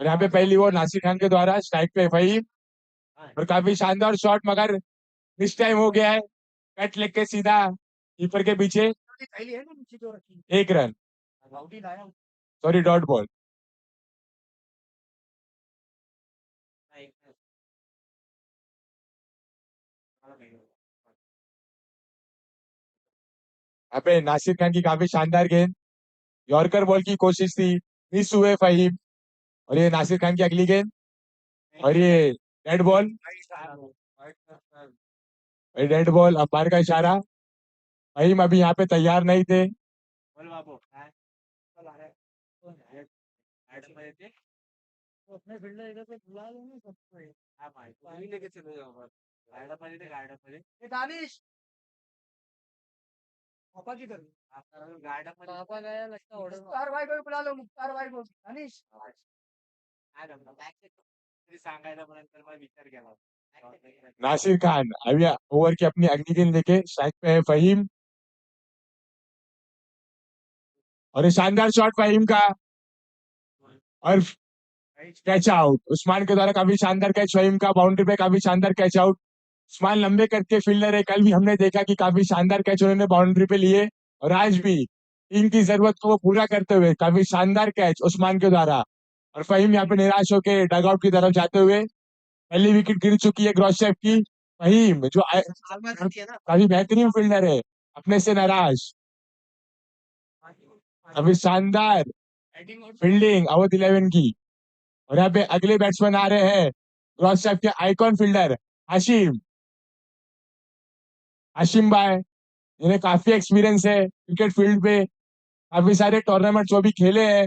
और यहाँ पे पहली वो नासिर खान के द्वारा स्ट्राइक पे फहीम। और काफी शानदार शॉट, मगर इस टाइम हो गया है कट लेग के सीधा कीपर के पीछे। एक रन, सॉरी, डॉट बॉल। यहाँ पे नासिर खान की काफी शानदार गेंद, यॉर्कर बॉल की कोशिश थी, मिस हुए फहीम। और ये नासिर खान की अगली गेंद, और ये dead ball. Dead ball, umpire का इशारा। फहीम अभी यहाँ पे तैयार नहीं थे। नासिर खान अभी ओवर की अपनी अगली गेंद लेके स्ट्राइक पे है फहीम। और ये शानदार शॉट फहीम का, और कैच आउट उस्मान के द्वारा। काफी शानदार कैच फहीम का, बाउंड्री पे काफी शानदार कैच आउट। उस्मान लंबे करके फील्डर है, कल भी हमने देखा कि काफी शानदार कैच उन्होंने बाउंड्री पे लिए, और आज भी टीम की जरूरत को वो पूरा करते हुए काफी शानदार कैच उस्मान के द्वारा। और फहीम यहाँ पे निराश होकर डगआउट की तरफ जाते हुए, पहली विकेट गिर चुकी है ग्रॉसचेफ की। फहीम जो काफी बेहतरीन फील्डर है, अपने से नाराज। अभी शानदार फील्डिंग अवध 11 की। और यहाँ पे अगले बैट्समैन आ रहे हैं, ग्रॉसचेफ के आइकॉन फील्डर हाशिम। हाशिम भाई, इन्हें काफी एक्सपीरियंस है क्रिकेट फील्ड पे, काफी सारे टूर्नामेंट जो भी खेले हैं,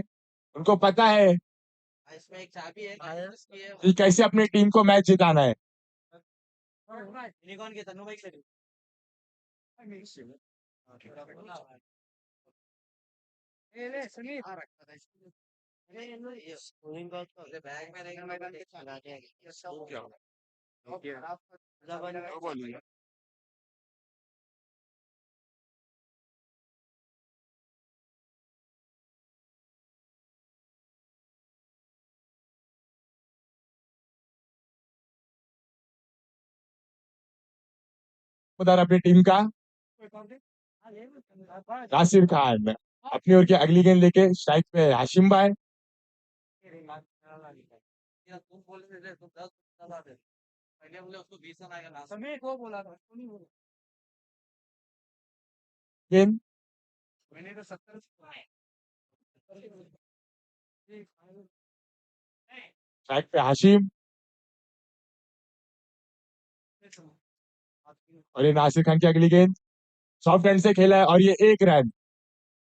उनको पता है कि कैसे अपनी टीम को मैच जिताना है। उधर अपनी टीम का नासिर खान अपनी ओर की अगली गेंद लेके स्ट्राइक पे है हाशिम भाई। गेंद स्ट्राइक पे हाशिम। और ये नासिर खान की अगली गेंद सॉफ्ट हैंड से खेला है, और ये एक रन।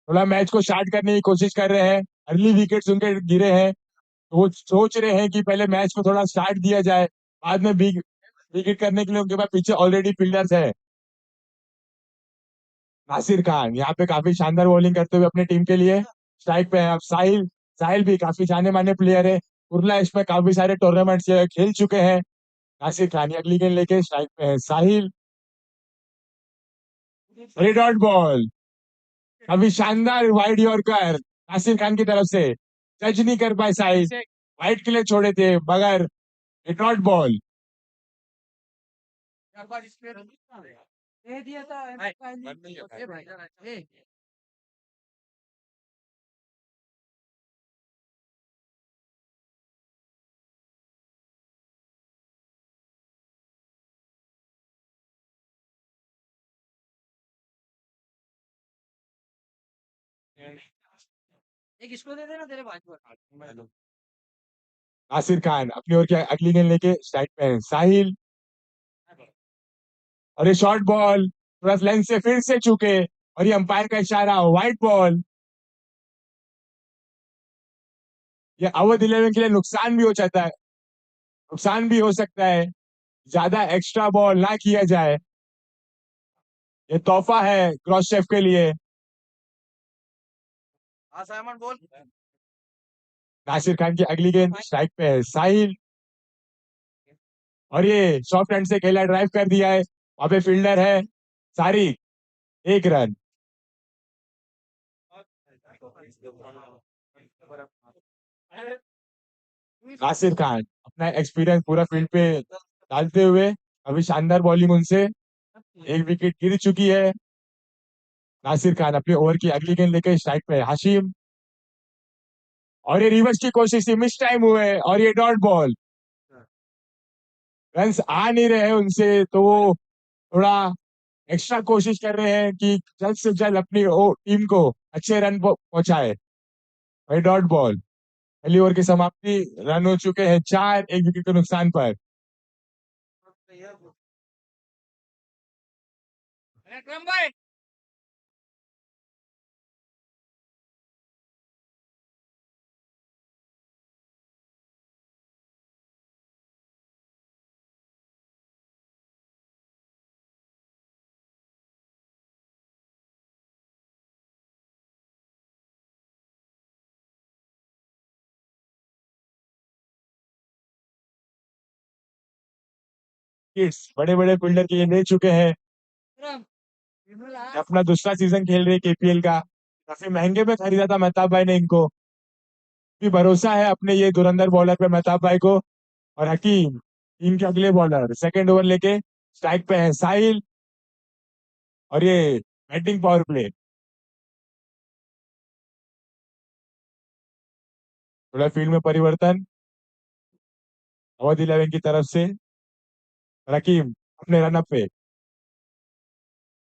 थोड़ा मैच को स्टार्ट करने की कोशिश कर रहे हैं, अर्ली विकेट्स उनके गिरे हैं, तो वो सोच रहे हैं कि पहले मैच को थोड़ा स्टार्ट दिया जाए, बाद में बिग विकेट करने के लिए उनके पास पीछे ऑलरेडी फील्डर्स है। नासिर खान यहाँ पे काफी शानदार बॉलिंग करते हुए अपनी टीम के लिए स्ट्राइक पे है। अब साहिल, साहिल भी काफी जाने माने प्लेयर है, कुर्ला इसमें काफी सारे टूर्नामेंट्स खेल चुके हैं। नासिर खान अगली गेंद लेके स्ट्राइक पे है साहिल। डॉट बॉल, अभी शानदार वाइड यॉर्कर नासिर खान की तरफ से, टच नहीं कर पाए साहिल, वाइड के लिए छोड़े थे, मगर डॉट बॉल। नासिर खान अपनी ओर की अगली गेंद लेके स्ट्राइक पे है साहिल। और ये शॉर्ट बॉल थोड़ा लेंथ से फिर से चूके, और ये अंपायर का इशारा, व्हाइट बॉल। ये अवध 11 के लिए नुकसान भी हो जाता है, नुकसान भी हो सकता है, ज्यादा एक्स्ट्रा बॉल ना किया जाए। ये तोहफा है क्रॉस शेफ के लिए। नासिर खान की अगली गेंद स्ट्राइक पे है साहिल। और ये सॉफ्ट हैंड से खेला, ड्राइव कर दिया है, वहां पे फील्डर है सारिक। एक रन। नासिर खान अपना एक्सपीरियंस पूरा फील्ड पे डालते हुए अभी शानदार बॉलिंग उनसे, एक विकेट गिर चुकी है। नासिर खान अपने ओवर की अगली गेंद लेकर स्ट्राइक पे है। हाशिम, और ये रिवर्स की कोशिश थी, मिस टाइम हुए और ये डॉट बॉल। रन्स आ नहीं रहे हैं उनसे, तो वो थोड़ा एक्स्ट्रा कोशिश कर रहे हैं कि जल्द से जल्द अपनी टीम को अच्छे रन पहुंचाए। भाई डॉट बॉल, पहली ओवर की समाप्ति। रन हो चुके हैं 4, एक विकेट के नुकसान पर। किड्स बड़े बड़े फील्डर के ये ले चुके हैं, अपना दूसरा सीजन खेल रहे केपीएल का। काफी महंगे में खरीदा था मेहताब भाई ने इनको, भी भरोसा है अपने ये धुरंधर बॉलर पे मेहताब भाई को। और हकीम टीम के अगले बॉलर, सेकंड ओवर लेके स्ट्राइक पे है साहिल। और ये बैटिंग पावर प्ले, थोड़ा फील्ड में परिवर्तन अवध 11 की तरफ से। और हकीम अपने रनअप पे,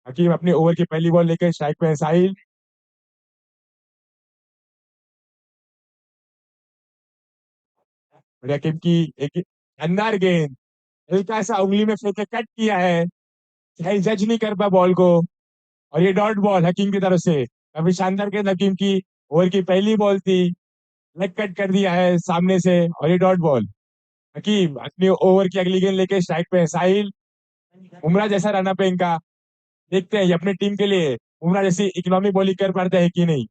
हकीम अपनी ओवर की पहली बॉल लेके स्ट्राइक पे है साहिल। और हकीम की एक अंदर गेंद, हल्का सा उंगली में फेंके कट किया है, साहिल जज नहीं कर पाया बॉल को। और ये डॉट बॉल हकीम की तरफ से, काफी शानदार गेंद हकीम की, ओवर की पहली बॉल थी, लेग कट कर दिया है सामने से। और ये डॉट बॉल, हकीम अपनी ओवर की अगली गेंद लेके स्ट्राइक पे है साहिल। बुमराह जैसा रनअप है इनका, देखते हैं ये अपनी टीम के लिए बुमराह जैसी इकोनॉमिक बॉलिंग कर पाते हैं कि नहीं।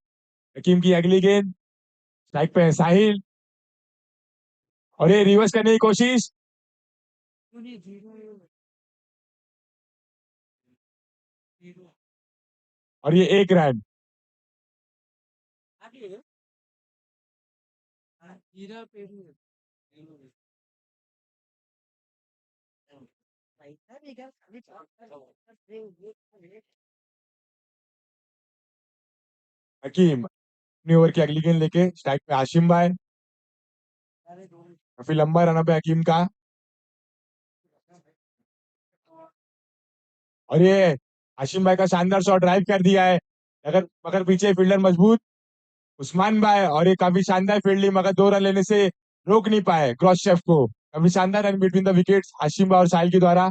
हकीम की अगली गेंद, स्ट्राइक पे है साहिल। और ये रिवर्स करने की कोशिश, और ये एक रन। हकीम अपनी ओवर की अगली गेंद लेके स्ट्राइक पे हाशिम भाई, काफी लंबा रनअप है हकीम का। और ये हाशिम भाई का शानदार शॉट ड्राइव कर दिया है, अगर मगर पीछे फील्डर मजबूत उस्मान भाई, और ये काफी शानदार फील्डिंग, मगर 2 रन लेने से रोक नहीं पाए क्रॉस शेफ को। काफी शानदार run between the wickets Hashim भाई और साहिल के द्वारा।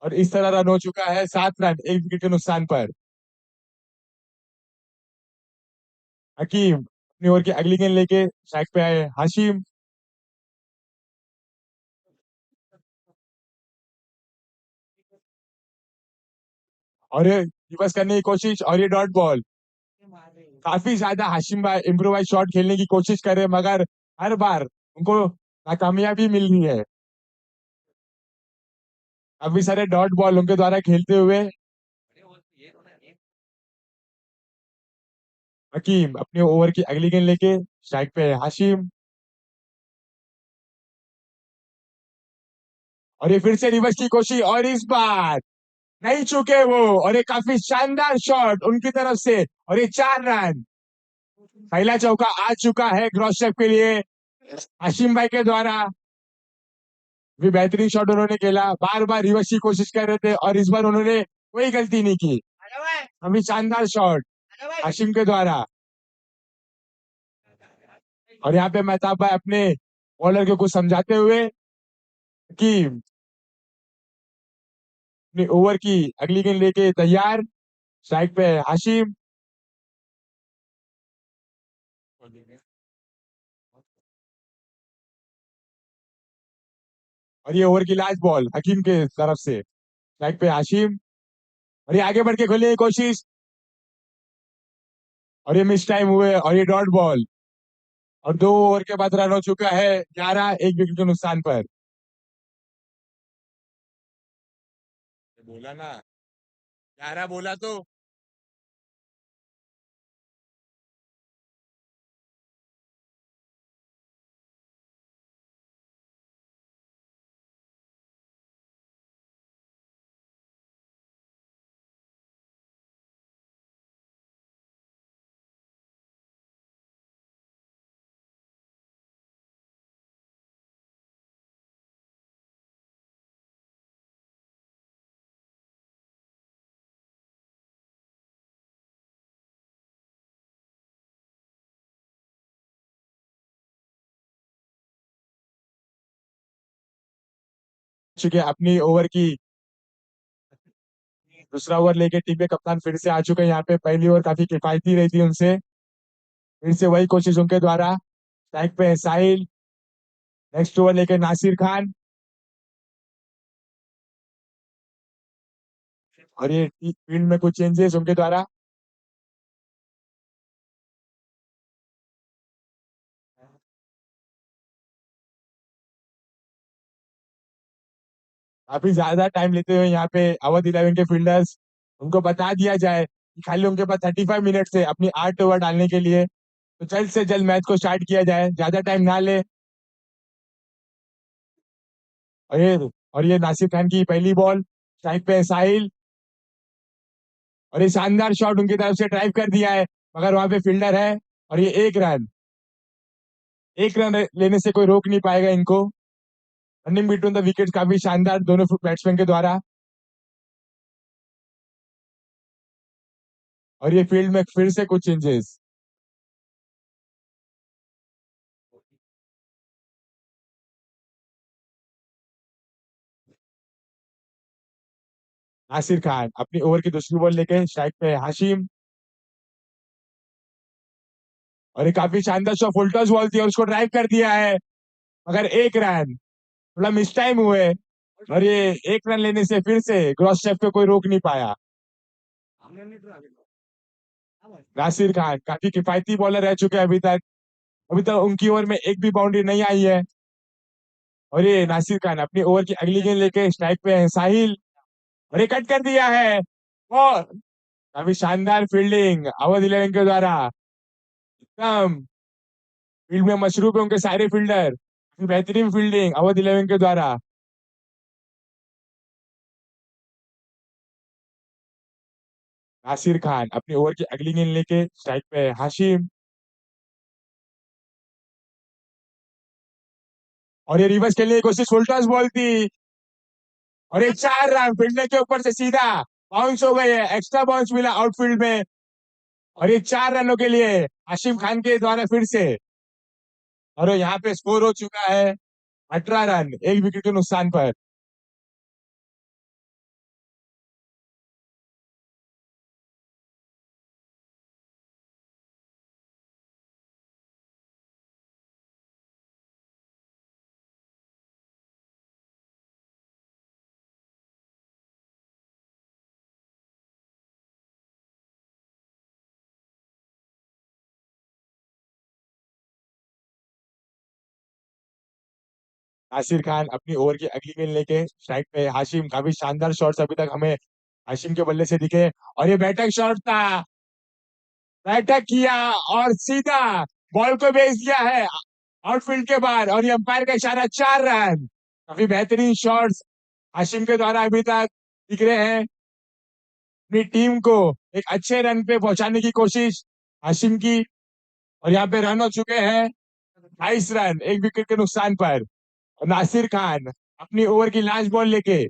और इस तरह रन हो चुका है 7 रन, एक विकेट के नुकसान पर। हकीम अपनी ओवर की अगली गेंद लेके स्ट्राइक पे आए हाशिम। और ये रिवर्स करने की कोशिश, और ये डॉट बॉल। काफी ज्यादा हाशिम भाई इम्प्रोवाइज शॉट खेलने की कोशिश कर रहे हैं, मगर हर बार उनको नाकामयाबी मिल रही है। काफी सारे डॉट बॉल उनके द्वारा खेलते हुए हकीम अपने ओवर की अगली गेंद लेके स्ट्राइक पे है हाशिम। और ये फिर से रिवर्स की कोशिश, और इस बार नहीं चुके वो। और ये काफी शानदार शॉट उनकी तरफ से, और ये 4 रन। पहला चौका आ चुका है क्रॉस चेक के लिए हाशिम भाई के द्वारा। भी बेहतरीन शॉट उन्होंने खेला, बार बार रिवर्स की कोशिश कर रहे थे, और इस बार उन्होंने कोई गलती नहीं की। अभी शानदार शॉट हाशिम के द्वारा। और यहाँ पे मेहताब भाई अपने बॉलर को कुछ समझाते हुए कि अपनी ओवर की अगली गेंद लेके तैयार, स्ट्राइक पे है हाशिम। और ये ओवर की लास्ट बॉल हकीम के तरफ से, स्ट्राइक पे हाशिम। और ये आगे बढ़ के खोलने की कोशिश, और ये मिस टाइम हुए, और ये डॉट बॉल। और 2 ओवर के बाद रन हो चुका है 11, एक विकेट के नुकसान पर। बोला ना, 11 बोला तो। चुके हैं अपनी ओवर की दूसरा ओवर लेके टीम के कप्तान फिर से आ चुके हैं यहाँ पे। पहली ओवर काफी किफायती रही थी उनसे, फिर से वही कोशिश उनके द्वारा। स्ट्राइक पे है साहिल, नेक्स्ट ओवर लेके नासिर खान। और ये फील्ड में कुछ चेंजेस उनके द्वारा। काफी ज्यादा टाइम लेते हुए यहाँ पे अवध 11 के फील्डर्स, उनको बता दिया जाए कि खाली उनके पास 35 मिनट है अपनी 8 ओवर डालने के लिए, तो जल्द से जल्द मैच को स्टार्ट किया जाए, ज्यादा टाइम ना ले। और ये और ये नासिर खान की पहली बॉल, स्ट्राइक पे है साहिल। और ये शानदार शॉट उनकी तरफ से ड्राइव कर दिया है, मगर वहां पे फील्डर है। और ये एक रन लेने से कोई रोक नहीं पाएगा इनको। रनिंग बिटवीन द विकेट काफी शानदार दोनों बैट्समैन के द्वारा। और ये फील्ड में फिर से कुछ चेंजेस। नासिर खान अपनी ओवर की दूसरी बॉल लेके स्ट्राइक पे है हाशिम। और ये काफी शानदार शॉट, फुल टॉस बॉल थी और उसको ड्राइव कर दिया है, मगर एक रन, थोड़ा मिस टाइम हुए। और ये एक रन लेने से फिर से क्रॉस शेप पे कोई रोक नहीं पाया। नासिर खान काफी किफायती बॉलर रह चुके हैं अभी तक उनकी ओवर में एक भी बाउंड्री नहीं आई है। और ये नासिर खान अपनी ओवर की अगली गेंद लेके स्ट्राइक पे है साहिल। और ये कट कर दिया है। और काफी शानदार फील्डिंग अवध 11 के द्वारा। एकदम फील्ड में मशरूफ है उनके सारे फील्डर, काफी बेहतरीन फील्डिंग अवध 11 के द्वारा। नासिर खान अपनी ओवर की अगली गेंद लेके स्ट्राइक पे है हाशिम। और ये रिवर्स खेलने की कोशिश, फुल टॉस बॉल थी। और ये 4 रन फील्डर के ऊपर से सीधा बाउंस हो गए है, एक्स्ट्रा बाउंस मिला आउटफील्ड में। और ये 4 रनों के लिए हाशिम खान के द्वारा फिर से। और यहाँ पे स्कोर हो चुका है 18 रन, एक विकेट के नुकसान पर। नासिर खान अपनी ओवर की अगली गेंद लेके स्ट्राइक पे है हाशिम। काफी शानदार शॉट्स अभी तक हमें हाशिम के बल्ले से दिखे। और ये बैटक शॉट था, बैटक किया और सीधा बॉल को भेज दिया है आउटफील्ड के बाहर। और ये अंपायर का इशारा, 4 रन। काफी बेहतरीन शॉट्स हाशिम के द्वारा अभी तक दिख रहे हैं। अपनी टीम को एक अच्छे रन पे पहुंचाने की कोशिश हाशिम की। और यहाँ पे रन हो चुके हैं 22 रन, एक विकेट के नुकसान पर। और नासिर खान अपनी ओवर की लास्ट बॉल लेके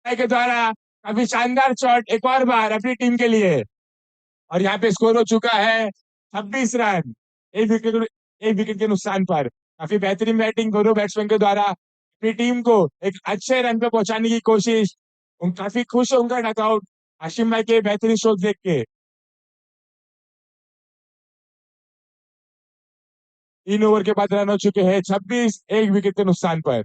के द्वारा काफी शानदार शॉट एक और बार अपनी टीम के लिए। और यहाँ पे स्कोर हो चुका है 26 रन, एक विकेट के नुकसान पर। काफी बेहतरीन बैटिंग दोनों बैट्समैन के द्वारा, अपनी टीम को एक अच्छे रन पे पहुंचाने की कोशिश। काफी खुश है उनका डकआउट हाशिम भाई के बेहतरीन शॉट देख के। 3 ओवर के बाद रन हो चुके हैं 26, एक विकेट के नुकसान पर।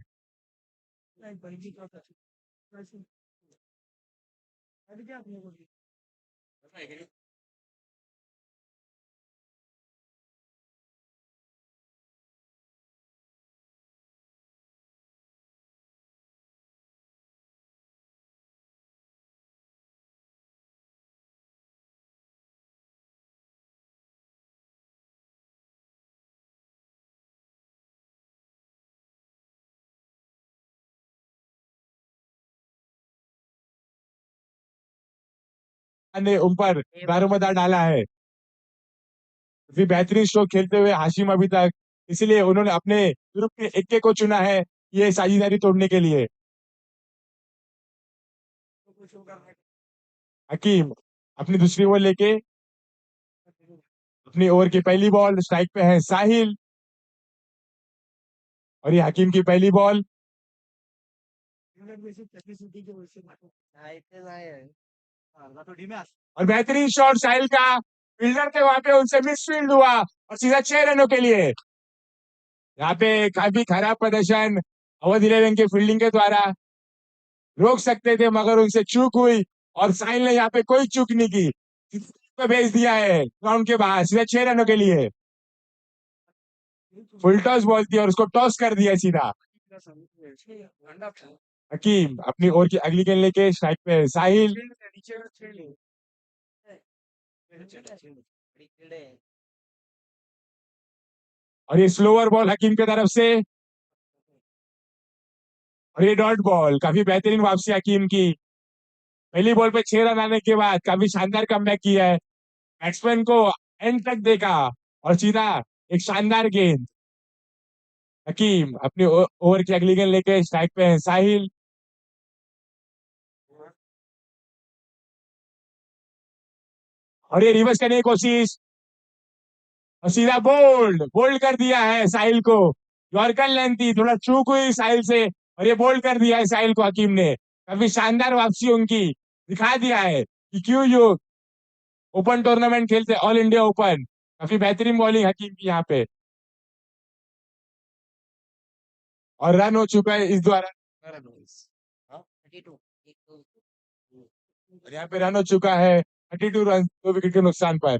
ने ऊपर दारोमदार डाला है। काफी बेहतरीन स्ट्रोक खेलते हुए हाशिम अभी तक, इसलिए उन्होंने अपने ग्रुप के इक्के को चुना है ये साझेदारी तोड़ने के लिए। हकीम अपनी दूसरी ओवर लेके, अपनी ओवर की पहली बॉल स्ट्राइक पे है साहिल, और ये हकीम की पहली बॉल। और बेहतरीन शॉट साहिल का, फील्डर थे वहां पे, उनसे मिस फील्ड हुआ और सीधा 6 रनों के लिए। यहाँ पे काफी खराब प्रदर्शन अवध 11 के फील्डिंग के द्वारा, रोक सकते थे मगर उनसे चूक हुई, और साहिल ने यहाँ पे कोई चूक नहीं की, पे भेज दिया है ग्राउंड के बाहर सीधे 6 रनों के लिए। फुल टॉस बॉल थी और उसको टॉस कर दिया सीधा। हकीम अपनी ओवर की अगली गेंद लेके स्ट्राइक पे है साहिल, और ये स्लोअर बॉल हकीम की तरफ से, और ये डॉट बॉल। काफी बेहतरीन वापसी हकीम की, पहली बॉल पे 6 रन आने के बाद काफी शानदार कमबैक किया है, बैट्समैन को एंड तक देखा और सीधा एक शानदार गेंद। हकीम अपनी ओवर की अगली गेंद लेके स्ट्राइक पे है साहिल, और ये रिवर्स करने की कोशिश, और सीधा बोल्ड बोल्ड कर दिया है साहिल को। यॉर्कर लेंथ थी, थोड़ा चूक हुई साहिल से, और ये बोल्ड कर दिया है साहिल को हकीम ने। काफी शानदार वापसी उनकी, दिखा दिया है कि क्यों यो ओपन टूर्नामेंट खेलते, ऑल इंडिया ओपन। काफी बेहतरीन बॉलिंग हकीम की यहाँ पे, और रन हो चुका है इस द्वारा। और यहाँ पे रन हो चुका है 32 रन, 2 विकेट के नुकसान पर।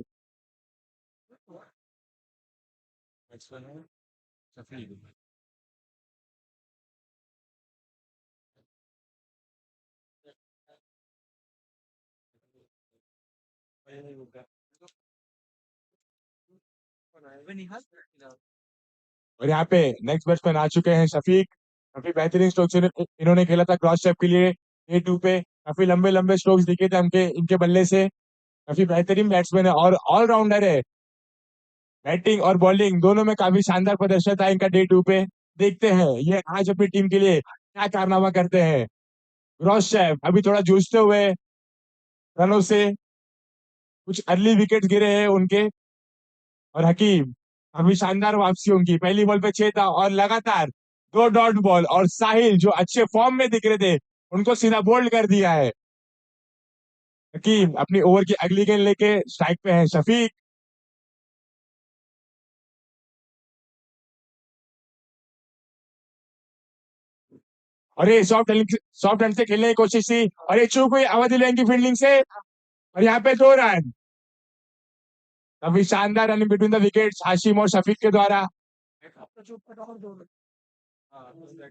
और यहाँ पे नेक्स्ट बैट्समैन आ चुके हैं शफीक। काफी बेहतरीन स्ट्रोक्स इन्होंने खेला था क्रॉस शेप के लिए A2 पे, काफी लंबे लंबे स्ट्रोक्स दिखे थे हमके इनके बल्ले से। काफी बेहतरीन बैट्समैन है और ऑलराउंडर है, बैटिंग और बॉलिंग दोनों में काफी शानदार प्रदर्शन था इनका Day 2 पे। देखते हैं ये आज अपनी टीम के लिए क्या कारनामा करते हैं। क्रॉस शेप अभी थोड़ा जूझते हुए रनों से, कुछ अर्ली विकेट गिरे हैं उनके। और हकीम अभी शानदार वापसी उनकी, पहली बॉल पे 6 था और लगातार 2 डॉट बॉल, और साहिल जो अच्छे फॉर्म में दिख रहे थे उनको सीधा बोल्ड कर दिया है। हकीम अपनी ओवर की अगली गेंद लेके स्ट्राइक पे है शफीक, और ये सॉफ्ट हैंड से खेलने की कोशिश थी, और ये चूक हुई अवध विलेन की फील्डिंग से, और यहाँ पे 2 रन। काफी शानदार run between the wickets Hashim और शफीक के द्वारा।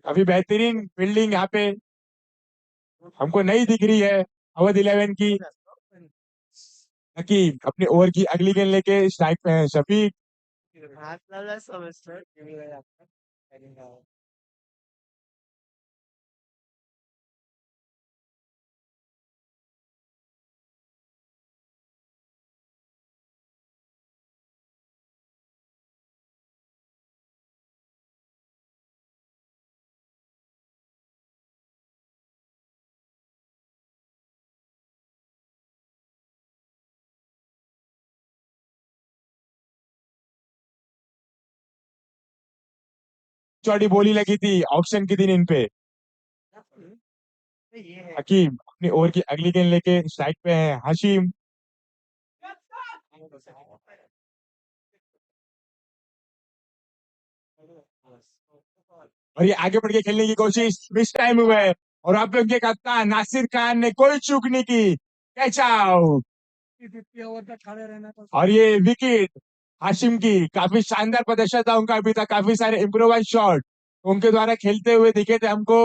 काफी बेहतरीन फील्डिंग यहाँ पे हमको नहीं दिख रही है अवध 11 की। हकीम अपनी ओवर की अगली गेंद लेके स्ट्राइक पे है शफीक, चौड़ी बोली लगी थी ऑक्शन के दिन इन पे। हकीम अपनी ओवर की अगली गेंद लेके स्ट्राइक पे है हाशिम, और ये आगे बढ़ के खेलने की कोशिश मिस टाइम हुआ है, और वहां पे उनके कप्तान नासिर खान ने कोई चूक नहीं की, कैच आउट। और ये विकेट हाशिम की, काफी शानदार प्रदर्शन था उनका अभी तक, काफी सारे इम्प्रोवाइज शॉट उनके द्वारा खेलते हुए दिखे थे हमको,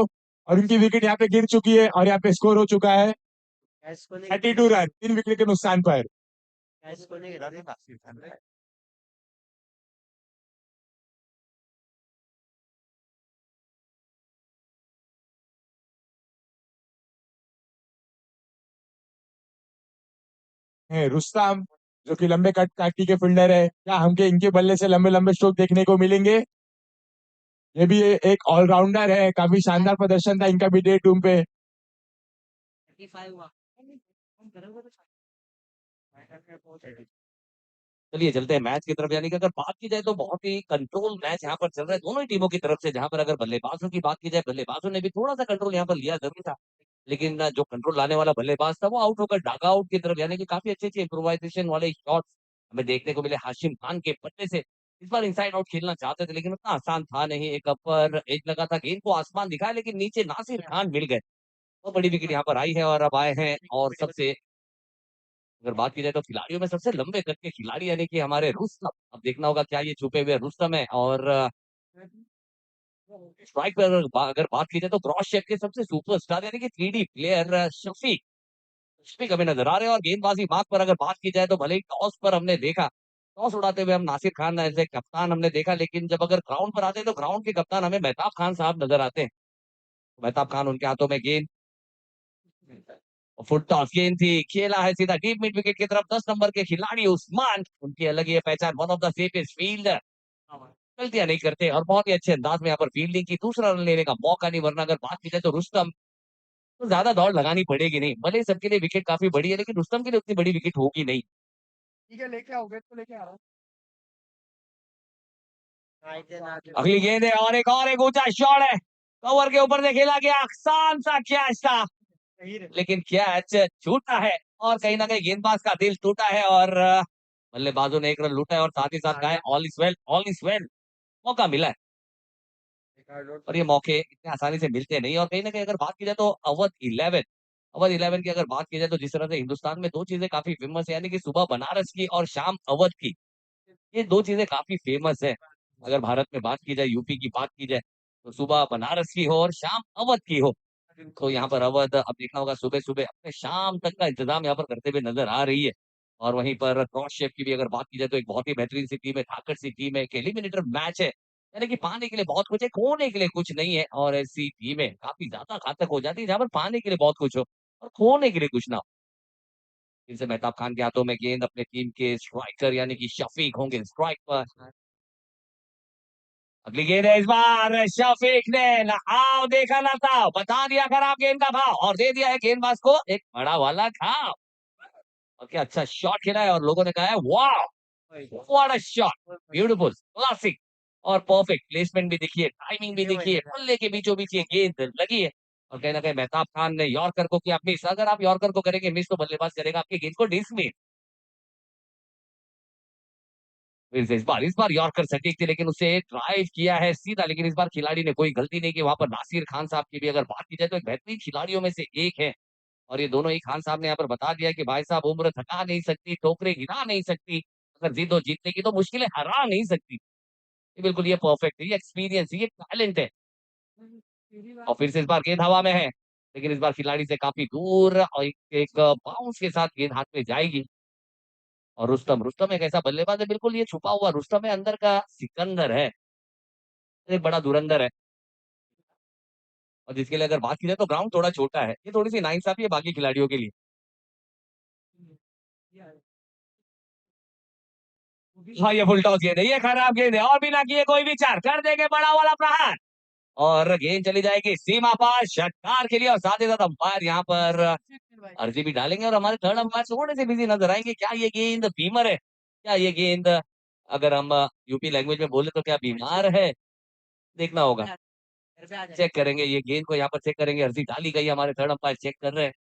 और उनकी विकेट यहाँ पे गिर चुकी है, और यहाँ पे स्कोर हो चुका है 32 रन, 3 विकेट के नुकसान पर। है रुस्तम, जो कि लंबे कट काटी के फील्डर है। क्या हमके इनके बल्ले से लंबे लंबे स्ट्रोक देखने को मिलेंगे? ये भी एक ऑलराउंडर है, काफी शानदार प्रदर्शन था इनका भी डे टूम पे। चलिए चलते हैं मैच की तरफ। यानी कि अगर बात की जाए तो बहुत ही कंट्रोल मैच यहाँ पर चल रहा है दोनों ही टीमों की तरफ से। जहां पर अगर बल्लेबाजों की बात की जाए, बल्लेबाजों ने भी थोड़ा सा कंट्रोल यहाँ पर लिया जरूर था, लेकिन जो कंट्रोल लाने वाला बल्लेबाज था वो आउट होकर डग आउट की तरफ। यानी कि काफी अच्छे अच्छे इम्प्रोवाइजेशन वाले शॉट्स हमें देखने को मिले हाशिम खान के पट्टे से। इस बार इनसाइड आउट खेलना चाहते थे लेकिन उतना आसान था नहीं। एक अपर एज लगा था, गेंद को आसमान दिखाया लेकिन नीचे नासिर खान मिल गए। बहुत बड़ी विकेट यहाँ पर आई है और अब आए हैं। और सबसे अगर बात की जाए तो खिलाड़ियों में सबसे लंबे कद के खिलाड़ी यानी कि हमारे रुस्तम। अब देखना होगा क्या ये छुपे हुए रुस्तम है। और स्ट्राइक पर अगर बात की जाए तो क्रॉस शेप के सबसे सुपरस्टार यानी कि 3D प्लेयर शफीक शफीक हमें नजर आ रहे हैं। और गेंदबाजी मार्क पर अगर बात की जाए तो भले ही टॉस पर हमने देखा, टॉस उड़ाते हुए हम नासिर खान एज ए कप्तान हमने देखा, लेकिन जब अगर ग्राउंड पर आते हैं तो ग्राउंड के कप्तान हमें मेहताब खान साहब नजर आते हैं। मेहताब खान उनके हाथों में गेंद, फुट टॉस गेंद थी, खेला है सीधा डीप मिड विकेट की तरफ। 10 नंबर के खिलाड़ी उस्मान, उनकी अलग ही पहचान, one of the safest fielder, गलतियां नहीं करते और बहुत ही अच्छे अंदाज में यहाँ पर फील्डिंग की। दूसरा रन लेने का मौका नहीं। वरना अगर बात की जाए तो रुस्तम तो ज्यादा दौड़ लगानी पड़ेगी नहीं। भले ही सबके लिए विकेट काफी बड़ी है लेकिन रुस्तम के लिए उतनी बड़ी विकेट होगी नहीं। ठीक है, लेके आओगे तो लेके आ रहा हूँ। अगली गेंद है और एक ऊंचा शॉट है, कवर के ऊपर से खेला गया, आसान सा कैच था लेकिन कैच छूटा है और कहीं ना कहीं गेंदबाज का दिल टूटा है। और बल्लेबाजों ने एक रन लूटा है और साथ ही साथ कहा है all is well, all is well. मौका मिला है और ये मौके इतने आसानी से मिलते नहीं। और कहीं ना कहीं अगर बात की जाए तो अवध 11 की अगर बात की जाए तो जिस तरह से हिंदुस्तान में दो चीजें काफी फेमस है, यानी कि सुबह बनारस की और शाम अवध की, ये दो चीजें काफी फेमस है। अगर भारत में बात की जाए, यूपी की बात की जाए, तो सुबह बनारस की हो और शाम अवध की हो। तो यहाँ पर अवध अब देखना होगा सुबह सुबह अपने शाम तक का इंतजाम यहाँ पर करते हुए नजर आ रही है। और वहीं पर क्रॉस शेप की भी अगर बात की जाए तो एक बहुत ही बेहतरीन सी टीम है, धाकड़ सी टीम है, एक एलिमिनेटर मैच है। यानी कि पाने के लिए बहुत कुछ है, खोने के लिए कुछ नहीं है। और ऐसी टीमें काफी ज्यादा घातक हो जाती है जहां पर पाने के लिए बहुत कुछ हो और खोने के लिए कुछ ना हो। इनसे मेहताब खान के हाथों में गेंद, अपने टीम के स्ट्राइकर यानी कि शफीक होंगे स्ट्राइक पर। अगली गेंद है इस बार शफीक ने आओ देखा ना था, बता दिया खराब गेंद का भाव और दे दिया है गेंदबाज को एक बड़ा वाला घाव। और क्या अच्छा शॉट खेला है और लोगों ने कहा है वाह, what a shot, beautiful, classic और परफेक्ट प्लेसमेंट भी देखिए, टाइमिंग भी देखिए, बल्ले के बीचों बीच ये गेंद लगी है। और कहीं ना कहीं मेहताब खान ने यॉर्कर को किया मिस। अगर आप यॉर्कर को करेंगे मिस तो बल्लेबाज करेगा आपकी गेंद को डिसमिस। फिर से इस बार यॉर्कर सटीक थी लेकिन उसे ड्राइव किया है सीधा। लेकिन इस बार खिलाड़ी ने कोई गलती नहीं की। वहां पर नासिर खान साहब की भी अगर बात की जाए तो एक बेहतरीन खिलाड़ियों में से एक है। और ये दोनों ही खान साहब ने यहाँ पर बता दिया कि भाई साहब उम्र थका नहीं सकती, ठोकरे गिरा नहीं सकती, अगर जीत हो जीतने की तो मुश्किलें हरा नहीं सकती। ये बिल्कुल ये परफेक्ट है, ये एक्सपीरियंस है, ये टैलेंट है। और फिर से इस बार गेंद हवा में है लेकिन इस बार खिलाड़ी से काफी दूर और एक बाउंस के साथ गेंद हाथ में जाएगी। और रुस्तम रुस्तम एक ऐसा बल्लेबाज है, बिल्कुल ये छुपा हुआ रुस्तम है, अंदर का सिकंदर है, एक बड़ा धुरंधर है। और जिसके लिए अगर बात की जाए तो ग्राउंड थोड़ा छोटा है, ये थोड़ी सी नाइंसाफी है बाकी खिलाड़ियों के लिए। हाँ ये फुल टॉस गेंद है, ये खराब गेंद है और बिना किए कोई विचार कर देंगे बड़ा वाला प्रहार। और गेंद चली जाएगी सीमा पार षटकार के लिए। और साथ ही साथ अंपायर यहाँ पर अर्जी भी डालेंगे और हमारे थर्ड अंपायर थोड़े से बिजी नजर आएंगे। क्या ये गेंद बीमर है, क्या ये गेंद अगर हम यूपी लैंग्वेज में बोले तो क्या बीमार है, देखना होगा, चेक करेंगे ये गेंद को यहाँ पर चेक करेंगे। अर्जी डाली गई, हमारे थर्ड अंपायर चेक कर रहे हैं।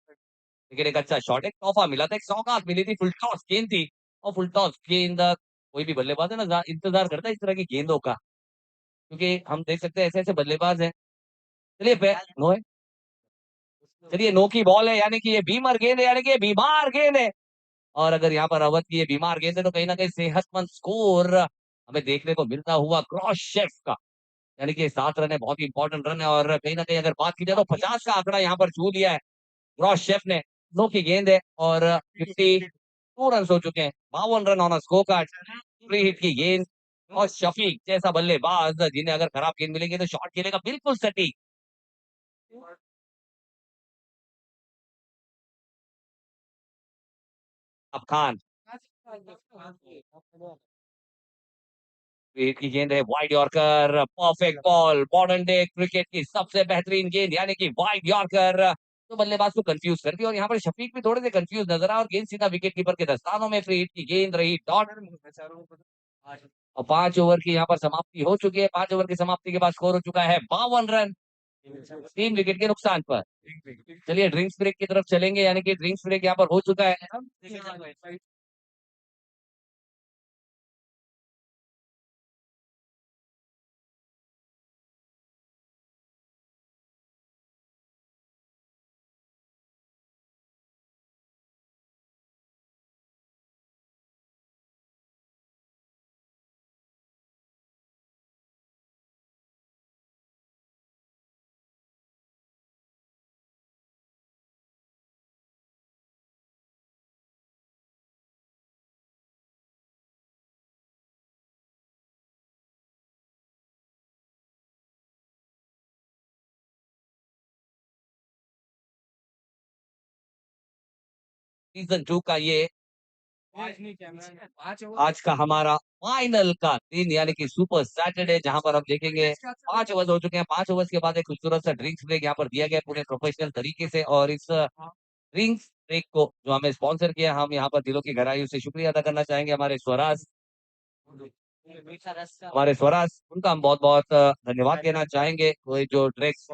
लेकिन एक अच्छा शॉट, एक तोहफा मिला था, एक सौगात मिली थी, फुल टॉस गेंद थी। और फुल टॉस गेंद कोई भी बल्लेबाज है ना इंतजार करता है इस तरह की गेंदों का, क्योंकि हम देख सकते हैं ऐसे ऐसे बल्लेबाज हैं। चलिए नो है, चलिए नो की बॉल है यानी कि ये बीमर गेंद है, यानी कि ये बीमार गेंद है। और अगर यहाँ पर अवध की ये बीमार गेंद है तो कहीं ना कहीं सेहतमंद स्कोर हमें देखने को मिलता हुआ क्रॉस शेफ का। यानी कि 7 रन है, बहुत ही इंपॉर्टेंट रन है। और कहीं ना कहीं अगर बात की जाए तो 50 का आंकड़ा यहाँ पर छू लिया है क्रॉस शेफ ने। नो की गेंद है और 52 रन हो चुके हैं, 52 run on score card, free hit की गेंद। और शफीक जैसा बल्लेबाज जिन्हें अगर खराब गेंद मिलेगी तो शॉट खेलेगा बिल्कुल सटीक। अब खान क्रिकेट की गेंद है, wide yorker, perfect ball, modern day cricket की सबसे बेहतरीन गेंद यानी कि वाइड यॉर्कर। तो बल्लेबाज को कंफ्यूज कर दिया और यहाँ पर शफीक भी थोड़े से कंफ्यूज नजर आया और गेंद सीधा विकेट कीपर के दस्तानों में। फ्री हिट की गेंद रही, डॉट। और 5 ओवर की यहाँ पर समाप्ति हो चुकी है। 5 ओवर की समाप्ति के बाद स्कोर हो चुका है 52 रन, 3 विकेट के नुकसान पर। चलिए ड्रिंक्स ब्रेक की तरफ चलेंगे, यानी कि ड्रिंक्स ब्रेक यहाँ पर हो चुका है। सीजन 2 का ये आज का हमारा फाइनल का दिन यानी कि सुपर सैटरडे, जहां पर हम देखेंगे 5 ओवर हो चुके हैं। 5 ओवर के बाद एक खूबसूरत सा ड्रिंक्स ब्रेक यहाँ पर दिया गया पूरे प्रोफेशनल तरीके से। और इस ड्रिंक्स ब्रेक को जो हमें स्पॉन्सर किया, हम यहाँ पर दिलों की गहराइयों से शुक्रिया अदा करना चाहेंगे। हमारे स्वराज उनका हम बहुत बहुत धन्यवाद देना चाहेंगे। कोई जो ड्रिंक्स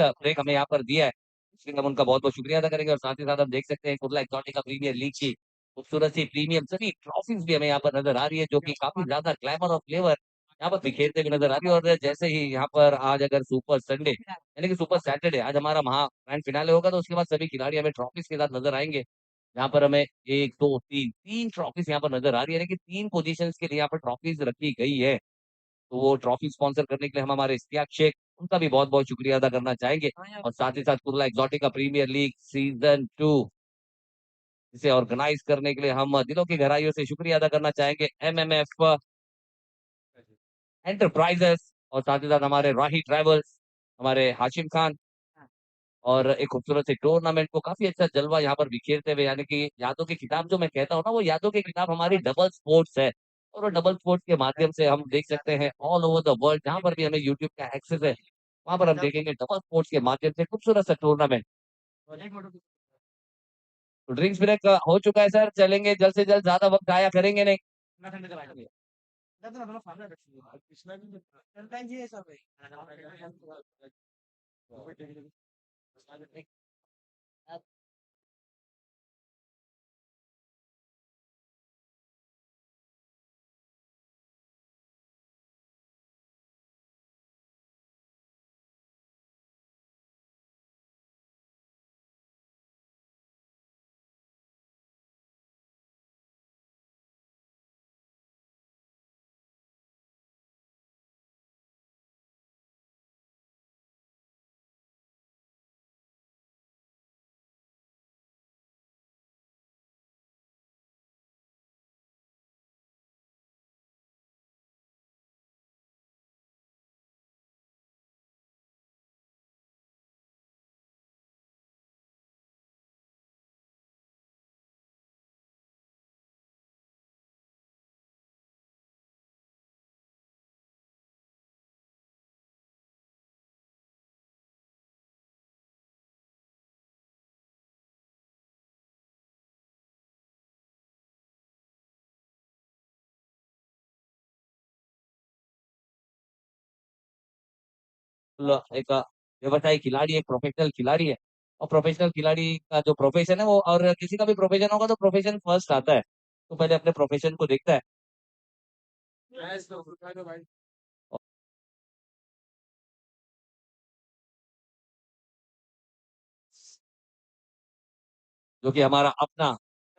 ब्रेक हमें यहाँ पर दिया है, इसके लिए हम उनका बहुत बहुत शुक्रिया अदा करेंगे। और साथ ही साथ हम देख सकते हैं कुर्ला एक्सोटिका प्रीमियर लीग की खूबसूरत सी प्रीमियम सभी ट्रॉफीज भी हमें यहाँ पर नजर आ रही है, जो कि काफी ज्यादा ग्लैमर और फ्लेवर यहाँ पर बिखेरते हुए नजर आ रही है। और जैसे ही यहाँ पर आज अगर सुपर संडे यानी कि सुपर सैटरडे आज हमारा महा ग्रैंड फिनाले होगा, तो उसके बाद सभी खिलाड़ी हमें ट्रॉफीज के साथ नजर आएंगे। यहाँ पर हमें एक दो तीन तीन ट्रॉफीज यहाँ पर नजर आ रही है, यानी कि 3 पोजीशंस के लिए यहाँ पर ट्रॉफीज रखी गई है। तो वो ट्रॉफी स्पॉन्सर करने के लिए हम हमारे इश्तियाक शेख उनका भी बहुत बहुत शुक्रिया अदा करना चाहेंगे। और साथ ही साथ Kurla exotica premier league season 2 इसे ऑर्गेनाइज करने के लिए हम दिलों की गहराइयों से शुक्रिया अदा करना चाहेंगे MMF एंटरप्राइजेस। और साथ ही साथ हमारे राही ट्रैवल्स, हमारे हाशिम खान। और एक खूबसूरत सी टूर्नामेंट को काफी अच्छा जलवा यहाँ पर बिखेरते हुए, यानी कि यादों की किताब जो मैं कहता हूँ ना, वो यादों की किताब हमारी डबल स्पोर्ट्स है। और वो डबल स्पोर्ट्स के माध्यम से हम देख सकते हैं ऑल ओवर द वर्ल्ड, जहां पर भी हमें यूट्यूब का एक्सेस है, वहां पर हम देखेंगे डबल स्पोर्ट्स के माध्यम से खूबसूरत सा टूर्नामेंट। तो ड्रिंक्स ब्रेक हो चुका है सर, चलेंगे जल्द से जल्द, ज्यादा वक्त आया करेंगे नहीं। एक व्यवसायी खिलाड़ी, एक प्रोफेशनल खिलाड़ी है। और प्रोफेशनल खिलाड़ी का जो प्रोफेशन है वो, और किसी का भी प्रोफेशन होगा तो प्रोफेशन फर्स्ट आता है, तो पहले अपने प्रोफेशन को देखता है। और जो कि हमारा अपना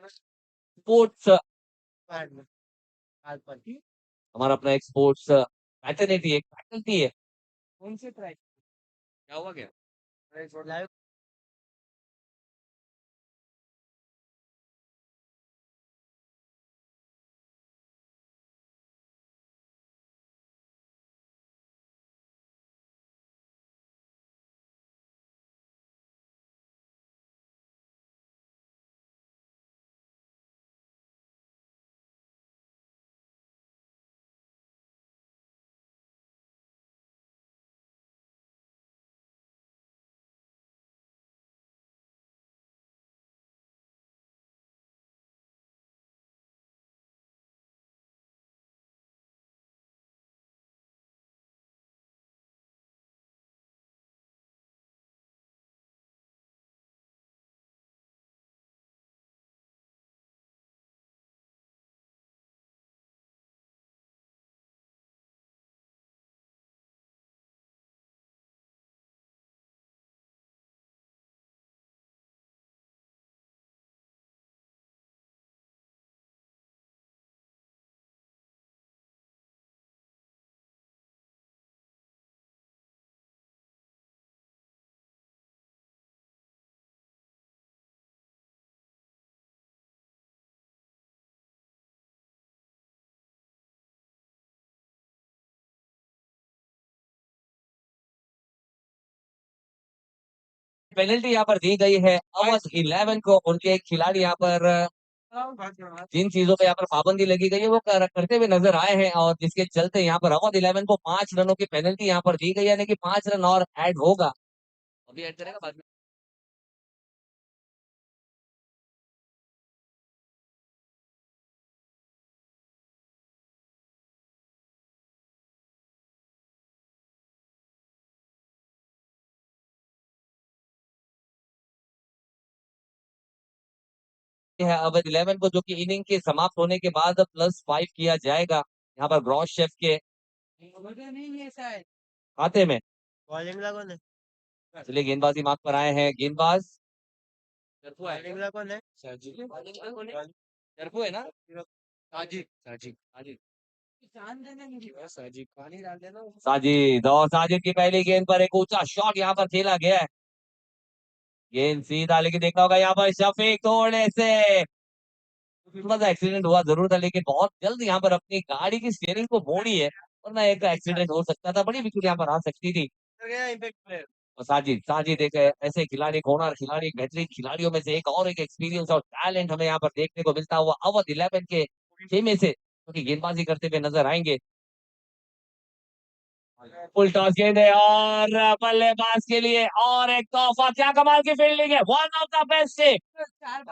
स्पोर्ट्स, हमारा अपना एक स्पोर्ट्स फैटर्निटी, एक फैकल्टी है। क्या हुआ क्या? पेनल्टी यहाँ पर दी गई है अवध 11 को। उनके एक खिलाड़ी यहाँ पर जिन चीजों पे यहाँ पर पाबंदी लगी गई है वो करते हुए नजर आए हैं, और जिसके चलते यहाँ पर अवध 11 को 5 रनों की पेनल्टी यहाँ पर दी गई है, यानी कि 5 रन और ऐड होगा। अभी ऐड करेगा बाद में। है अवध 11 को, जो कि इनिंग के समाप्त होने के बाद +5 किया जाएगा यहाँ पर ग्रॉस शेफ के खाते में। बॉलिंग ला कौन है? चलिए गेंदबाजी मार्ग पर आए हैं गेंदबाज। बॉलिंग ला कौन है? टर्फो है ना? साजिद साजिद साजिद साजिद, और साजिद की पहली गेंद पर एक ऊंचा शॉट यहाँ पर खेला गया है। गेंद सीधा, लेकिन देखा होगा यहाँ पर शफीक तोड़ने से थोड़ा सा एक्सीडेंट हुआ जरूर था, लेकिन बहुत जल्द यहाँ पर अपनी गाड़ी की स्टीयरिंग को मोड़ी है, वरना एक एक्सीडेंट हो सकता था, बड़ी विकेट यहाँ पर आ सकती थी। Impact player. और साजिद साजिद एक ऐसे खिलाड़ी, होनहार खिलाड़ी, बेहतरीन खिलाड़ियों में से एक, और एक एक्सपीरियंस और टैलेंट हमें यहाँ पर देखने को मिलता हुआ अवध 11 के खेमे से, क्योंकि गेंदबाजी करते हुए नजर आएंगे। फुल टॉस गेंद है और बल्लेबाज के लिए और एक तोहफा, क्या कमाल की फील्डिंग है, one of the best save,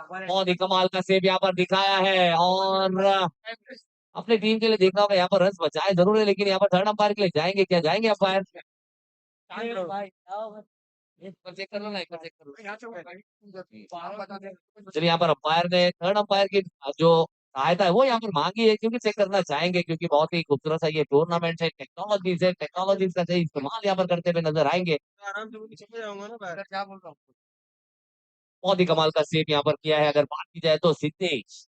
बहुत ही कमाल का सेव यहाँ पर दिखाया है। और अपनी टीम के लिए देखना होगा, यहाँ पर रन बचाए जरूर है, लेकिन यहाँ पर थर्ड अंपायर के लिए जाएंगे, क्या जाएंगे अंपायर? एक बार चेक कर लो ना, एक बार चेक कर लो। चलिए यहाँ पर अंपायर ने थर्ड अंपायर की जो सहायता है वो यहाँ पर मांगी है, क्योंकि चेक करना चाहेंगे, क्योंकि बहुत ही खूबसूरत सा ये टूर्नामेंट है, टेक्नोलॉजीज का सही इस्तेमाल यहाँ पर करते हुए नजर आएंगे। आराम से चले जाऊंगा ना बाहर। क्या बोल रहा हूँ? बहुत ही कमाल का सेव यहाँ पर किया है। अगर बात की जाए तो सिद्धेश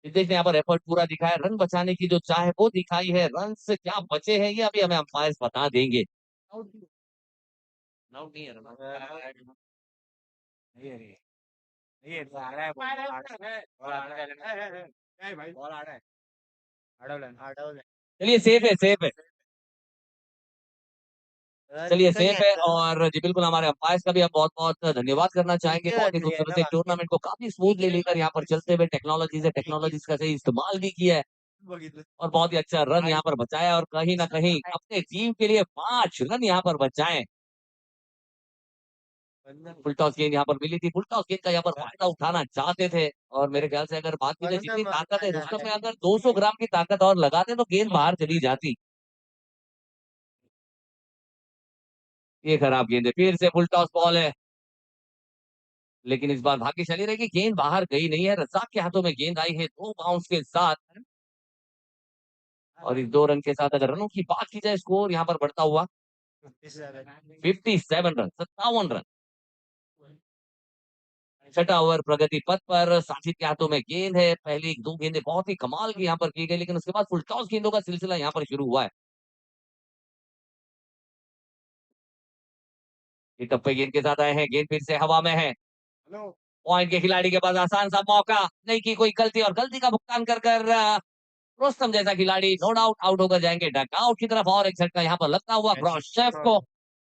सिद्धेश ने यहाँ पर एफर्ट पूरा दिखाया, रन बचाने की जो चाह है वो दिखाई है। रन से क्या बचे हैं ये अभी हमें अंपायर बता देंगे। आउट नहीं है, ये आ रहा है बॉल आ रहा है। नहीं भाई बॉल आ रहा है। अडवलन। चलिए सेफ है, सेफ है, चलिए निकल सेफ है। गया। और जी बिल्कुल, हमारे अंपायर का भी हम बहुत बहुत धन्यवाद करना चाहेंगे, बहुत ही निकल गया खूबसूरत ना से बाकी। टूर्नामेंट को काफी स्मूथली लेकर यहाँ पर चलते हुए टेक्नोलॉजीज का सही इस्तेमाल भी किया है, बघितलं। और बहुत ही अच्छा रन यहाँ पर बचाया, और कहीं ना कहीं अपने टीम के लिए 5 रन यहाँ पर बचाए। फुल टॉस गेंद यहाँ पर मिली थी, फुल टॉस गेंद का यहाँ पर फायदा उठाना चाहते थे, और मेरे ख्याल से अगर बात की जाए जितनी ताकत है रुस्तम में, अगर 200 ग्राम की ताकत और लगाते तो गेंद बाहर चली जाती। ये खराब गेंद है, फिर से फुल टॉस बॉल है, लेकिन इस बार भाग्यशाली रही कि गेंद बाहर गई नहीं है। रजाक के हाथों में गेंद आई है 2 बाउंस के साथ, और इस 2 रन के साथ अगर रनों की बात की जाए, स्कोर यहाँ पर बढ़ता हुआ 57 रन, 57 रन। छठा ओवर प्रगति पथ पर, साजिद के हाथों में गेंद है। पहली 2 गेंदें बहुत ही कमाल की यहाँ पर की गई, लेकिन उसके बाद फुल टॉस गेंदों का सिलसिला यहाँ पर शुरू हुआ है। ये टप्पे गेंद के साथ आए हैं, गेंद फिर से हवा में है, पॉइंट के खिलाड़ी के पास आसान सा मौका, नहीं की कोई गलती, और गलती का भुगतान कर कर रुस्तम जैसा खिलाड़ी नो डाउट आउट होकर जाएंगे डगआउट की तरफ, और एक झटका यहाँ पर लगता हुआ ग्रॉस शेफ को,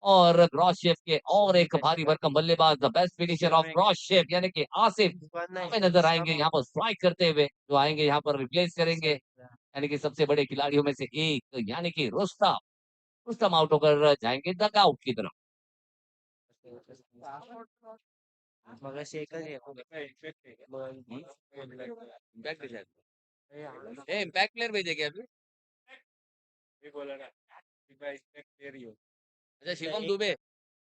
और ग्रॉस शेफ के और एक भारी भरकम बल्लेबाज, the best finisher of gross chef यानी कि आसिफ हमें नजर आएंगे यहाँ पर स्ट्राइक करते हुए, जो आएंगे यहाँ पर रिप्लेस करेंगे, यानी कि सबसे बड़े खिलाड़ियों में से एक, यानी कि रुस्तम। रुस्तम आउट होकर जाएंगे डगआउट की तरफ। मगाशी एकच आहे. इम्पैक्ट प्लेयर भेजेंगे अभी। अच्छा शिवम दुबे,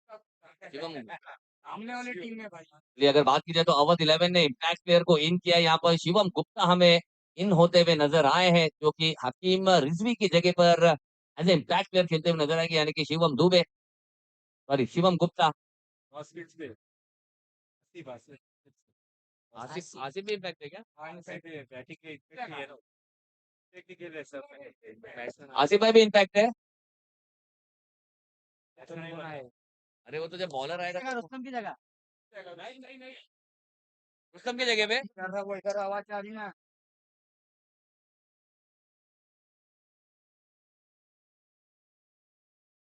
शिवम सामने वाली टीम में भाई। लिए अगर बात की जाए तो अवध 11 ने इम्पैक्ट प्लेयर को इन किया, यहाँ पर शिवम गुप्ता हमें इन होते हुए नजर आए हैं, जो कि हकीम रिजवी की जगह पर एज ए इम्पैक्ट प्लेयर खेलते हुए नजर आएंगे, यानी कि शिवम दुबे, सॉरी शिवम गुप्ता। आसिफ आसिफ भी इम्पैक्ट है क्या? आसिफ भाई भी इम्पैक्ट है। अरे वो तो जब बॉलर आएगा रुस्तम की जगह। रुस्तम की जगह पे इधर आवाज आ रही ना।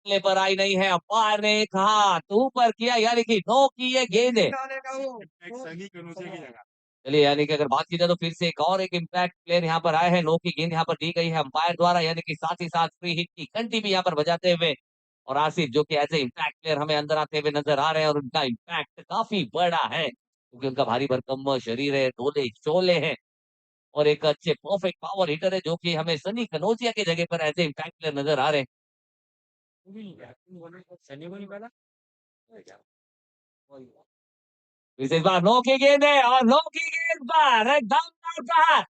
बल्ले पर आई नहीं है। अंपायर ने एक हाथ ऊपर किया, यानी कि नो की ये गेंद है। सनी कनौजिया की जगह। चलिए, यानी कि अगर बात की जाए तो फिर से एक और एक इम्पैक्ट प्लेयर यहाँ पर आए हैं। नो की गेंद यहाँ पर दी गई है अंपायर द्वारा, यानी कि साथ ही साथ फ्री हिट की घंटी भी यहाँ पर बजाते हुए और आसिफ जो कि एज ए इम्पैक्ट प्लेयर हमें अंदर आते हुए नजर आ रहे हैं और उनका इम्पैक्ट काफी बड़ा है क्योंकि उनका भारी भरकम शरीर है, डोले चोले हैं और एक अच्छे परफेक्ट पावर हिटर है जो कि हमें सनी कनौजिया की जगह पर एज ए इम्पैक्ट प्लेयर नजर आ रहे हैं। सनी को नहीं पता इस बार नो की गेंद है और नो की गेंद पर एक दमदार प्रहार।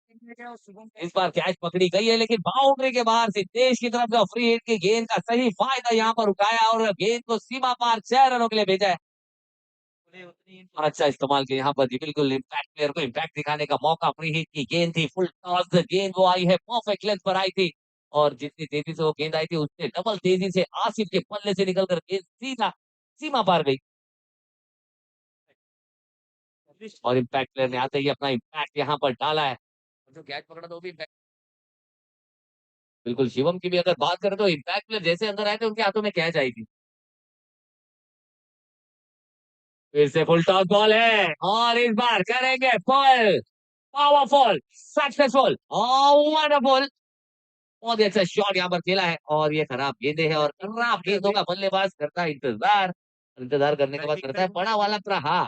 इस बार कैच पकड़ी गई है लेकिन बाउंड्री के बाहर से देश की तरफ से फ्री हिट की गेंद का सही फायदा यहाँ पर उठाया और गेंद को सीमा पार 6 रनों के लिए भेजा है। और अच्छा इस्तेमाल किया यहाँ पर जी, बिल्कुल इम्पैक्ट प्लेयर को इम्पैक्ट दिखाने का मौका। फ्री हिट की गेंद थी, फुल टॉस गेंद वो आई है, परफेक्ट लेंथ पर आई थी और जितनी तेजी से वो गेंद आई थी उससे डबल तेजी से आसिफ के पल्ले से निकलकर गेंद सीधा सीमा पार गई और इम्पैक्ट प्लेयर ने आते ही अपना इम्पैक्ट यहाँ पर डाला है। जो कैच पकड़ा था वो भी impact- बिल्कुल शिवम की भी अगर बात करें तो इम्पैक्ट प्लेयर जैसे अंदर आए थे उनके हाथों में कैच आई थी। फिर से फुल टॉस बॉल है और इस बार करेंगे फुल पावरफुल सक्सेसफुल और वंडरफुल। बहुत ही अच्छा शॉट यहाँ पर खेला है और ये खराब गेंदे है और खराब गेंदों का बल्लेबाज करता है इंतजार। इंतजार करने के बाद करता है बड़ा वाला प्रहार।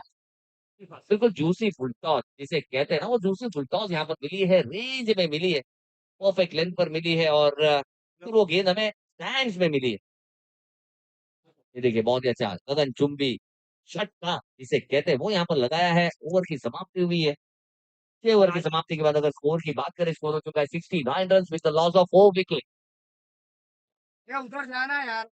बिल्कुल जूसी फुल टॉस जिसे कहते हैं ना, वो जूसी फुल टॉस यहाँ पर मिली है, रेंज में मिली है, परफेक्ट लेंथ पर मिली है और फिर वो गेंद हमें स्टैंड्स में मिली है। ये देखिए बहुत ही अच्छा गगन चुंबी छक्का जिसे कहते हैं वो यहाँ पर लगाया है। ओवर की समाप्ति हुई है। 6 ओवर की समाप्ति के बाद अगर स्कोर की बात करें, स्कोर हो चुका है 69 run with the loss of 4 wicket. ये उधर जाना है यार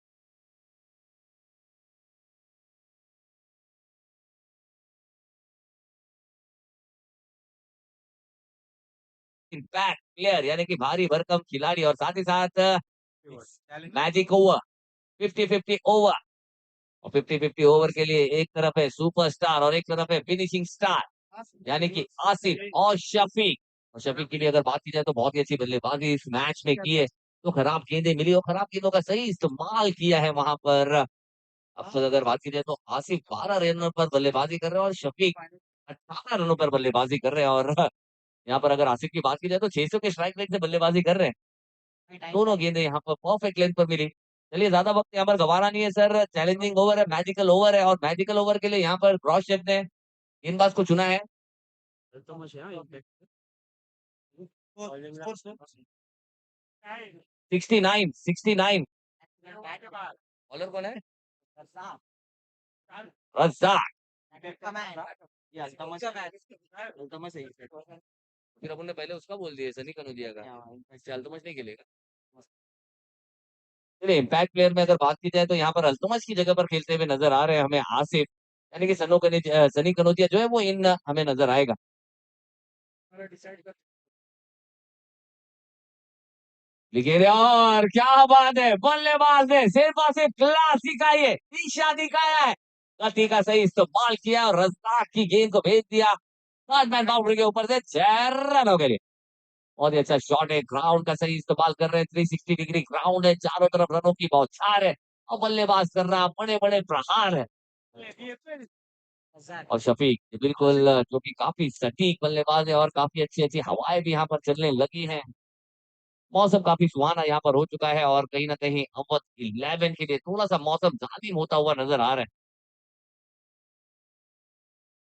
इम्पैक्ट प्लेयर यानी कि भारी भरकम खिलाड़ी और साथ ही साथ चैलेंज मैजिक ओवर, 50-50 ओवर और 50-50 ओवर के लिए एक तरफ है सुपरस्टार और एक तरफ है फिनिशिंग स्टार यानी कि आसिफ और शफीक। और शफीक की भी अगर बात की जाए तो बहुत ही अच्छी बल्लेबाजी इस मैच में की है। तो खराब गेंदें मिली और खराब गेंदों का सही इस्तेमाल किया है वहां पर। अब तक अगर बात की जाए तो आसिफ 12 रनों पर बल्लेबाजी कर रहे हैं और शफीक 18 रनों पर बल्लेबाजी कर रहे हैं और यहाँ पर अगर आसिफ की बात की जाए तो 600 के स्ट्राइक रेट से बल्लेबाजी कर रहे हैं। दोनों गेंदें यहाँ पर परफेक्ट लेंथ पर मिली। चलिए ज्यादा वक्त यहाँ पर गंवाना नहीं है सर, चैलेंजिंग ओवर है, मैजिकल ओवर है और मैजिकल ओवर के लिए यहाँ पर क्रॉस शेफ ने गेंदबाज को चुना है। तो मुझे 69 69 बॉलर कौन है? रज़ाक। फिर अपन ने पहले उसका बोल दिया सनी कनौजिया का, इससे अल्तमश नहीं खेलेगा। चलिए इम्पैक्ट प्लेयर में अगर बात की जाए तो यहाँ पर अल्तमश की जगह पर खेलते हुए नजर आ रहे हैं हमें आसिफ, यानी कि सनी कनौजिया जो है वो इन हमें नजर आएगा। लिखे और क्या बात है, बल्लेबाज ने सिर्फ और सिर्फ क्लास दिखाई है, दिशा दिखाया है, गति का सही इस्तेमाल किया और रज़ाक की गेंद को भेज दिया थर्ड मैन बाउंड्री के ऊपर से 6 रनों के लिए। बहुत ही अच्छा शॉट है, ग्राउंड का सही इस्तेमाल कर रहे हैं, 360 डिग्री ग्राउंड है, चारों तरफ रनों की बौछार है और बल्लेबाज कर रहा बड़े बड़े प्रहार है। और शफीक ये बिल्कुल जो कि काफी सटीक बल्लेबाज है और काफी अच्छी अच्छी हवाएं भी यहाँ पर चलने लगी हैं। मौसम काफी सुहाना यहाँ पर हो चुका है और कहीं ना कहीं अवध 11 के लिए थोड़ा सा मौसम जालिम होता हुआ नजर आ रहा है।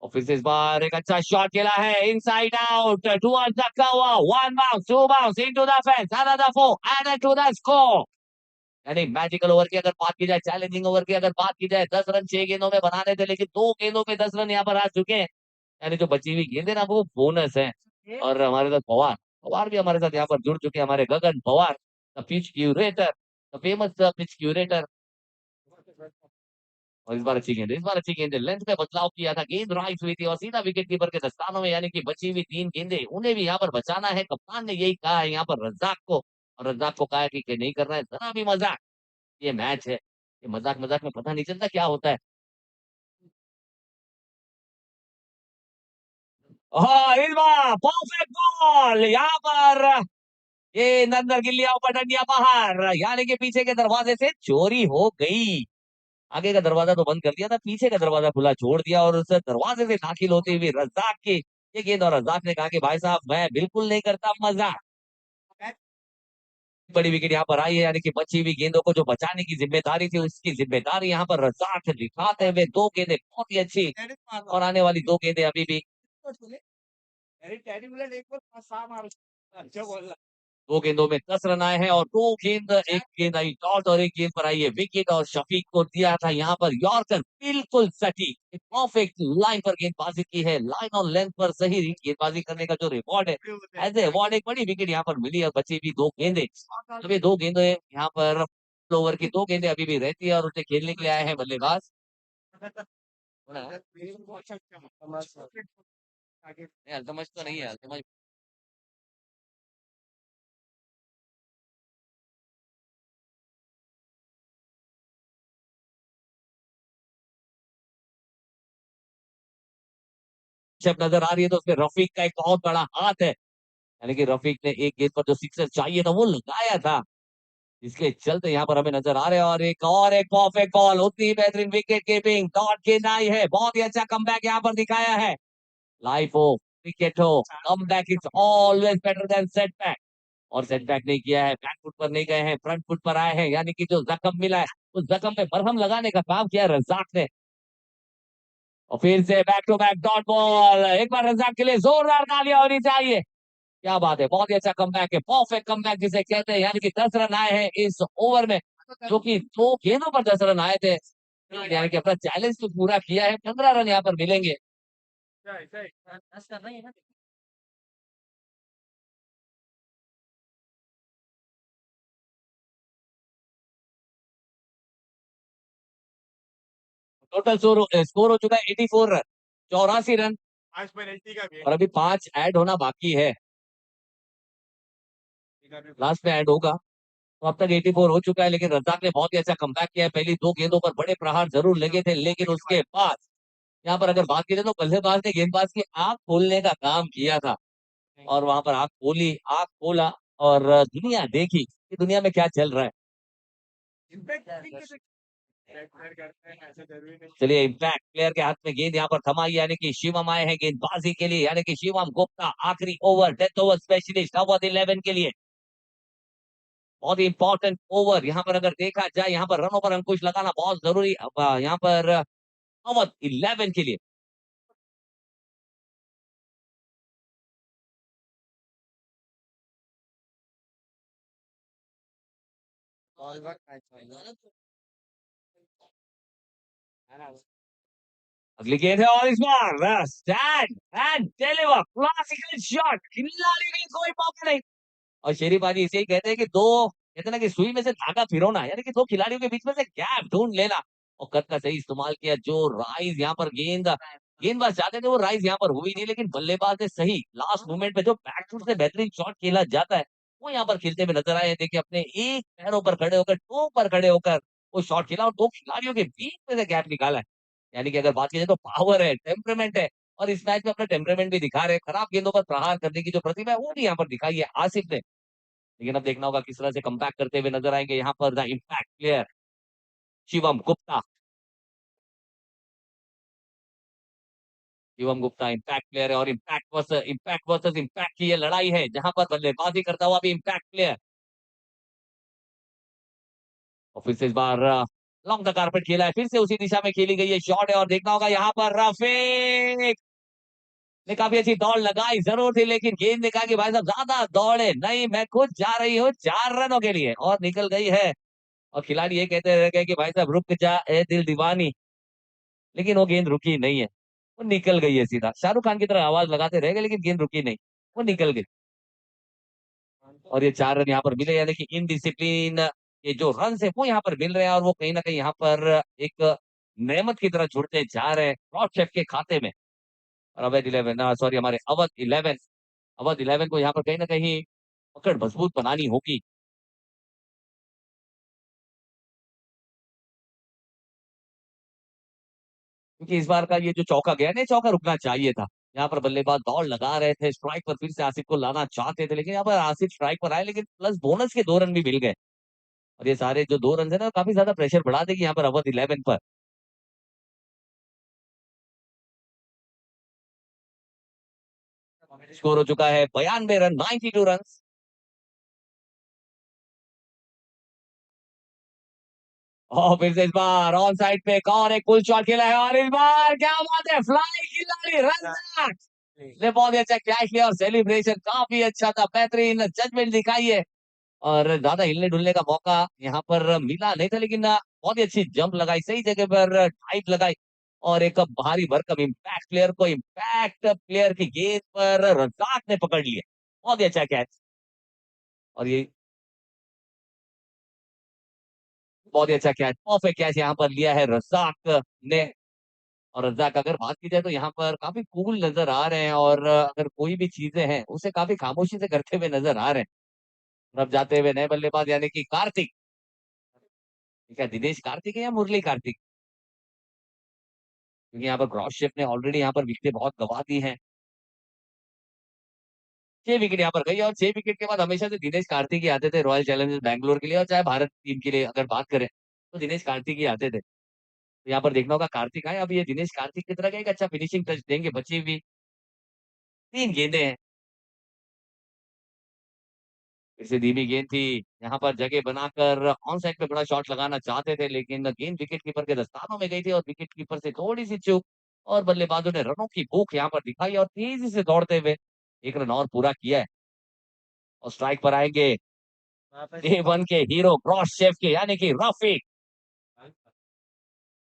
और फिर से इस बार एक अच्छा शॉट खेला है, inside out towards the cover, one bounce two bounce into the fence, another four added to the score. यानी मैजिकल ओवर की अगर बात की जाए, चैलेंजिंग ओवर की अगर बात की जाए, 10 रन 6 गेंदों में बनाने थे लेकिन 2 गेंदों में 10 रन यहाँ पर आ चुके हैं। यानी जो बची हुई गेंदें ना वो बोनस है। और हमारे साथ पवार पवार भी हमारे साथ यहाँ पर जुड़ चुके हैं, हमारे Gagan Pawar, the pitch curator, the famous pitch curator. और इस बार अच्छी गेंद लेंथ में बदलाव किया था, गेंद राइट हुई थी और सीधा विकेट कीपर के दस्तानों में, यानी कि बची हुई 3 गेंदें उन्हें भी यहाँ पर बचाना है। कप्तान ने यही कहा है यहाँ पर रज़ाक को, और रज़ाक को कहा है कि नहीं करना है जरा भी मजाक, ये मैच है, ये मजाक मजाक में पता नहीं चलता क्या होता है। हाँ इस बार परफेक्ट बॉल यहाँ पर ये अंदर गिल्लियां ऊपर डंडियां बाहर, यानी कि पीछे के दरवाजे से चोरी हो गई। आगे का दरवाजा तो बंद कर दिया था, पीछे का दरवाजा खुला छोड़ दिया और उस दरवाजे से दाखिल होते हुए रज्जाक की ये गेंद, और रज्जाक ने कहा कि भाई साहब मैं बिल्कुल नहीं करता मजाक। बड़ी विकेट यहाँ पर आई है, यानी कि बची हुई गेंदों को जो बचाने की जिम्मेदारी थी उसकी जिम्मेदारी यहाँ पर रज्जाक दिखाते हुए, दो गेंदें बहुत ही अच्छी, और आने वाली दो गेंदें अभी भी। अच्छा बोल रहा। दो गेंदों में 10 रन आए हैं और दो गेंद, एक गेंद आई डॉट और एक गेंद पर आई है विकेट, और शफीक को दिया था यहाँ पर यॉर्कर बिल्कुल सटीक, परफेक्ट लाइन पर गेंदबाजी की है, लाइन और लेंथ पर सही गेंदबाजी करने का जो रिवॉर्ड है, एज ए अवार्ड एक बड़ी विकेट यहाँ पर मिली, और बची भी दो गेंदें, अभी दो गेंदें यहाँ पर ओवर की दो गेंदें अभी भी रहती है, और उसे खेलने के लिए आए हैं बल्लेबाज। समझ तो नहीं है, समझ जब नजर आ रही है तो उसमें रफीक का एक बहुत बड़ा हाथ है, यानी कि रफीक ने एक गेंद पर जो सिक्सर चाहिए था वो लगाया था, इसके चलते यहाँ पर हमें नजर आ रहे हैं, और एक परफेक्ट बॉल, उतनी ही बेहतरीन विकेट कीपिंग, डॉट गेंद आई है, बहुत ही अच्छा कमबैक यहाँ पर दिखाया है। लाइफ हो, विकेट हो, comeback is always better than setback, और सेटबैक नहीं किया है, बैक फुट पर नहीं गए हैं, फ्रंट फुट पर आए हैं, यानी कि जो जख्म मिला है उस जख्म पे मरहम लगाने का काम किया रजाक ने, और फिर से back to back dot ball, एक बार रजाक के लिए जोरदार तालियां होनी चाहिए। क्या बात है, बहुत ही अच्छा कमबैक है, परफेक्ट कमबैक जिसे कहते हैं, यानी कि 10 रन आए हैं इस ओवर में, जो कि दो गेंदों पर 10 रन आए थे, यानी कि अपना चैलेंज तो पूरा किया है, 15 रन यहाँ पर मिलेंगे। टोटल स्कोर हो चुका है 84 रन, 84 रन, आज पेनल्टी का भी और अभी 5 ऐड होना बाकी है, लास्ट में ऐड होगा, तो अब तक 84 हो चुका है, लेकिन रजाक ने बहुत ही अच्छा कमबैक किया है, पहली दो गेंदों पर बड़े प्रहार जरूर लगे थे, लेकिन उसके बाद यहाँ पर अगर बात की जाए तो बल्लेबाज ने गेंदबाज की आंख खोलने का काम किया था, और वहां पर आंख खोली, आंख खोला, और दुनिया देखी कि दुनिया में क्या चल रहा है। करते हैं ऐसे जरूरी नहीं। चलिए, इम्पैक्ट प्लेयर के हाथ में गेंद यहाँ पर थमाई, यानी कि शिवम आए हैं गेंदबाजी के लिए, यानी कि शिवम गुप्ता आखिरी over, death over specialist Awadh 11 के लिए, बहुत ही इंपॉर्टेंट ओवर यहाँ पर अगर देखा जाए, यहाँ पर रनों पर अंकुश लगाना बहुत जरूरी, यहाँ पर अवध 11 के लिए। बॉल वर्क मैच है ना। अगली गेंद है, और इस बार stand and deliver, classical shot, खिलाड़ी के लिए कोई मौका नहीं, और शेरी बाजी इसे ही कहते हैं कि दो, कहते हैं ना कि सुई में से धागा फिरोना, यानी कि दो खिलाड़ियों के बीच में से गैप ढूंढ लेना, और कद का सही इस्तेमाल किया, जो राइज यहाँ पर गेंदबाज चाहते थे वो राइज यहाँ पर हुई नहीं, लेकिन बल्लेबाज ने सही लास्ट मोमेंट पे जो बैकफुट से बेहतरीन शॉट खेला जाता है वो यहाँ पर खेलते हुए नजर आए हैं। देखिए, अपने एक पैरों पर खड़े होकर, टो पर खड़े होकर वो शॉट खेला, और दो खिलाड़ियों के बीच में से गैप निकाला है, यानी कि अगर बात की जाए तो पावर है, टेम्परमेंट है, और इस मैच में अपना टेम्परमेंट भी दिखा रहे हैं, खराब गेंदों पर प्रहार करने की जो प्रतिभा है वो भी यहाँ पर दिखाई है आसिफ ने, लेकिन अब देखना होगा किस तरह से कमबैक करते हुए नजर आएंगे यहाँ पर the impact player Shivam Gupta. Shivam Gupta impact player है, और इम्पैक्ट वर्सेस इम्पैक्ट की ये लड़ाई है, जहां पर बल्लेबाजी करता हुआ भी इम्पैक्ट प्लेयर, और फिर से इस बार लॉन्ग द कारपेट खेला है, फिर से उसी दिशा में खेली गई है शॉट है, और देखना होगा यहाँ पर रफीक ने काफी अच्छी दौड़ लगाई जरूर थी, लेकिन गेंद ने कहा कि भाई साहब ज्यादा दौड़े नहीं, मैं खुद जा रही हूँ 4 रनों के लिए, और निकल गई है, और खिलाड़ी ये कहते रह गए कि भाई साहब रुक जा ए दिल दीवानी, लेकिन वो गेंद रुकी नहीं है, वो निकल गई है सीधा, शाहरुख खान की तरह आवाज लगाते रह गए, लेकिन गेंद रुकी नहीं, वो निकल गई, और ये 4 रन यहाँ पर मिले, यानी कि इनडिसिप्लिन ये जो रन है वो यहाँ पर मिल रहे हैं, और वो कहीं ना कहीं यहाँ पर एक नेमत की तरह जुड़ते जा रहे हैं रॉड शेफ के खाते में, और अवध 11, सॉरी हमारे अवध 11 को यहाँ पर कहीं ना कहीं पकड़ मजबूत बनानी होगी, क्योंकि इस बार का ये जो चौका गया ना, चौका रुकना चाहिए था, यहाँ पर बल्लेबाज दौड़ लगा रहे थे, स्ट्राइक पर फिर से आसिफ को लाना चाहते थे, लेकिन यहाँ पर आसिफ स्ट्राइक पर आए, लेकिन प्लस बोनस के 2 रन भी मिल गए। और ये सारे जो 2 रन है ना, काफी ज्यादा प्रेशर बढ़ा देगी यहाँ पर अवध 11 पर। स्कोर हो चुका है 92 रन, 92 रन। और फिर से इस बार ऑन साइड पे एक और एक पुल शॉट खेला है, और इस बार क्या बात है, फ्लाइंग खिलाड़ी रन ने बहुत ही अच्छा कैच लिया, और सेलिब्रेशन काफी अच्छा था, बेहतरीन जजमेंट दिखाई है। और ज्यादा हिलने डुलने का मौका यहाँ पर मिला नहीं था, लेकिन बहुत ही अच्छी जंप लगाई, सही जगह पर टाइप लगाई, और एक भारी भरकम इम्पैक्ट प्लेयर को इम्पैक्ट प्लेयर की गेंद पर रजाक ने पकड़ लिया। बहुत ही अच्छा कैच। और ये बहुत ही अच्छा कैच, परफेक्ट कैच यहाँ पर लिया है रजाक ने। और रजाक अगर बात की जाए तो यहाँ पर काफी कूल नजर आ रहे हैं, और अगर कोई भी चीजें हैं उसे काफी खामोशी से करते हुए नजर आ रहे हैं। और अब जाते हुए नए बल्लेबाज यानी कि कार्तिक। क्या दिनेश कार्तिक है या मुरली कार्तिक? क्योंकि यहाँ पर क्रॉस शेप ने ऑलरेडी यहाँ पर विकेटें बहुत गंवा दी हैं। 6 विकेट यहाँ पर गई, और 6 विकेट के बाद हमेशा से दिनेश कार्तिक ही आते थे रॉयल चैलेंजर्स बैंगलोर के लिए, और चाहे भारत टीम के लिए अगर बात करें तो दिनेश कार्तिक ही आते थे। तो यहाँ पर देखना होगा कार्तिक आए, अब ये दिनेश कार्तिक की तरह का एक अच्छा फिनिशिंग टच देंगे, बची हुई 3 गेंदें हैं। फिर से धीमी गेंद थी, यहाँ पर जगह बनाकर ऑन साइड पे बड़ा शॉट लगाना चाहते थे, लेकिन गेंद विकेट कीपर के दस्तानों में गई थी, और विकेट कीपर से थोड़ी सी चूक, और बल्लेबाजों ने रनों की भूख यहाँ पर दिखाई, और तेजी से दौड़ते हुए 1 रन और पूरा किया है। और स्ट्राइक पर आएंगे वापस डे वन के हीरो क्रॉस शेफ के, यानी कि रफीक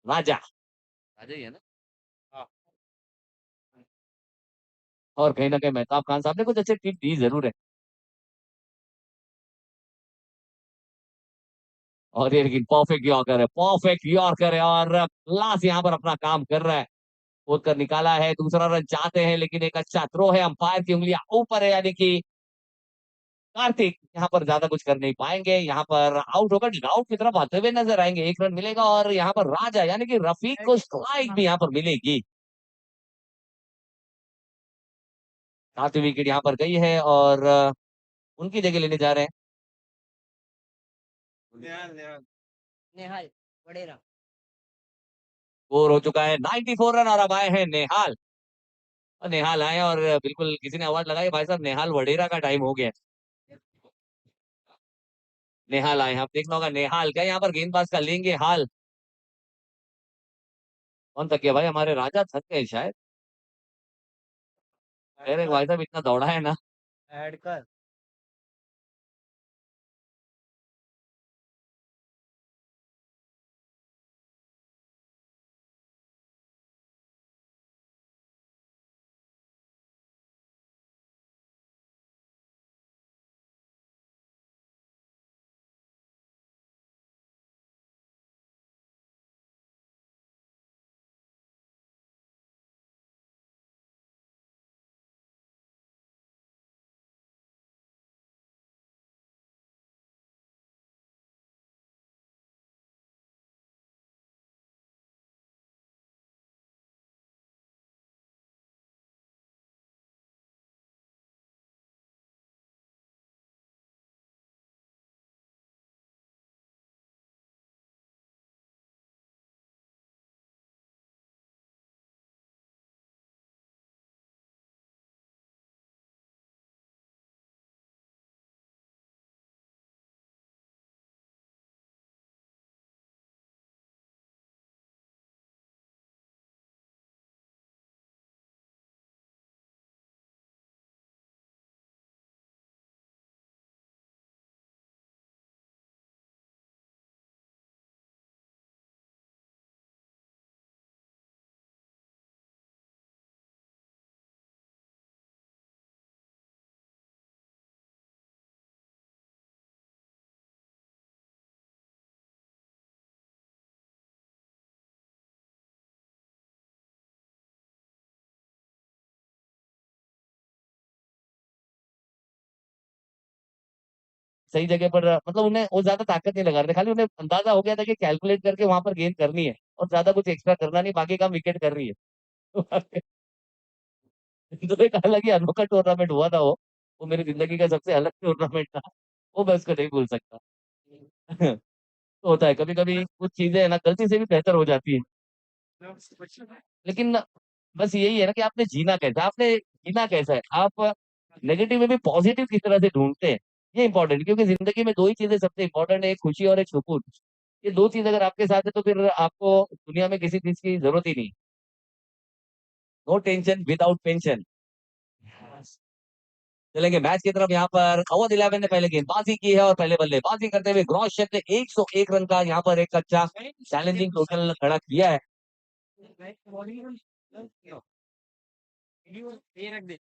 राजा। राजा ही है ना? हाँ। और कहीं ना कहीं मेहताब खान साहब ने कुछ अच्छे टिप दी जरूर है। और ये लेकिन परफेक्ट यॉर्कर है, और क्लास यहाँ पर अपना काम कर रहा है। कूद कर निकाला है, दूसरा रन चाहते हैं, लेकिन एक अच्छा थ्रो है, अंपायर की उंगलियां ऊपर है, यानी कि कार्तिक यहाँ पर ज्यादा कुछ कर नहीं पाएंगे, यहाँ पर आउट होकर आउट की तरफ आते हुए नजर आएंगे। 1 रन मिलेगा, और यहाँ पर राजा यानी कि रफीक को स्ट्राइक भी यहाँ पर मिलेगी। 7 विकेट यहाँ पर गई है, और उनकी जगह लेने जा रहे हैं। नेहाल नेहाल नेहाल वडेरा। स्कोर हो चुका है 94 रन, और अब आए हैं नेहाल। और नेहाल आए, और बिल्कुल किसी ने आवाज लगाई, भाई साहब नेहाल वडेरा का टाइम हो गया है। नेहाल आए, आप देखना होगा नेहाल क्या यहाँ पर गेंदबाज का लेंगे हाल। कौन थक गया भाई? हमारे राजा थक गए शायद। कह रहे भाई साहब इतना दौड़ा है ना। ऐड कर। सही जगह पर मतलब उन्हें वो ज्यादा ताकत नहीं लगा रहे थे, खाली उन्हें अंदाजा हो गया था कि कैलकुलेट करके वहां पर गेंद करनी है, और ज्यादा कुछ एक्स्ट्रा करना नहीं, बाकी काम विकेट कर रही है। तो एक अलग ही अनोखा टूर्नामेंट हुआ था वो मेरी जिंदगी का सबसे अलग टूर्नामेंट था। वो मैं उसको नहीं भूल सकता। तो होता है कभी कभी कुछ चीजें है ना गलती से भी बेहतर हो जाती है। लेकिन बस यही है ना कि आपने जीना कैसा है, आपने जीना कैसा है, आप नेगेटिव में भी पॉजिटिव किस तरह से ढूंढते हैं। ये इंपॉर्टेंट, क्योंकि जिंदगी में दो ही चीजें सबसे इंपॉर्टेंट है, एक खुशी और एक सुकून। ये दो चीज अगर आपके साथ है तो फिर आपको दुनिया में किसी चीज की जरूरत ही नहीं। No tension without pension. चलेंगे मैच की तरफ। यहाँ पर अवध 11 ने पहले गेंदबाजी की है और पहले बल्लेबाजी करते हुए ग्रॉसशेट ने 101 रन का यहाँ पर एक अच्छा चैलेंजिंग टोटल खड़ा किया है। ये रख दे।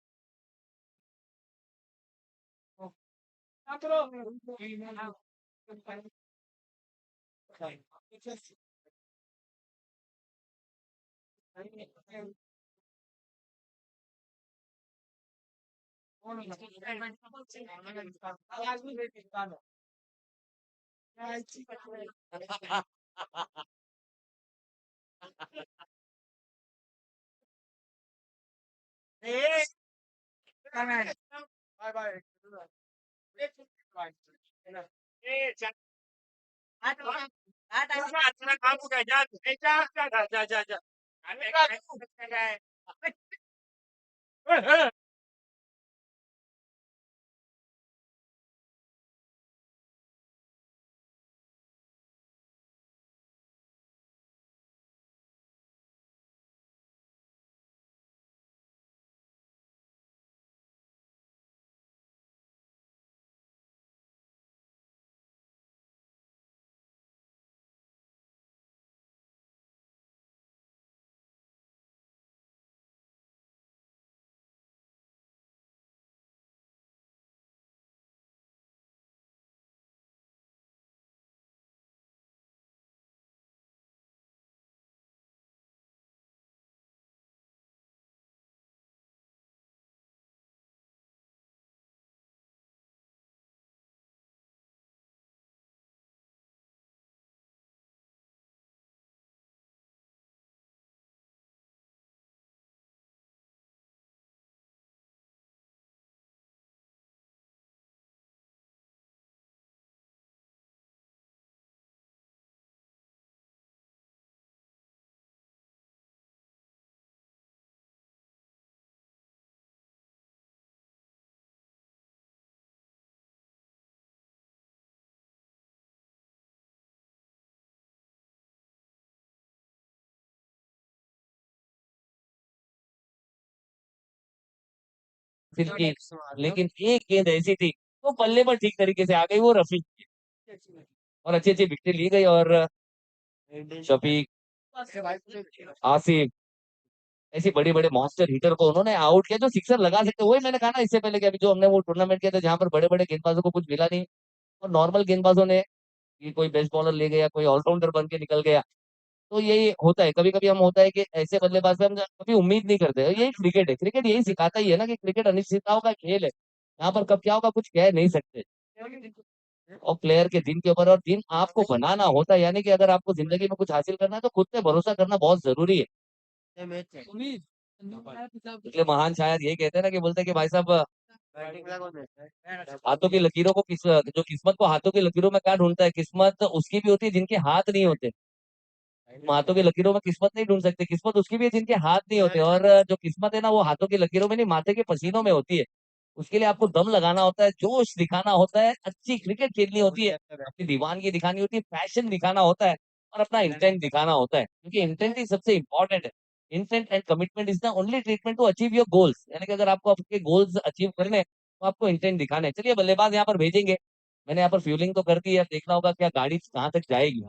Bye bye. की, लेकिन एक गेंद ऐसी थी वो पल्ले पर ठीक तरीके से आ गई, वो रफी की। और अच्छी अच्छी विकेट ली गई और शफीक, आसिफ, ऐसी बड़ी बड़े मॉन्स्टर हिटर को उन्होंने आउट किया जो सिक्सर लगा सकते। वही मैंने कहा ना इससे पहले कि अभी जो हमने वो टूर्नामेंट किया था जहां पर बड़े बड़े गेंदबाजों को कुछ मिला नहीं और नॉर्मल गेंदबाजों ने, कि कोई बेस्ट बॉलर ले गया, कोई ऑलराउंडर बन के निकल गया। तो यही होता है कभी कभी, हम होता है कि ऐसे बल्लेबाज से हम कभी उम्मीद नहीं करते। यही क्रिकेट है, क्रिकेट यही सिखाता ही है ना कि क्रिकेट अनिश्चितताओं का खेल है। यहाँ पर कब क्या होगा कुछ कह नहीं सकते। और प्लेयर के दिन के ऊपर, और दिन आपको बनाना होता है, यानी कि अगर आपको जिंदगी में कुछ हासिल करना है तो खुद पे भरोसा करना बहुत जरूरी है। इसलिए महान शायर यही कहते हैं ना, कि बोलते हैं कि भाई साहब हाथों की लकीरों को जो किस्मत को हाथों की लकीरों में क्या ढूंढता है, किस्मत उसकी भी होती है जिनके हाथ नहीं होते। हम हाथों की लकीरों में किस्मत नहीं ढूंढ सकते, किस्मत उसकी भी है जिनके हाथ नहीं होते। और जो किस्मत है ना वो हाथों की लकीरों में नहीं, माथे के पसीनों में होती है। उसके लिए आपको दम लगाना होता है, जोश दिखाना होता है, अच्छी क्रिकेट खेलनी होती है, अपनी दीवानगी दिखानी होती है, पैशन दिखाना होता है, और अपना इंटेंट दिखाना होता है, क्योंकि इंटेंट ही सबसे इंपॉर्टेंट है। Intent and commitment is the only treatment to achieve your goals, यानी कि अगर आपको आपके गोल्स अचीव करने हैं, तो आपको इंटेंट दिखाना है। चलिए बल्लेबाज यहाँ पर भेजेंगे। मैंने यहाँ पर फ्यूलिंग तो कर दी है, देखना होगा क्या गाड़ी कहाँ तक जाएगी।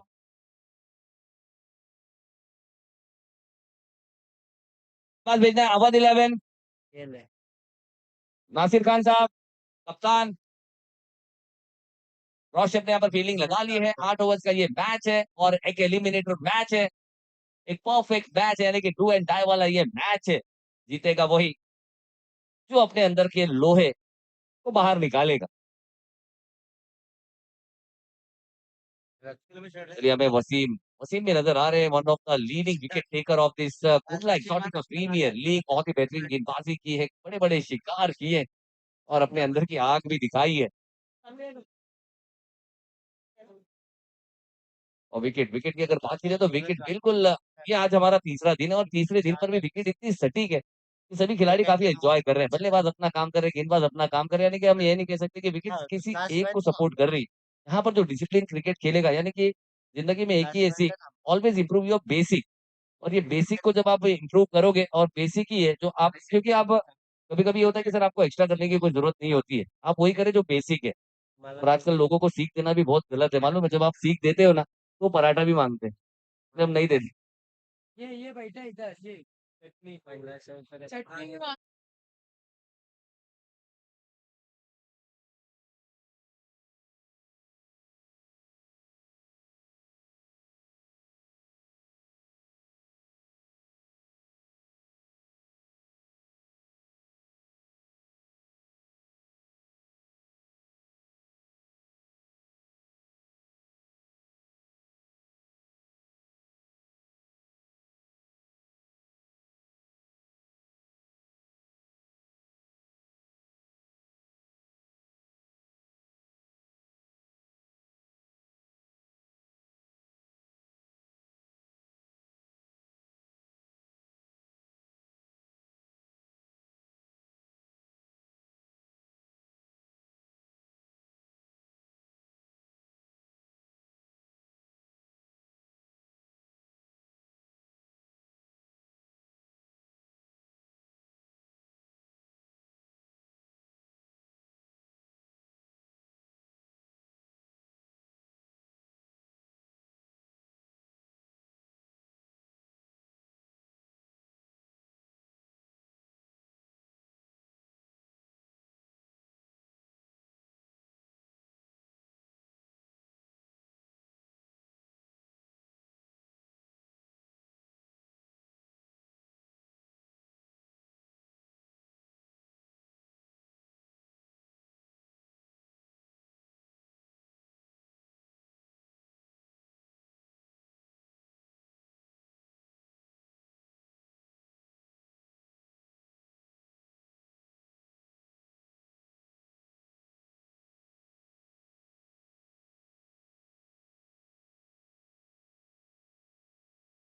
बस भेजना है अवध 11, नासिर खान साहब, कप्तान। रोशन ने यहाँ पर फील्डिंग लगा ली है। 8 ओवर्स का ये मैच है और एक एलिमिनेटर मैच है, एक परफेक्ट मैच है, यानी कि डू एंड डाई वाला ये मैच है। जीतेगा वही जो अपने अंदर के लोहे को बाहर निकालेगा। चलिए हमें वसीम वसीम भी नजर आ रहे हैं, one of the leading wicket taker of this Kurla exotic premier league. बहुत ही बेहतरीन गेंदबाजी की है, बड़े बड़े शिकार किए और अपने अंदर की आग भी दिखाई है। और विकेट विकेट की अगर बात की जाए तो विकेट बिल्कुल ये आज हमारा तीसरा दिन है और तीसरे दिन पर भी विकेट इतनी सटीक है कि सभी खिलाड़ी काफी एंजॉय कर रहे हैं। बल्लेबाज अपना काम कर रहे हैं, गेंदबाज अपना काम कर रहे हैं, यानी कि हम ये नहीं कह सकते कि विकेट किसी एक को सपोर्ट कर रही है। यहाँ पर जो डिसिप्लिन क्रिकेट खेलेगा, यानी कि जिंदगी में एक ही ऐसी, ऑलवेज इंप्रूव योर बेसिक। और ये बेसिक को जब आप इंप्रूव करोगे, और बेसिक ही है जो आप, क्योंकि आप कभी कभी होता है कि सर आपको एक्स्ट्रा करने की कोई जरूरत नहीं होती है, आप वही करें जो बेसिक है। और आजकल लोगों को सीख देना भी बहुत गलत है, मालूम है? जब आप सीख देते हो ना तो पराठा भी मांगते हैं, जब नहीं देते। ये बैठा इधर ये चटनी चटनी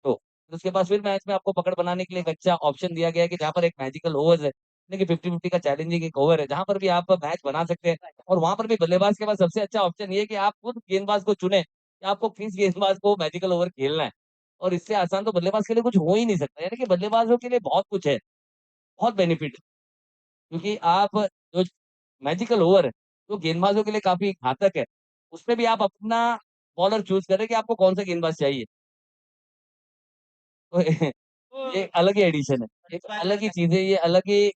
तो फिर उसके बाद फिर मैच में आपको पकड़ बनाने के लिए एक अच्छा ऑप्शन दिया गया है कि जहाँ पर एक मैजिकल ओवर्स है, यानी कि 50-50 का चैलेंजिंग एक ओवर है, जहां पर भी आप मैच बना सकते हैं। और वहां पर भी बल्लेबाज के पास सबसे अच्छा ऑप्शन ये है कि आप खुद गेंदबाज को चुने कि आपको किस गेंदबाज को मैजिकल ओवर खेलना है। और इससे आसान तो बल्लेबाज के लिए कुछ हो ही नहीं सकता, यानी कि बल्लेबाजों के लिए बहुत कुछ है, बहुत बेनिफिट है। क्योंकि आप जो मैजिकल ओवर है, जो गेंदबाजों के लिए काफी घातक है, उसमें भी आप अपना बॉलर चूज करें कि आपको कौन सा गेंदबाज चाहिए। तो ये अलग ही एडिशन है, एक अलग ही चीज है, ये अलग ही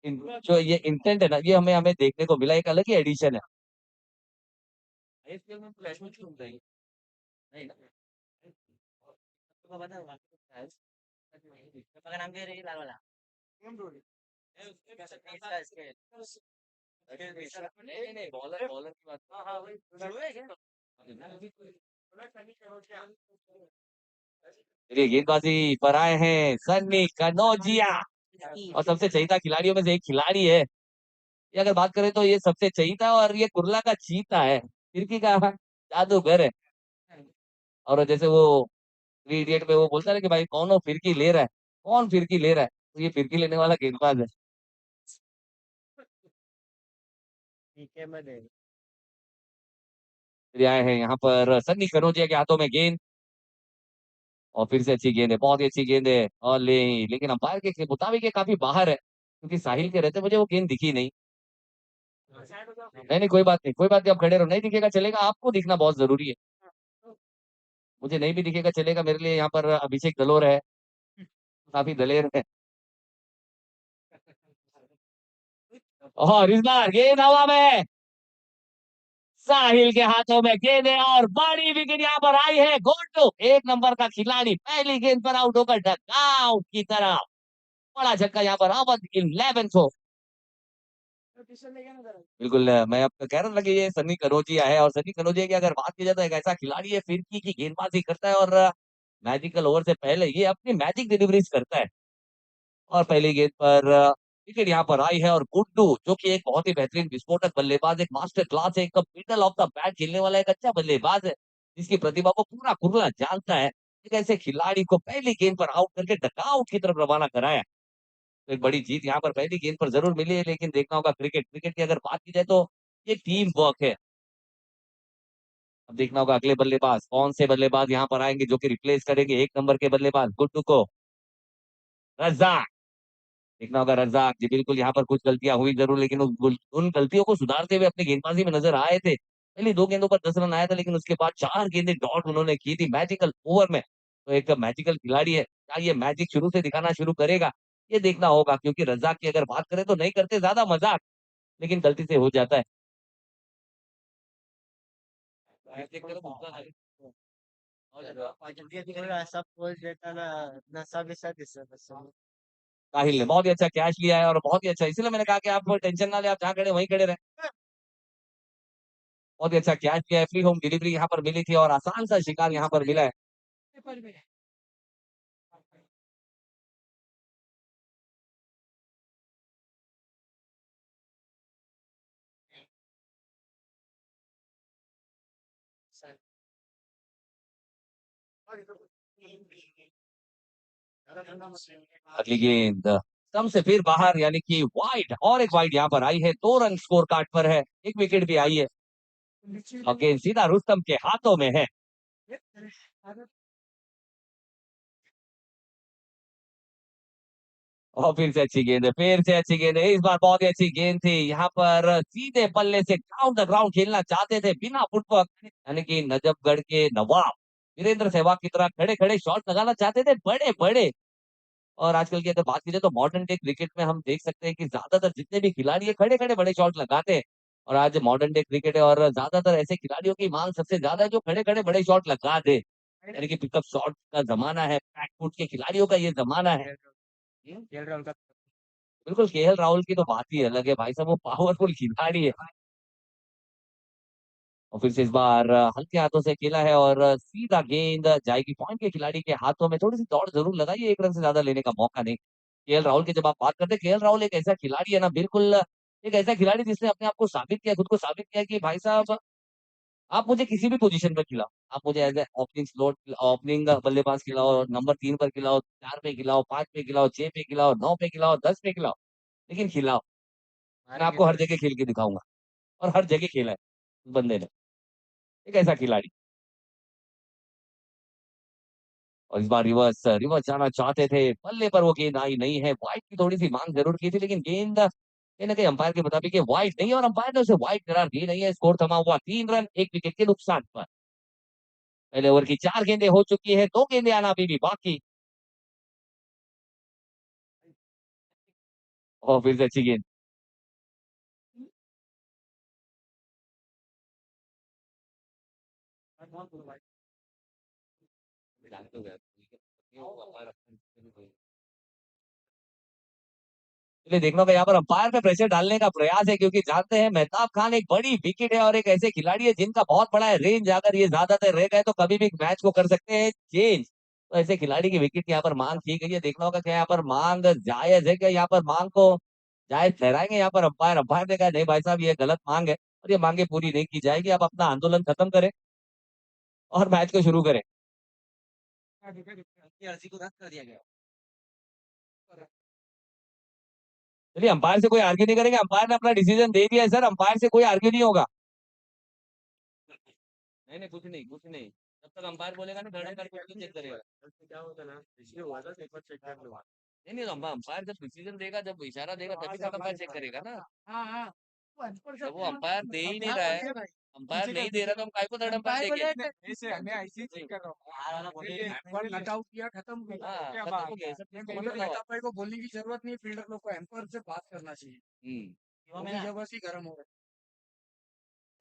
जो ये इंटेंट है ना, ये हमें हमें देखने को मिला, एक अलग ही एडिशन है। आईपीएल में फ्लैश में क्यों नहीं नहीं ना, तो पता होगा का नाम क्या है लाल वाला नहीं नहीं, बॉलर बॉलर की बात। हाँ हाँ वही चलिए, गेंदबाजी पर आए हैं सन्नी कनौजिया। और सबसे चहीता खिलाड़ियों में से एक खिलाड़ी है, ये अगर बात करें तो ये सबसे चहीता, और ये कुर्ला का चीता है, फिरकी का जादूगर है। और जैसे वो थ्री इडियट में वो बोलता है कि भाई कौन वो फिरकी ले रहा है, कौन फिरकी ले रहा है, तो ये फिरकी लेने वाला गेंदबाज है। ठीक है मैं दे फिर आए हैं यहाँ पर सन्नी कनौजिया के हाथों में गेंद, और फिर से अच्छी गेंद है, बहुत ही अच्छी गेंद है, और लेकिन अंपायर के मुताबिक ये काफी बाहर है, क्योंकि साहिल के रहते मुझे वो गेंद दिखी नहीं। नहीं नहीं, कोई बात नहीं, कोई बात नहीं, आप खड़े रहो, नहीं दिखेगा चलेगा, आपको दिखना बहुत जरूरी है। मुझे नहीं भी दिखेगा चलेगा, मेरे लिए यहाँ पर अभिषेक दलोर है, काफी दलेर है। और इस बार गेंद हवा में, साहिल के हाथों में गेंद है, और बड़ी विकेट यहाँ पर आई है। गोटू एक नंबर का खिलाड़ी पहली गेंद पर आउट होकर डगआउट की तरफ, बड़ा छक्का यहाँ पर अवध 11 को। बिल्कुल मैं आपको कह रहा था कि ये सन्नी कनौजिया है, और सन्नी कनौजिया की अगर बात की जाए तो एक ऐसा खिलाड़ी है, फिरकी की गेंदबाजी करता है, और मैजिकल ओवर से पहले ये अपनी मैजिक डिलीवरीज करता है। और पहली गेंद पर विकेट यहाँ पर आई है और गुड्डू जो कि एक बहुत ही बेहतरीन विस्फोटक बल्लेबाज, एक मास्टर क्लास है, एक मिडल ऑफ द बैट खेलने वाला एक अच्छा बल्लेबाज है, जिसकी प्रतिभा को पूरा कुर्ला जानता है। एक ऐसे खिलाड़ी को पहली गेंद पर आउट करके डकआउट की तरफ रवाना कराया। तो एक बड़ी जीत यहाँ पर पहली गेंद पर जरूर मिली है, लेकिन देखना होगा क्रिकेट क्रिकेट की अगर बात की जाए तो ये टीम वर्क है। अब देखना होगा अगले बल्लेबाज कौन से बल्लेबाज यहाँ पर आएंगे जो कि रिप्लेस करेंगे एक नंबर के बल्लेबाज गुड्डू को। रज्जाक, देखना होगा रज्जाक जी, बिल्कुल यहाँ पर कुछ गलतियां हुई जरूर, लेकिन उन गलतियों को सुधारते हुए अपनी गेंदबाजी में नजर आए थे। पहली 2 गेंदों पर 10 रन आया था, लेकिन उसके बाद 4 गेंदें डॉट उन्होंने की थी मैजिकल ओवर में। तो एक मैजिकल खिलाड़ी है, क्या ये मैजिक शुरू से दिखाना शुरू करेगा, ये देखना होगा, क्योंकि रज्जाक की अगर बात करें तो नहीं करते ज्यादा मजाक, लेकिन गलती से हो जाता है। सब बोल देता ना, नशा विशा दिसत साहिल ने बहुत ही अच्छा कैच लिया है और बहुत ही अच्छा, इसलिए मैंने कहा कि आप टेंशन ना ले, आप जहाँ खड़े वहीं खड़े रहे। बहुत ही अच्छा कैच किया है, फ्री होम डिलीवरी यहाँ पर मिली थी और आसान सा शिकार यहाँ पर मिला है। अगली गेंद स्टंप से फिर बाहर, यानी कि वाइड, और एक वाइड यहाँ पर आई है, 2 रन स्कोर कार्ड पर है, एक विकेट भी आई है और गेंद सीधा रुस्तम के हाथों में है। और फिर से अच्छी गेंद है, फिर से अच्छी गेंद है, इस बार बहुत ही अच्छी गेंद थी यहाँ पर, सीधे पल्ले से डाउन द ग्राउंड खेलना चाहते थे बिना फुटवर्क, यानी कि नजफगढ़ के नवाब वीरेंद्र सहवाग की तरह खड़े खड़े शॉट लगाना चाहते थे बड़े बड़े। और आजकल की अगर बात की जाए तो मॉडर्न डे क्रिकेट में हम देख सकते हैं कि ज्यादातर जितने भी खिलाड़ी है खड़े खड़े बड़े शॉट लगाते हैं। और आज मॉडर्न डे क्रिकेट है और ज्यादातर ऐसे खिलाड़ियों की मांग सबसे ज्यादा है जो खड़े खड़े बड़े शॉट लगा दे, यानी कि पिकअप शॉट का जमाना है, बैक फुट के खिलाड़ियों का ये जमाना है। खेल रहा उनका। बिल्कुल, केएल राहुल की तो बात ही अलग है भाई साहब, वो पावरफुल खिलाड़ी है। और फिर से इस बार हल्के हाथों से खेला है और सीधा गेंद जाएगी पॉइंट के खिलाड़ी के हाथों में, थोड़ी सी दौड़ जरूर लगाई, 1 रन से ज्यादा लेने का मौका नहीं। केएल राहुल की जब आप बात करते हैं, केएल राहुल एक ऐसा खिलाड़ी है ना, बिल्कुल एक ऐसा खिलाड़ी जिसने अपने आप को साबित किया, खुद को साबित किया कि भाई साहब आप मुझे किसी भी पोजीशन पर खिलाओ, आप मुझे as a opening slot, opening बल्लेबाज खिलाओ, नंबर 3 पर खिलाओ, 4 पे खिलाओ, 5 पे खिलाओ, 6 पे खिलाओ, 9 पे खिलाओ, 10 पे खिलाओ, लेकिन खिलाओ। मैं मारेंगे आपको हर तो जगह खेल के दिखाऊंगा, और हर जगह खेला है उस बंदे ने, एक ऐसा खिलाड़ी। और इस बार रिवर्स रिवर्स जाना चाहते थे, बल्ले पर वो गेंद आई नहीं है, वाइड की थोड़ी सी मांग जरूर की थी, लेकिन गेंद कहीं ना कहीं अंपायर के मुताबिक ये वाइड नहीं है और अंपायर ने उसे वाइड करार दी नहीं है। स्कोर थमा हुआ 3 रन 1 विकेट के नुकसान पर। पहले ओवर की 4 गेंदें हो चुकी है, 2 गेंदें आना अभी भी बाकी। और फिर से अच्छी गेंद, इसलिए देखना होगा यहाँ पर अंपायर पे प्रेशर डालने का प्रयास है, क्योंकि जानते हैं मेहताब खान एक बड़ी विकेट है और एक ऐसे खिलाड़ी है जिनका बहुत बड़ा है रेंज, अगर ये ज्यादातर रह गए तो कभी भी मैच को कर सकते हैं चेंज। तो ऐसे खिलाड़ी की विकेट यहाँ पर मांग की गई है, देखना होगा क्या यहाँ पर मांग जायज है, क्या यहाँ पर मांग को जायज ठहराएंगे यहाँ पर अंपायर। अंपायर ने कहा नहीं भाई साहब, ये गलत मांग है और ये मांगे पूरी नहीं की जाएगी, आप अपना आंदोलन खत्म करें और मैच को शुरू करें। अर्जी को रद्द कर दिया गया। चलिए, अंपायर से कोई आर्ग्यू नहीं करेंगे, अंपायर ने अपना डिसीजन दे दिया है सर, अंपायर से कोई आर्ग्यू नहीं होगा। नहीं नहीं, कुछ नहीं कुछ नहीं, जब तक अंपायर बोलेगा ना थर्ड अंपायर को चेक करेगा। क्या होता है ना, इसलिए हुआ था, एक बार चेक कर लो। नहीं नहीं, अंपायर जब डिसीजन देगा, जब इशारा देगा, तभी तक अंपायर चेक करेगा ना। हाँ हाँ, जब वो अंपायर दे ही नहीं रहा है, अंपायर नहीं दे रहा, तो हम काय को थर्ड अंपायर देंगे। ऐसे मैं ऐसे ही चेक कर रहा हूँ। पर नॉट आउट किया, खत्म हो गया। हाँ, क्या खत्म बात हो गया, है? सब चीज मतलब खत्म हुआ। मेहता भाई को बोलने की जरूरत नहीं, फील्डर लोग को एम्पायर से बात करना चाहिए। वो भी जबरदस्ती गर्म हो गया।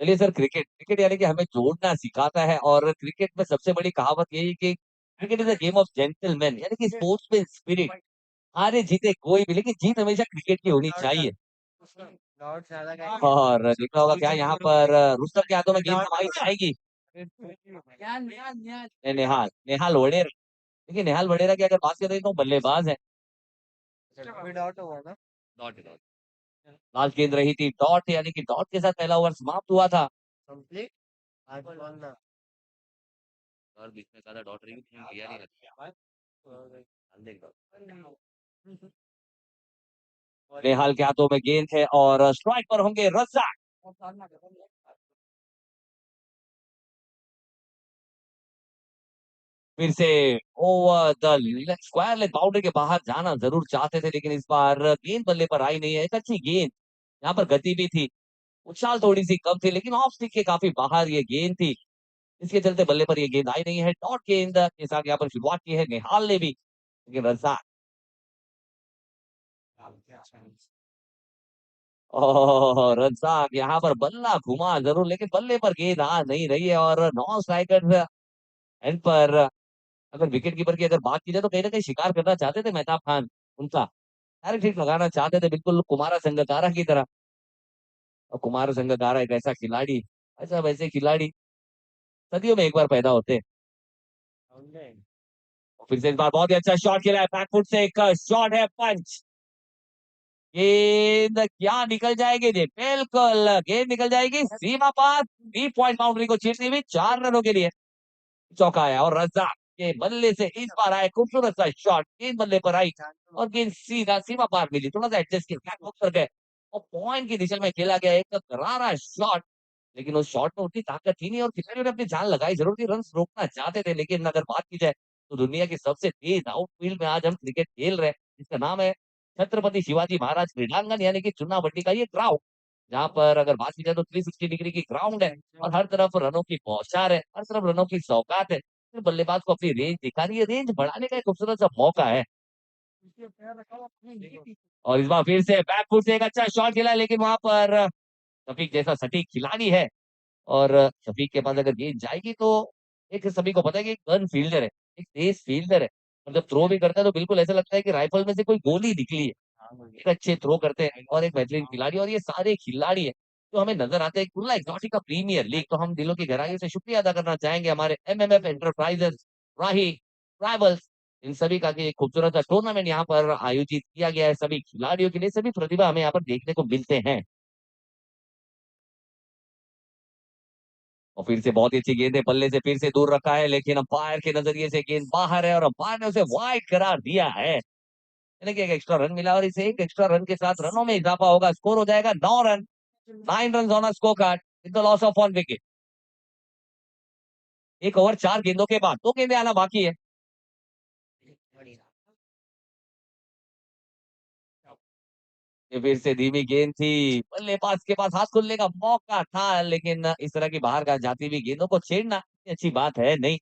चलिए सर, क्रिकेट क्रिकेट यानी कि हमें जोड़ना सिखाता है, और क्रिकेट में सबसे बड़ी कहावत यही कि cricket is a game of gentleman, यानी कि स्पोर्ट्स में स्पिरिट, हारे जीते कोई भी, लेकिन जीत हमेशा क्रिकेट की होनी चाहिए। लॉर्ड ज्यादा का और देखना होगा क्या यहाँ पर रुस्तम के हाथों में गेंद थमाई जाएगी। ज्ञान ज्ञान ज्ञान। नेहाल नेहाल वड़ेर, देखिए नेहाल वडेरा की अगर बात करें तो बल्लेबाज है। अभी डॉट हुआ ना। डॉट डॉट लास्ट गेंद रही थी डॉट, यानी कि डॉट के साथ पहला ओवर समाप्त हुआ था। कंप्लीट। आज बॉल ना। और बीच में ज्यादा डॉट रही थी, लिया नहीं लगता। नेहाल के हाथों में गेंद है और स्ट्राइक पर होंगे रज़ाक। फिर से over the square leg boundary के बाहर जाना जरूर चाहते थे, लेकिन इस बार गेंद बल्ले पर आई नहीं है। एक अच्छी गेंद, यहाँ पर गति भी थी, उछाल थोड़ी सी कम थी, लेकिन ऑफ स्टिक के काफी बाहर ये गेंद थी। इसके चलते बल्ले पर ये गेंद आई नहीं है। डॉट गेंद के साथ यहाँ पर शुरुआत की है निहाल ने भी, लेकिन रज़ाक और रज़ाक यहाँ पर बल्ला घुमा जरूर, लेकिन बल्ले पर गेंद आ नहीं रही है। और नॉन स्ट्राइकर एंड पर अगर विकेट कीपर की अगर बात की जाए तो कहीं ना कहीं शिकार करना चाहते थे मेहताब खान उनका, डायरेक्ट हिट लगाना चाहते थे बिल्कुल कुमारा संगकारा की तरह। और कुमार संगकारा एक ऐसा खिलाड़ी, ऐसा वैसे खिलाड़ी सदियों में एक बार पैदा होते हैं। और फिर से इस बार बहुत ही अच्छा शॉट खेला है, बैकफुट से एक शॉट है, पंच। गेंद क्या निकल जाएगी जी, बिल्कुल गेंद निकल जाएगी सीमा पार, 3 पॉइंट बाउंड्री को चीरती हुई 4 रनों के लिए चौका आया। और रज़ाक के बल्ले से इस बार आया खूबसूरत सा शॉट, गेंद बल्ले पर आई और गेंद सीधा सीमा पार मिली, थोड़ा सा एडजस्ट किया, बैक फुट पर गए और पॉइंट की दिशा में खेला गया एक करारा शॉट। लेकिन उस शॉट में उतनी ताकत थी नहीं और खिलाड़ियों ने अपनी जान लगाई जरूर थी, रन रोकना चाहते थे। लेकिन अगर बात की जाए तो दुनिया की सबसे तेज आउटफील्ड में आज हम क्रिकेट खेल रहे हैं, जिसका नाम है छत्रपति शिवाजी महाराज क्रीडांगन, यानी कि चुनाभट्टी का ये ग्राउंड, जहाँ पर अगर बात की जाए तो 360 डिग्री की ग्राउंड है और हर तरफ रनों की बौछार है, हर तरफ रनों की सौगात है। फिर बल्लेबाज को अपनी रेंज दिखा रही है, रेंज बढ़ाने का एक खूबसूरत सा मौका है। और इस बार फिर से बैकफुट से एक अच्छा शॉट खेला, लेकिन वहां पर शफीक जैसा सटीक खिलाड़ी है और शफीक के पास अगर गेंद जाएगी तो एक सभी को पता है कि एक गन फील्डर है, एक तेज फील्डर है, और जब थ्रो भी करता है तो बिल्कुल ऐसा लगता है कि राइफल में से कोई गोली निकली है। एक अच्छे थ्रो करते हैं और एक बेहतरीन खिलाड़ी, और ये सारे खिलाड़ी है जो हमें नजर आते हैं। खुला एक्सोटिका प्रीमियर लीग, तो हम दिलों की गहराई से शुक्रिया अदा करना चाहेंगे हमारे एमएमएफ एंटरप्राइजेस, राही ट्राइबल्स, इन सभी का कि एक खूबसूरत सा टूर्नामेंट यहाँ पर आयोजित किया गया है सभी खिलाड़ियों के लिए। सभी प्रतिभा हमें यहाँ पर देखने को मिलते हैं। और फिर से बहुत ही अच्छी गेंद है, बल्ले से फिर से दूर रखा है, लेकिन अंपायर के नजरिए से गेंद बाहर है और अंपायर ने उसे वाइड करार दिया है, यानी कि एक एक्स्ट्रा रन मिला और इसे एक एक्स्ट्रा रन के साथ रनों में इजाफा होगा। स्कोर हो जाएगा 9 run, 9 run on score card with the loss of 1 wicket. एक ओवर 4 गेंदों के बाद 2 गेंदें आना बाकी है। ये फिर से धीमी गेंद थी, बल्लेबाज के पास हाथ खुलने का मौका था, लेकिन इस तरह की बाहर का जाती हुई गेंदों को छेड़ना अच्छी बात है नहीं।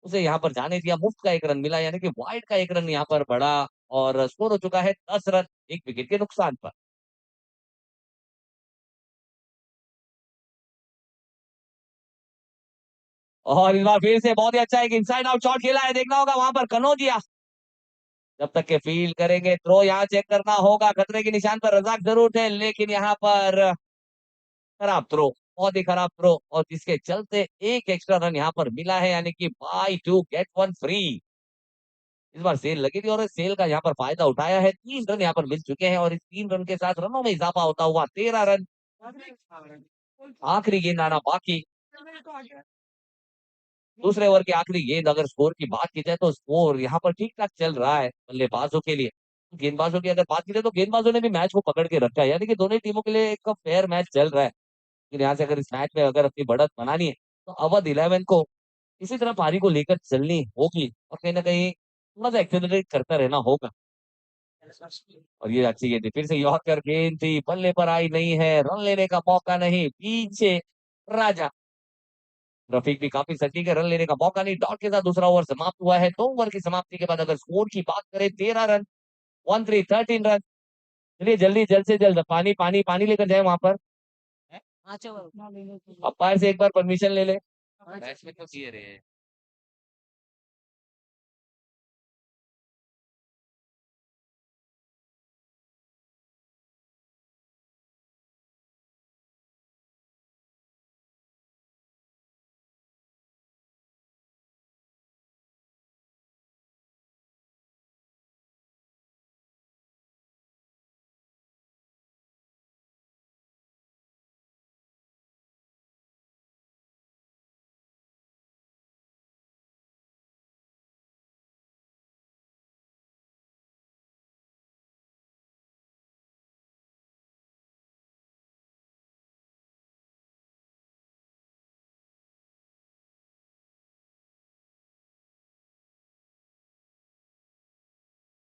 उसे यहाँ पर जाने दिया, मुफ्त का एक रन मिला, यानी कि वाइड का एक रन यहाँ पर बढ़ा और स्कोर हो चुका है 10 रन, 1 विकेट के नुकसान पर। और इस बार फिर से बहुत ही अच्छा एक इनसाइड आउट शॉट खेला है, देखना होगा वहां पर कनौजिया जब तक के फील्ड करेंगे। थ्रो यहाँ चेक करना होगा, खतरे के निशान पर रजाक जरूर थे, लेकिन यहाँ पर खराब थ्रो, बहुत ही खराब थ्रो, और जिसके चलते एक एक्स्ट्रा रन यहाँ पर मिला है, यानी कि बाय 2 गेट 1 फ्री। इस बार सेल लगी थी और इस सेल का यहाँ पर फायदा उठाया है, 3 रन यहाँ पर मिल चुके हैं और इस 3 रन के साथ रनों में इजाफा होता हुआ 13 रन। आखिरी गेंद आना बाकी, दूसरे ओवर की आखिरी गेंद। अगर स्कोर की बात की जाए तो स्कोर यहाँ पर ठीक ठाक चल रहा है बल्लेबाजों के लिए। गेंदबाजों की अगर बात की जाए तो गेंदबाजों ने भी मैच को पकड़ के रखा है, यानी कि दोनों ही टीमों के लिए एक फेयर मैच चल रहा है। लेकिन यहाँ से अगर इस मैच में अगर अपनी बढ़त बनानी है तो अवध 11 को इसी तरह पारी को लेकर चलनी होगी और कहीं ना कहीं थोड़ा सा एक्सेलरेट करता रहना होगा। और ये अच्छी गेंद थी, फिर से यॉर्कर गेंद थी, बल्ले पर आई नहीं है, रन लेने का मौका नहीं, पीछे राजा रफीक भी काफी सटीक है, रन लेने का मौका नहीं। डॉट के साथ दूसरा ओवर समाप्त हुआ है। 2 ओवर की समाप्ति के बाद अगर स्कोर की बात करें 13 रन, 13 रन। चलिए जल्दी, जल्द से जल्द पानी पानी पानी लेकर जाए वहां पर, अंपायर से एक बार परमिशन ले ले। मैच में तो किए रहे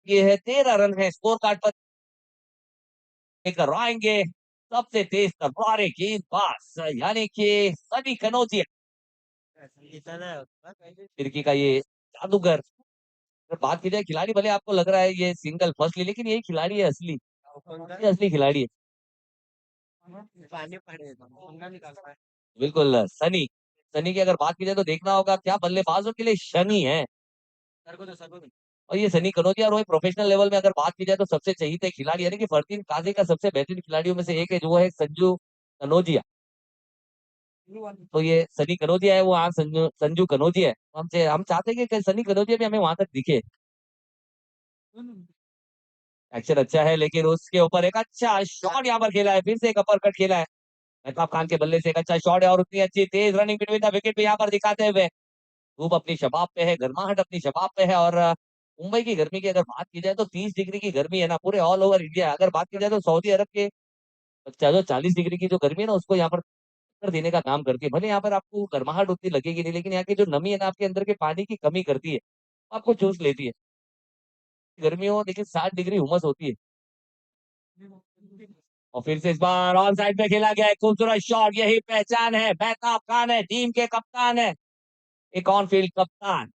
ये है 13 रन है स्कोर कार्ड पर लेकर आएंगे सबसे तेज तर्रारे गेंदबाज यानी कि सनी कनौजिया फिरकी का ये जादूगर। अगर बात की जाए खिलाड़ी भले आपको लग रहा है ये सिंगल फर्स्ट ली लेकिन यही खिलाड़ी है असली, ये असली खिलाड़ी है। पानी पड़ेगा पंगा निकालता है। बिल्कुल सनी, सनी की अगर बात की जाए तो देखना होगा क्या बल्लेबाजों के लिए शनि है। सर को और ये सनी कनौजिया रोहित प्रोफेशनल लेवल में अगर बात की जाए तो सबसे चहीते खिलाड़ी यानी कि फरदीन काजी का सबसे बेहतरीन खिलाड़ियों में से एक है जो है संजू कनौजिया। तो ये सनी कनौजिया है वो आज संजू संजू कनौजिया है। हम चाहते हैं कि सनी कनौजिया भी हमें वहां तक दिखे। एक्शन अच्छा है लेकिन उसके ऊपर एक अच्छा शॉट यहाँ पर खेला है, फिर से एक अपर कट खेला है मेहताब खान के बल्ले से। एक अच्छा शॉट है और उतनी अच्छी तेज रनिंग बिटवीन द विकेट भी यहाँ पर दिखाते हुए धूप अपनी शबाब पे है, गर्माहट अपनी शबाब पे है। और मुंबई की गर्मी की अगर बात की जाए तो 30 डिग्री की गर्मी है ना पूरे ऑल ओवर इंडिया। अगर बात की जाए तो सऊदी अरब के जो 40 डिग्री की जो गर्मी है ना उसको यहाँ पर टक्कर देने का काम करती है। भले यहाँ पर आपको गर्माहट उतनी लगेगी नहीं लेकिन यहाँ की जो नमी है ना आपके अंदर के पानी की कमी करती है, आपको चूस लेती है। गर्मी हो लेकिन 60 डिग्री उमस होती है। और फिर से इस बार ऑन साइड पे खेला गया है खूबसूरत शॉट, यही पहचान है मेहताब खान है टीम के कप्तान है, एक ऑन फील्ड कप्तान।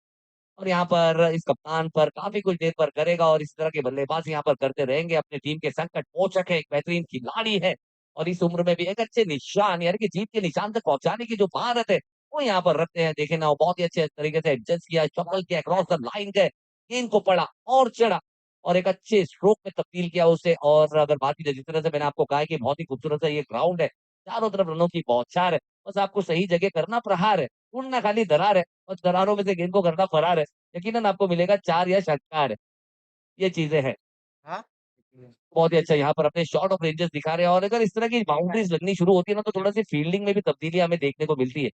और यहाँ पर इस कप्तान पर काफी कुछ देर पर करेगा और इस तरह के बल्लेबाज यहाँ पर करते रहेंगे। अपने टीम के संकट मोचक है, एक बेहतरीन खिलाड़ी है और इस उम्र में भी एक अच्छे निशान यानी कि जीत के निशान तक पहुंचाने की जो महारत है वो यहाँ पर रखते हैं। देखे ना वो बहुत ही अच्छे तरीके से एडजस्ट किया, चौकल किया, क्रॉस द लाइन गए, गेंद को पड़ा और चढ़ा और एक अच्छे स्ट्रोक में तब्दील किया उसे। और अगर बात की जाए जिस तरह से मैंने आपको कहा है कि बहुत ही खूबसूरत सा ये ग्राउंड है, चारों तरफ रनों की बौछार है, बस आपको सही जगह करना प्रहार है, ढूंढना खाली दरार है और दरारों में से गेंद को करना फरार है। यकीनन आपको मिलेगा 4 या षटकार, ये चीजें हैं। हाँ बहुत ही अच्छा यहाँ पर अपने शॉर्ट ऑफ रेंजेस दिखा रहे हैं और अगर इस तरह की बाउंड्रीज लगनी शुरू होती है ना तो थोड़ा सी फील्डिंग में भी तब्दीली हमें देखने को मिलती है।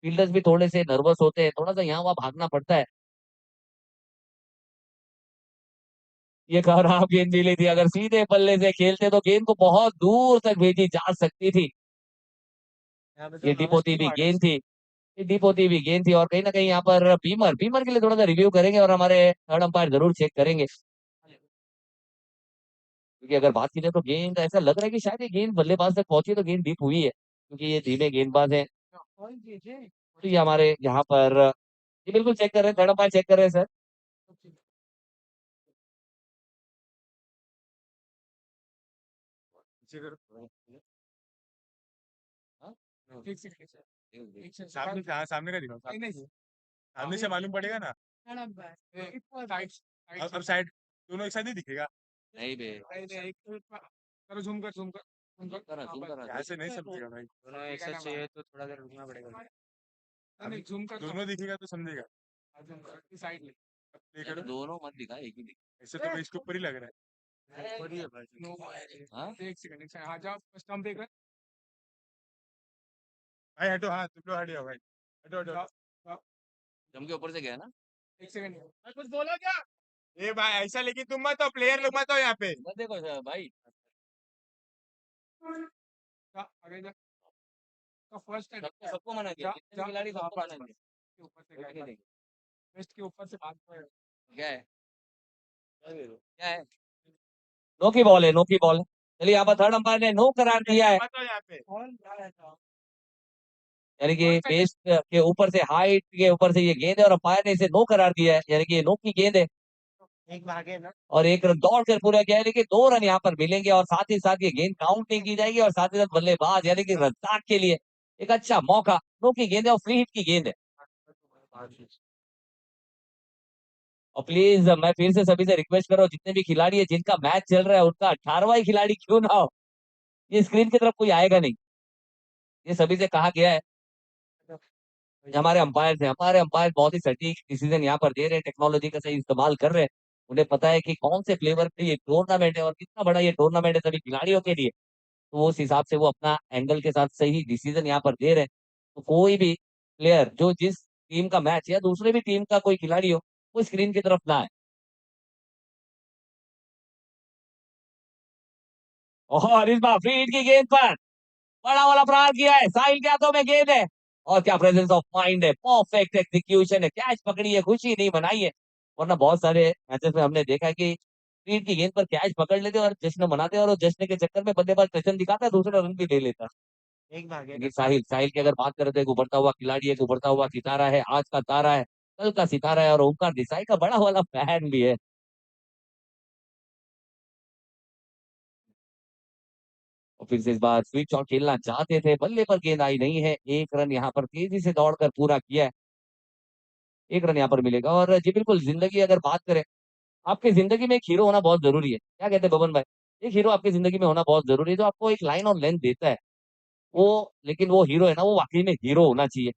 फील्डर्स भी थोड़े से नर्वस होते हैं, थोड़ा सा यहाँ वहाँ भागना पड़ता है। ये खराब गेंद मिली थी, अगर सीधे बल्ले से खेलते तो गेंद को बहुत दूर तक भेजी जा सकती थी। यहाँ पे तो ये नॉलेज डिपोती की भी बात है। गेंद थी, ये डिपोती भी गेंद थी और कहीं ना कहीं यहाँ पर बीमर बीमर के लिए थोड़ा सा रिव्यू करेंगे और हमारे थर्ड अंपायर जरूर चेक करेंगे। क्योंकि अगर बात की जाए तो गेंद ऐसा लग रहा है कि शायद ये गेंद बल्लेबाज तक पहुंची तो गेंद डीप हुई है क्योंकि ये धीमे गेंदबाज हैं। तो ये हमारे यहाँ पर जी बिल्कुल चेक कर रहे हैं, थर्ड अंपायर चेक कर रहे हैं सर। सामने से, हाँ सामने का दिखाओ, सामने से मालूम पड़ेगा ना। अब साइड दोनों एक साथ ही दिखेगा। नहीं बे, करो झूम कर झूम कर झूम कर। zoom करा, यहाँ से नहीं समझेगा भाई। दोनों एक साथ चाहिए तो थोड़ा देर रुकना पड़ेगा। नहीं झूम कर दोनों दिखेगा तो समझेगा। साइड ले प्ले यार करो। दोनों मत दिखा, एक ही दिखा। ऐसे तो इसके ऊपर ही लग रहा ऊपर ही है भाई। है। हाँ एक सेकंड हाँ जाओ स्टंप देख रहे भाई। हटो, हाँ तुम लोग हट जाओ भाई, हटो हटो। जम के ऊपर से गया ना। एक सेकंड कुछ बोलो क्या। ए भाई ऐसा लेकिन तुम मत हो, प्लेयर लोग मत हो यहाँ पे। मत देखो सर भाई। आगे जा। तो फर्स्ट है सबको मना किया, जितने भी खिलाड़ी सबको मना किया। के ऊपर से वेस्ट के ऊपर से बात कर। क्या है, क्या है, नो की बॉल है, नो की बॉल है। चलिए यहाँ पर थर्ड अंपायर ने नो करार दिया है, मत हो यहाँ पे। यानी कि बेस के ऊपर से हाइट के ऊपर से ये गेंद है और अंपायर ने इसे नो करार दिया है यानी कि ये नो की गेंद है। एक भागे ना। और एक रन दौड़ कर पूरा किया है लेकिन 2 रन यहाँ पर मिलेंगे और साथ ही साथ ये गेंद काउंट नहीं की जाएगी और साथ ही साथ बल्लेबाज यानी कि रज्जाक के लिए एक अच्छा मौका। नो की गेंद है और फ्री हिट की गेंद है। और प्लीज मैं फिर से सभी से रिक्वेस्ट कर रहा हूँ जितने भी खिलाड़ी है जिनका मैच चल रहा है उनका 18वां ही खिलाड़ी क्यों ना हो, ये स्क्रीन की तरफ कोई आएगा नहीं, ये सभी से कहा गया है। हमारे अंपायर हैं, हमारे अंपायर बहुत ही सटीक डिसीजन यहाँ पर दे रहे हैं, टेक्नोलॉजी का सही इस्तेमाल कर रहे हैं। उन्हें पता है कि कौन से फ्लेवर पे ये टूर्नामेंट है और कितना बड़ा ये टूर्नामेंट है सभी खिलाड़ियों के लिए। तो उस हिसाब से वो अपना एंगल के साथ सही डिसीजन यहाँ पर दे रहे हैं। तो कोई भी प्लेयर जो जिस टीम का मैच या दूसरे भी टीम का कोई खिलाड़ी हो वो स्क्रीन की तरफ ना आए। और इस बार फ्री हिट की गेंद पर बड़ा वाला प्रहार किया है, साहिल के हाथों में गेंद है और क्या प्रेजेंस ऑफ माइंड है, परफेक्ट एग्जीक्यूशन है, कैच पकड़ी है, खुशी नहीं मनाई है। वरना बहुत सारे मैचेस में हमने देखा है कि स्पीड की गेंद पर कैच पकड़ लेते और जश्न मनाते और जश्न के चक्कर में बल्लेबाज टचन दिखाता, दूसरा रन भी ले लेता। एक भागे क्योंकि साहिल साहिल की अगर बात करें तो एक उभरता हुआ खिलाड़ी है, एक उभरता हुआ सितारा है, आज का तारा है, कल का सितारा है और ओमकार देसाई का बड़ा वाला फैन भी है। और फिर से इस बार स्विच और खेलना चाहते थे, बल्ले पर गेंद आई नहीं है। एक रन यहाँ पर तेजी से दौड़कर पूरा किया है, एक रन यहाँ पर मिलेगा। और जी बिल्कुल, जिंदगी अगर बात करें, आपकी जिंदगी में एक हीरो होना बहुत जरूरी है। क्या कहते हैं बबन भाई? एक हीरो आपकी जिंदगी में होना बहुत जरूरी है, जो आपको एक लाइन और लेंथ देता है वो। लेकिन वो हीरो है ना, वो वाकई में हीरो होना चाहिए,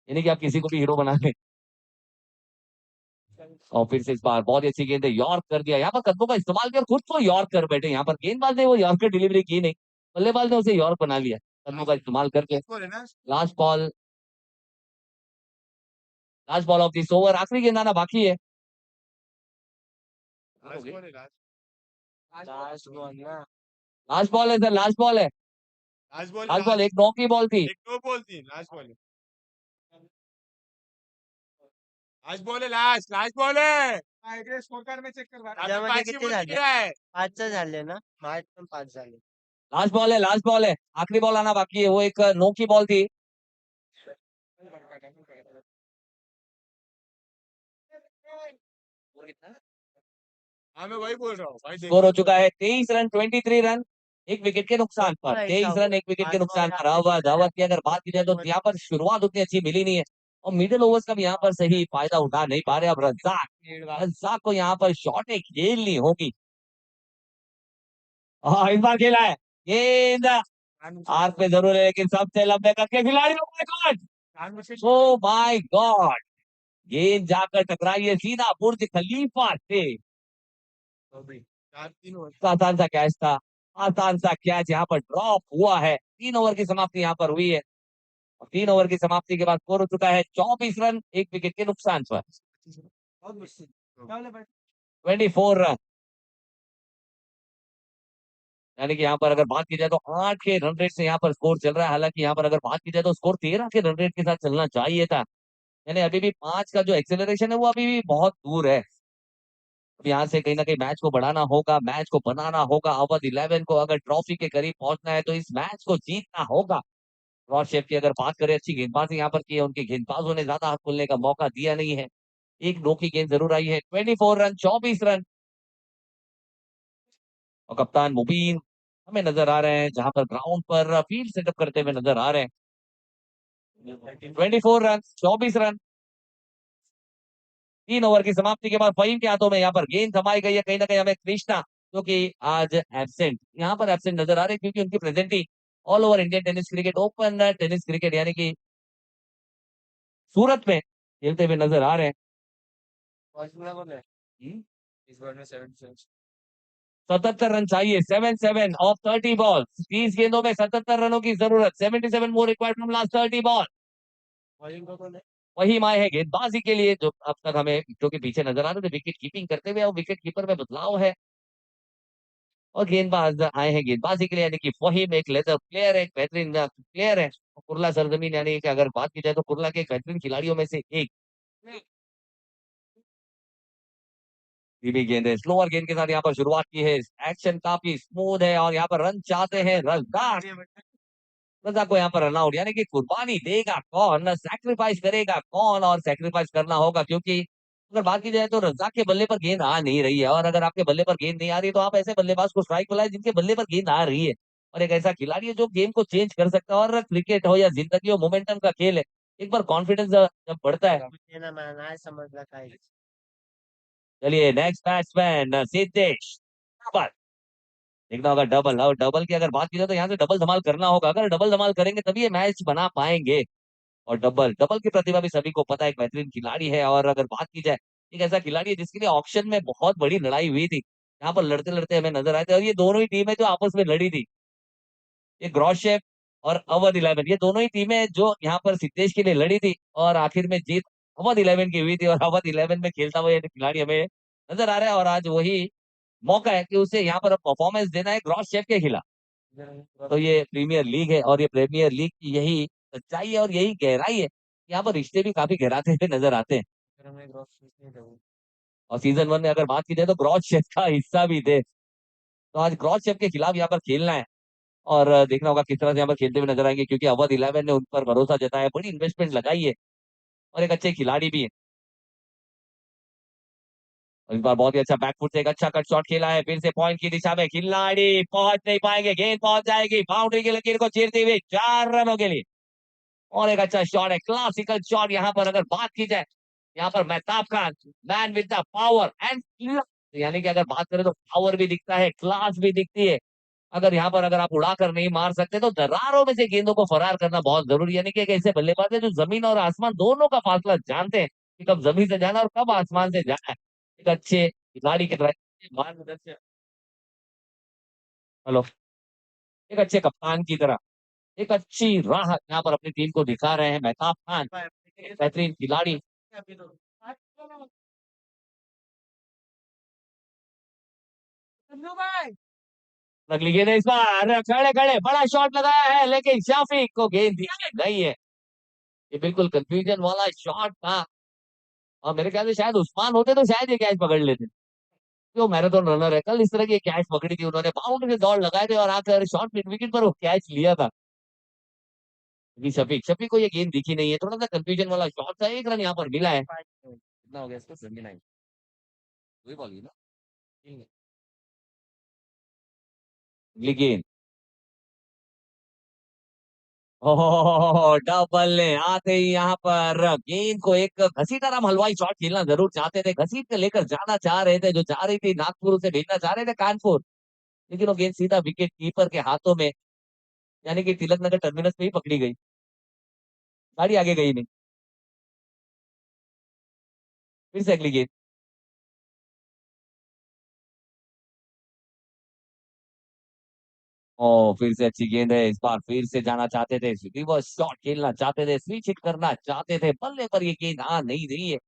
यानी कि आप किसी को भी हीरो बना लें। और फिर से इस बार बहुत ही अच्छी गेंद है, यॉर्क कर दिया, यहाँ पर कदमों का इस्तेमाल किया और खुद को यॉर्क कर बैठे। यहाँ पर गेंदबाज ने वो यॉर्क की डिलीवरी की नहीं, बल्लेबाज ने उसे यॉर्क बना लिया कदमों का इस्तेमाल करके। Last ball, last ball of this over, आखिरी गेंद आना बाकी है। लास्ट बॉल है, लास्ट बॉल ना, लास्ट बॉल है सर, लास्ट बॉल है। लास्ट बॉल, लास्ट बॉल, एक 9 की बॉल थी। एक दो बॉल थी, लास्ट बॉल है, लास्ट बॉल है, लास्ट बॉल है। स्कोर कार्ड में चेक कर, त्यामध्ये किती झाले? आहे 5 झाले ना? माझ्यात पण 5 झाले. लास्ट बॉल है, लास्ट बॉल है, आखिरी बॉल आना बाकी है, वो एक 9 की बॉल थी। हाँ मैं वही बोल रहा हूँ भाई, स्कोर हो चुका है 23 रन, 23 रन, एक विकेट के नुकसान पर। पूरा 23 हिसाब रन, एक विकेट के पाच नुकसान बॉल पर। अब दावत की अगर बात की जाए तो यहाँ पर शुरुआत उतनी अच्छी मिली नहीं है और मिडिल ओवर्स का भी यहाँ पर सही फायदा उठा नहीं पा रहे। अब रज्जाक, रज्जाक को यहाँ पर शॉटें खेलनी होगी। हाँ, इस बार खेला है गेंद, हाथ पे जरूर है लेकिन सबसे लंबे कद के खिलाड़ी। ओ माय गॉड, गेंद जाकर टकराई है सीधा बुर्ज खलीफा से। चार तीन हो आसान सा कैच था, आसान सा कैच यहाँ पर ड्रॉप हुआ है। 3 ओवर की समाप्ति यहाँ पर हुई है और 3 ओवर की समाप्ति के बाद स्कोर हो चुका है 24 रन, एक विकेट के नुकसान पर। बहुत मुश्किल 24 रन, यानी कि यहाँ पर अगर बात की जाए तो 8 के रन रेट से यहाँ पर स्कोर चल रहा है। हालांकि यहाँ पर अगर बात की जाए तो स्कोर 13 के रन रेट के साथ चलना चाहिए था, यानी अभी भी 5 का जो एक्सेलरेशन है वो अभी भी बहुत दूर है। अब यहाँ से कहीं ना कहीं मैच को बढ़ाना होगा, मैच को बनाना होगा। अवध 11 को अगर ट्रॉफी के करीब पहुंचना है तो इस मैच को जीतना होगा। रॉस शेफ की अगर बात करें, अच्छी गेंदबाजी यहाँ पर की है, उनके गेंदबाजों ने ज्यादा हाथ खोलने का मौका दिया नहीं है। एक नो की गेंद जरूर आई है। 24 रन, 24 रन। और कप्तान मुबीन हमें नजर आ रहे हैं जहां पर ग्राउंड पर फील्ड सेटअप करते हुए नजर आ रहे हैं। 24 रन, 24 रन। 3 ओवर की समाप्ति के बाद फहीम के हाथों में यहाँ पर गेंद थमाई गई है। कहीं ना कहीं हमें कृष्णा, जो कि आज एब्सेंट, यहाँ पर एब्सेंट नजर आ रहे हैं क्योंकि उनकी presenting all over Indian tennis cricket, open tennis cricket यानी कि सूरत में खेलते हुए नजर आ रहे हैं। इस बार में 77 77 रन चाहिए, 77 ऑफ 30 बॉल। 30 गेंदों में 77 रनों की जरूरत। 77 more required from last 30 ball. वही माए है गेंदबाजी के लिए जो अब तक हमें, जो कि पीछे नजर आ रहे थे विकेट कीपिंग करते हुए, और विकेट कीपर में बदलाव है और गेंदबाज आए हैं गेंदबाजी के लिए, यानी कि फहीम एक लेदर प्लेयर है, एक बेहतरीन प्लेयर है। और कुर्ला सरजमीन, यानी कि अगर बात की जाए तो कुर्ला के एक बेहतरीन खिलाड़ियों में से एक। धीमी गेंद है, स्लोअर गेंद के साथ यहाँ पर शुरुआत की है। एक्शन काफी स्मूथ है और यहाँ पर रन चाहते हैं रज्जाक। रज्जाक को यहाँ पर रन आउट, यानी कि कुर्बानी देगा कौन, सैक्रिफाइस करेगा कौन, और सैक्रिफाइस करना होगा क्योंकि अगर बात की जाए तो रज्जाक के बल्ले पर गेंद आ नहीं रही है। और अगर आपके बल्ले पर गेंद नहीं आ रही तो आप ऐसे बल्लेबाज को स्ट्राइक बुलाए जिनके बल्ले पर गेंद आ रही है। और एक ऐसा खिलाड़ी है जो गेम को चेंज कर सकता है। और क्रिकेट हो या जिंदगी हो, मोमेंटम का खेल है। एक बार कॉन्फिडेंस जब बढ़ता है। ना मला नाही समजलं काही. चलिए नेक्स्ट बैट्समैन सिद्धेश, डबल देखना होगा। डबल, और डबल की अगर बात की जाए तो यहाँ से डबल धमाल करना होगा। अगर डबल धमाल करेंगे तभी ये मैच बना पाएंगे। और डबल, डबल की प्रतिभा भी सभी को पता है, एक बेहतरीन खिलाड़ी है। और अगर बात की जाए, एक ऐसा खिलाड़ी है जिसके लिए ऑक्शन में बहुत बड़ी लड़ाई हुई थी, यहाँ पर लड़ते लड़ते हमें नजर आए थे। और ये दोनों ही टीमें जो आपस में लड़ी थी, ये ग्रॉसशेफ और अवध 11, ये दोनों ही टीमें जो यहाँ पर सिद्धेश के लिए लड़ी थी और आखिर में जीत अवध 11 की हुई थी। और अवध 11 में खेलता हुआ ये खिलाड़ी हमें नजर आ रहा है और आज वही मौका है कि उसे यहाँ पर परफॉर्मेंस देना है ग्रॉसशेफ के खिलाफ। तो ये प्रीमियर लीग है और ये प्रीमियर लीग की यही सच्चाई है और यही गहराई है। यहाँ पर रिश्ते भी काफी गहराते हुए नजर आते हैं। और सीजन 1 में अगर बात की जाए तो ग्रॉचेफ का हिस्सा भी थे। तो आज ग्रॉचेफ के खिलाफ यहाँ पर खेलना है और देखना होगा किस तरह से यहाँ पर खेलते हुए नजर आएंगे, क्योंकि अवध 11 ने उन पर भरोसा जताया है, बड़ी इन्वेस्टमेंट लगाई है और एक अच्छे खिलाड़ी भी है। और इस बार बहुत ही अच्छा बैकफुट से एक अच्छा कट शॉट खेला है, फिर से पॉइंट की दिशा में खिलाड़ी पहुंच नहीं पाएंगे, गेंद पहुंच जाएगी बाउंड्री की लकीर को चीरते हुए 4 रनों के लिए। और एक अच्छा शॉट है, क्लासिकल शॉट यहाँ पर अगर बात की जाए, यहाँ पर Mehtab Khan man with the power end, यानी कि अगर बात करें तो पावर भी दिखता है, क्लास भी दिखती है। अगर यहाँ पर अगर आप उड़ाकर नहीं मार सकते तो दरारों में से गेंदों को फरार करना बहुत जरूरी है। यानी कि एक ऐसे बल्लेबाज है जो जमीन और आसमान दोनों का फासला जानते हैं कि कब जमीन से जाना और कब आसमान से जाना है। एक अच्छे खिलाड़ी के मार्गदर्शन, हेलो, एक अच्छे कप्तान की तरह एक अच्छी राह यहाँ पर अपनी टीम को दिखा रहे हैं मेहताब खान, एक बेहतरीन खिलाड़ी। अगली गेंद है, इस बार खड़े खड़े बड़ा शॉट लगाया है लेकिन शाफिक को गेंद दी नहीं है। ये बिल्कुल कंफ्यूजन वाला शॉट था और मेरे ख्याल से शायद उस्मान होते तो शायद ये कैच पकड़ लेते। जो मैराथन रनर है, कल इस तरह की कैच पकड़ी थी उन्होंने, बाउंड्री से दौड़ लगाए थे और आकर शॉर्ट मिड विकेट पर वो कैच लिया था। अभी शफीक शफीक को ये गेंद दिखी नहीं है, थोड़ा सा कंफ्यूजन वाला शॉट था, एक रन यहाँ पर मिला है। कितना हो गया इसको, 79, वही बॉल ही ना। अगली गेंद, ओह डबल ने आते ही यहाँ पर गेंद को एक घसीटाराम हलवाई शॉट खेलना जरूर चाहते थे, घसीट के लेकर जाना चाह रहे थे, जो जा रही थी नागपुर उसे भेजना चाह रहे थे कानपुर, लेकिन वो गेंद सीधा विकेट कीपर के हाथों में, यानी कि तिलक नगर टर्मिनस पे ही पकड़ी गई, गाड़ी आगे गई नहीं। फिर से अगली गेंद, ओ फिर से अच्छी गेंद है, इस बार फिर से जाना चाहते थे, रिवर्स शॉट खेलना चाहते थे, स्विच हिट करना चाहते थे, बल्ले पर ये गेंद आ नहीं रही है।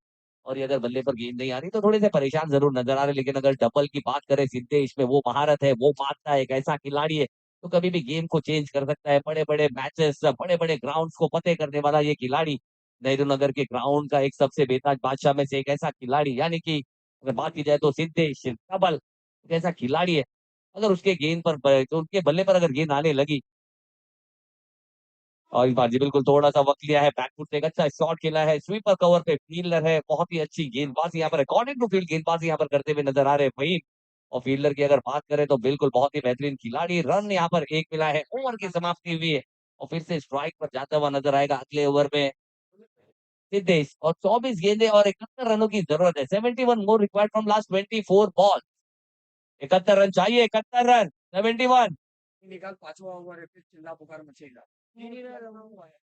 और ये अगर बल्ले पर गेंद नहीं आ रही तो थोड़े से परेशान जरूर नजर आ रहे, लेकिन अगर डबल की बात करें सिद्धेश में, वो महारत है, वो मानता है, एक ऐसा खिलाड़ी है तो कभी भी गेम को चेंज कर सकता है, बड़े बड़े मैचेस बड़े बड़े ग्राउंड्स को फतेह करने वाला ये खिलाड़ी, नेहरू नगर के ग्राउंड का एक सबसे बेताज बादशाह में से एक ऐसा खिलाड़ी, यानी कि अगर बात की जाए तो सिद्धेश डबल एक ऐसा खिलाड़ी है, अगर उसके गेंद पर तो उनके बल्ले पर अगर गेंद आने लगी। और इस बार जी बिल्कुल थोड़ा सा वक्त लिया है, बैकफुट से एक अच्छा शॉट खेला है, स्वीपर कवर पे फील्डर है, बहुत ही अच्छी गेंदबाजी यहाँ पर अकॉर्डिंग टू फील्ड गेंदबाजी यहाँ पर करते हुए नजर आ रहे हैं वही। और फील्डर की अगर बात करें तो बिल्कुल बहुत ही बेहतरीन खिलाड़ी, रन यहाँ पर एक मिला है, ओवर की समाप्ति हुई है और फिर से स्ट्राइक पर जाता हुआ नजर आएगा अगले ओवर में सिद्धेश, और 24 गेंदे और 71 रनों की जरूरत है, 71 more required from last 24 ball. 71 run चाहिए, 71 रन, 71। निकाल, पांचवा ओवर है, फिर चिल्ला पुकार मचेगा।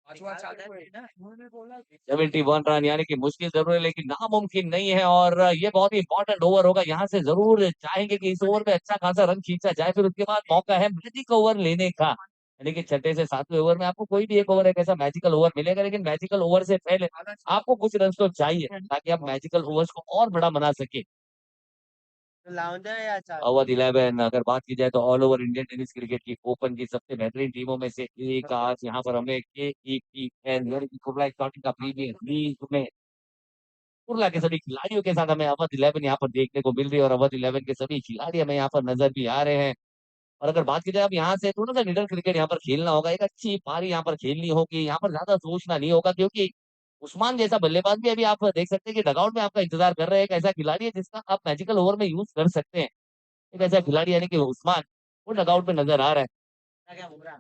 पांचवा चाल है ना, उन्होंने बोला 71 रन यानी कि मुश्किल जरूर है लेकिन नामुमकिन नहीं है, और ये बहुत ही इंपॉर्टेंट ओवर होगा, यहाँ से जरूर चाहेंगे कि इस ओवर में अच्छा खासा रन खींचा जाए, फिर उसके बाद मौका है मैजिक ओवर लेने का, यानी कि छठे से सातवें ओवर में आपको कोई भी एक ओवर एक ऐसा मैजिकल ओवर मिलेगा, लेकिन मैजिकल ओवर से पहले आपको कुछ रन तो चाहिए ताकि आप मैजिकल ओवर्स को और बड़ा बना सके। तो लाउंडर या चार? अवध 11 अगर बात की जाए तो all over Indian tennis cricket की ओपन की सबसे बेहतरीन टीमों में से एक, आज यहाँ पर हमें का प्रीमियर लीग में कुर्ला के सभी खिलाड़ियों के साथ हमें अवध 11 यहाँ पर देखने को मिल रही है, और अवध 11 के सभी खिलाड़ी हमें यहाँ पर नजर भी आ रहे हैं। और अगर बात की जाए अब यहाँ से थोड़ा सा निडर क्रिकेट यहाँ पर खेलना होगा, एक अच्छी पारी यहाँ पर खेलनी होगी, यहाँ पर ज्यादा सोचना नहीं होगा, क्योंकि उस्मान जैसा बल्लेबाज भी अभी आप देख सकते हैं कि डगआउट में आपका इंतजार कर रहे हैं, एक ऐसा खिलाड़ी है जिसका आप मैजिकल ओवर में यूज कर सकते हैं, एक ऐसा खिलाड़ी यानी कि उस्मान, वो डगआउट में नजर आ रहा है। क्या बोल रहा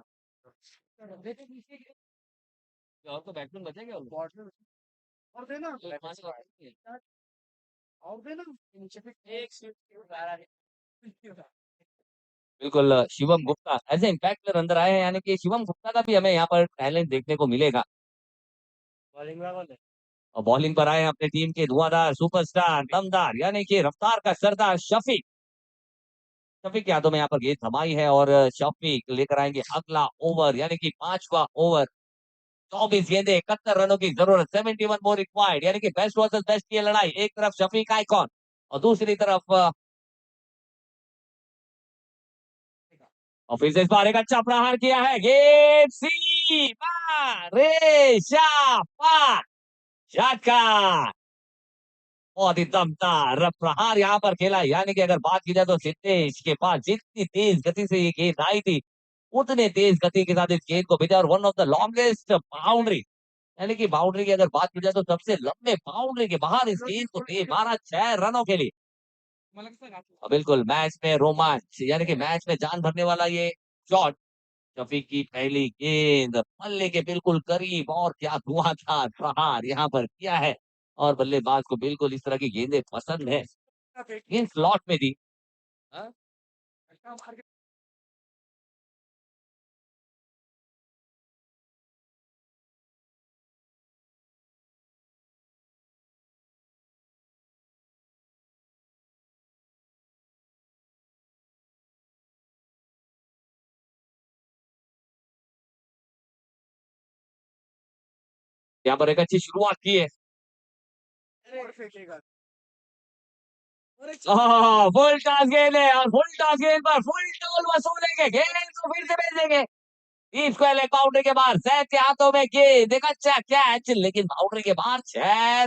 और तो बैट्समैन बचेंगे और देना, और देना, नीचे पे एक सीट आ रहा है। बिल्कुल Shivam Gupta as a impact player अंदर आए हैं, यानी कि शिवम गुप्ता का भी हमें यहाँ पर टैलेंट देखने को मिलेगा। बॉलिंग वाला है। और बॉलिंग पर आए हैं अपनी टीम के धुआंधार सुपरस्टार दमदार, यानी कि रफ्तार का सरदार शफीक, शफीक यादव में यहाँ पर गेंद थमाई है और शफीक लेकर आएंगे अगला ओवर, यानी कि पांचवा ओवर। 24 गेंदे, 71 रनों की जरूरत, 71 मोर रिक्वायर्ड, यानी कि बेस्ट वर्सेस बेस्ट की ये लड़ाई, एक तरफ शफीक आइकॉन और दूसरी तरफ और फिर से इस बार एक अच्छा प्रहार किया है, गेंद सीमा रेशा पार, छक्का। बहुत ही दमदार प्रहार यहाँ पर खेला, यानी कि अगर बात की जाए तो सिद्धेश के पास जितनी तेज गति से ये गेंद आई थी, उतने तेज गति के साथ इस गेंद को भेजा और one of the longest boundary, यानी कि बाउंड्री की अगर बात की जाए तो सबसे लंबे बाउंड्री के बाहर इस गेंद को मारा 6 रनों के लिए। बिल्कुल मैच में रोमांच, यानी कि मैच में जान भरने वाला ये शॉट, शफीक की पहली गेंद बल्ले के बिल्कुल करीब और क्या धुआंधार प्रहार यहाँ पर किया है और बल्लेबाज को बिल्कुल इस तरह की गेंदें पसंद है। गेंद स्लॉट में दी। हाँ? यहाँ पर एक अच्छी शुरुआत की है। फुल टॉस गेंद है और फुल टॉस गेंद पर फुल टॉल वसूलेंगे, गेंद को फिर से भेजेंगे डीप स्क्वायर लेग बाउंड्री के बाहर, सैफ के हाथों में गेंद, एक अच्छा कैच लेकिन बाउंड्री के बाहर 6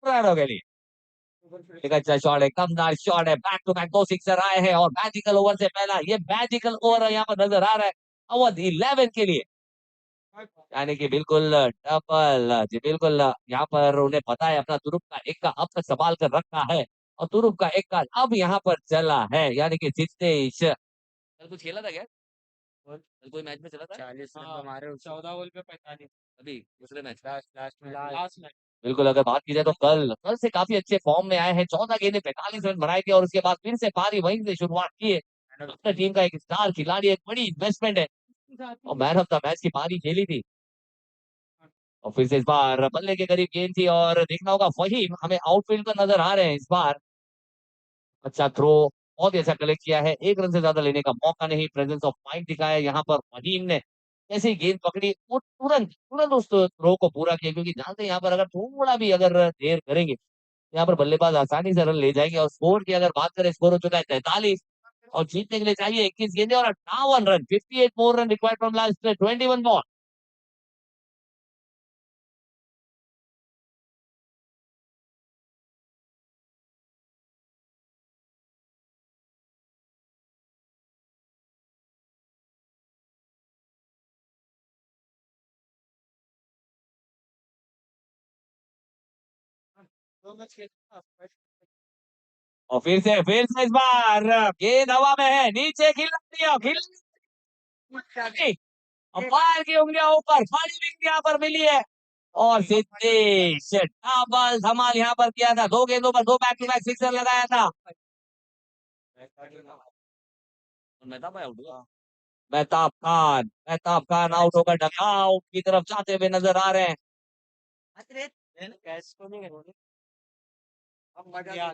रनों के लिए। एक अच्छा शॉट है, कमदार शॉट है, बैक टू बैक 2 सिक्सर आए हैं और मैजिकल ओवर से पहला ये मैजिकल ओवर यहाँ पर नजर आ रहा है अवध 11 के लिए, यानी कि बिल्कुल डबल जी, बिल्कुल यहाँ पर उन्हें पता है अपना तुरुप का एक का अब तक संभाल कर रखा है और तुरुप का एक का अब यहाँ पर चला है, यानी कि जितेश कल कुछ खेला था क्या? कल कोई मैच में चला था? 40 रन तो मारे 14 बॉल पे 45 अभी दूसरे मैच लास्ट में बिल्कुल अगर बात की जाए तो कल कल से काफी अच्छे फॉर्म में आए हैं, 14 गेंदें 45 रन बनाए थे और उसके बाद फिर से पारी वहीं से शुरुआत की है। अपनी टीम का एक स्टार खिलाड़ी, एक बड़ी इन्वेस्टमेंट है और मैन ऑफ द मैच की पारी खेली थी और फिर से इस बार बल्ले के करीब गेंद थी और देखना होगा फहीम हमें आउटफील्ड पर नजर आ रहे हैं इस बार। अच्छा थ्रो, बहुत ही अच्छा कलेक्ट किया है, एक रन से ज्यादा लेने का मौका नहीं, प्रेजेंस ऑफ माइंड दिखाया यहाँ पर फहीम ने, जैसे ही गेंद पकड़ी वो तुरंत तुरंत उस थ्रो को पूरा किया, क्योंकि जानते हैं यहाँ पर अगर थोड़ा भी अगर देर करेंगे यहाँ पर बल्लेबाज आसानी से रन ले जाएंगे और स्कोर की अगर बात करें, स्कोर हो चुका है 43 और जीतने के लिए चाहिए 21 गेंदें और 58 run, 58 more run required from last 21 ball. और फिर से इस बार गेंद हवा में है, नीचे खिला दिया, अंपायर की उंगलियां ऊपर, बड़ी विकेट यहाँ पर मिली है और सिद्धेश डबल धमाल यहाँ पर किया था, 2 गेंदों पर 2 बैक टू बैक सिक्सर लगाया था। मेहताब खान आउट होकर डगआउट की तरफ जाते हुए नजर आ रहे हैं। कैच को नहीं करोगे अब मजा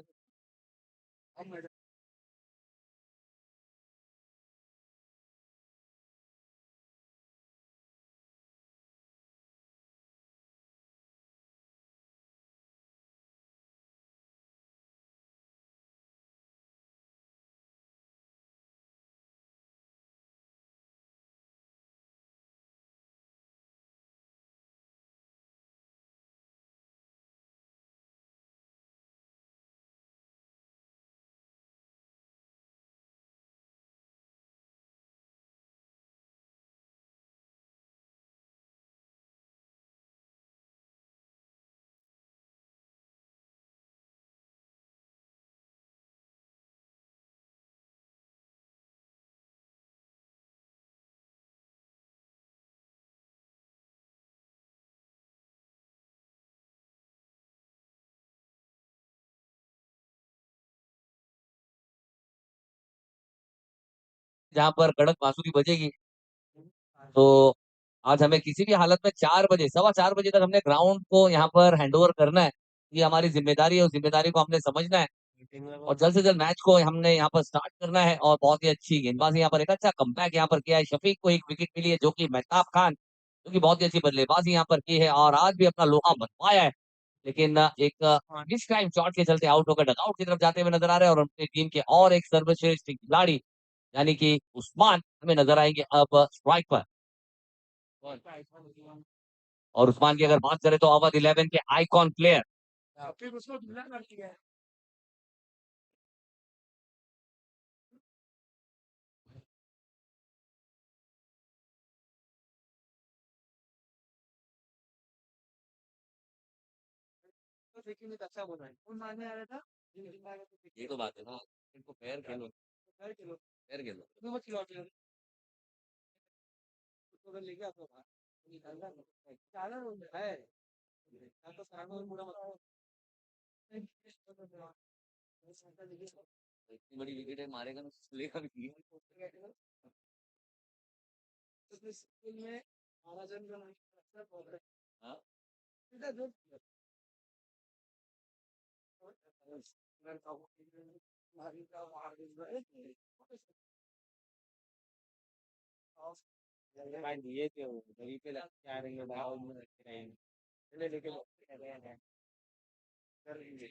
जहां पर कड़क बांसुरी बजेगी तो आज हमें किसी भी हालत में 4 बजे, 4:15 बजे तक हमने ग्राउंड को यहाँ पर हैंडओवर करना है, ये हमारी जिम्मेदारी है, उस जिम्मेदारी को हमने समझना है और जल्द से जल्द मैच को हमने यहाँ पर स्टार्ट करना है और बहुत ही अच्छी गेंदबाजी यहाँ पर, एक अच्छा कमबैक यहाँ पर किया है, शफीक को एक विकेट मिली है जो कि मेहताब खान जो कि बहुत ही अच्छी बल्लेबाजी यहाँ पर की है और आज भी अपना लोहा मनवाया है, लेकिन एक मिस टाइम शॉट के चलते आउट होकर डगआउट की तरफ जाते हुए नजर आ रहे हैं और अपनी टीम के और एक सर्वश्रेष्ठ खिलाड़ी यानी कि उस्मान हमें नजर आएंगे अब स्ट्राइक पर और उस्मान की अगर बात करें तो अवध 11 के आइकॉन प्लेयर फिर उसको धुला कर दिया है। तो देखिए मैं अच्छा बोल रहा है कौन मारने आ रहा था ये तो बात है ना, इनको पैर खेलो, पैर किलो पैर खेलो। तो मत खिलाओ उसको अगर लेके आपको बाहर निकालना चाला है या तो सामने पूरा मत इतनी बड़ी विकेट है, मारेगा ना लेगा भी। तो स्कूल में महाजन का अच्छा बोल रहा हाँ, है बेटा जो मारी का मार भाई दिए थे वो वहीं पे लग आ रही है डाउन में रखे रहेंगे लेके कर लेंगे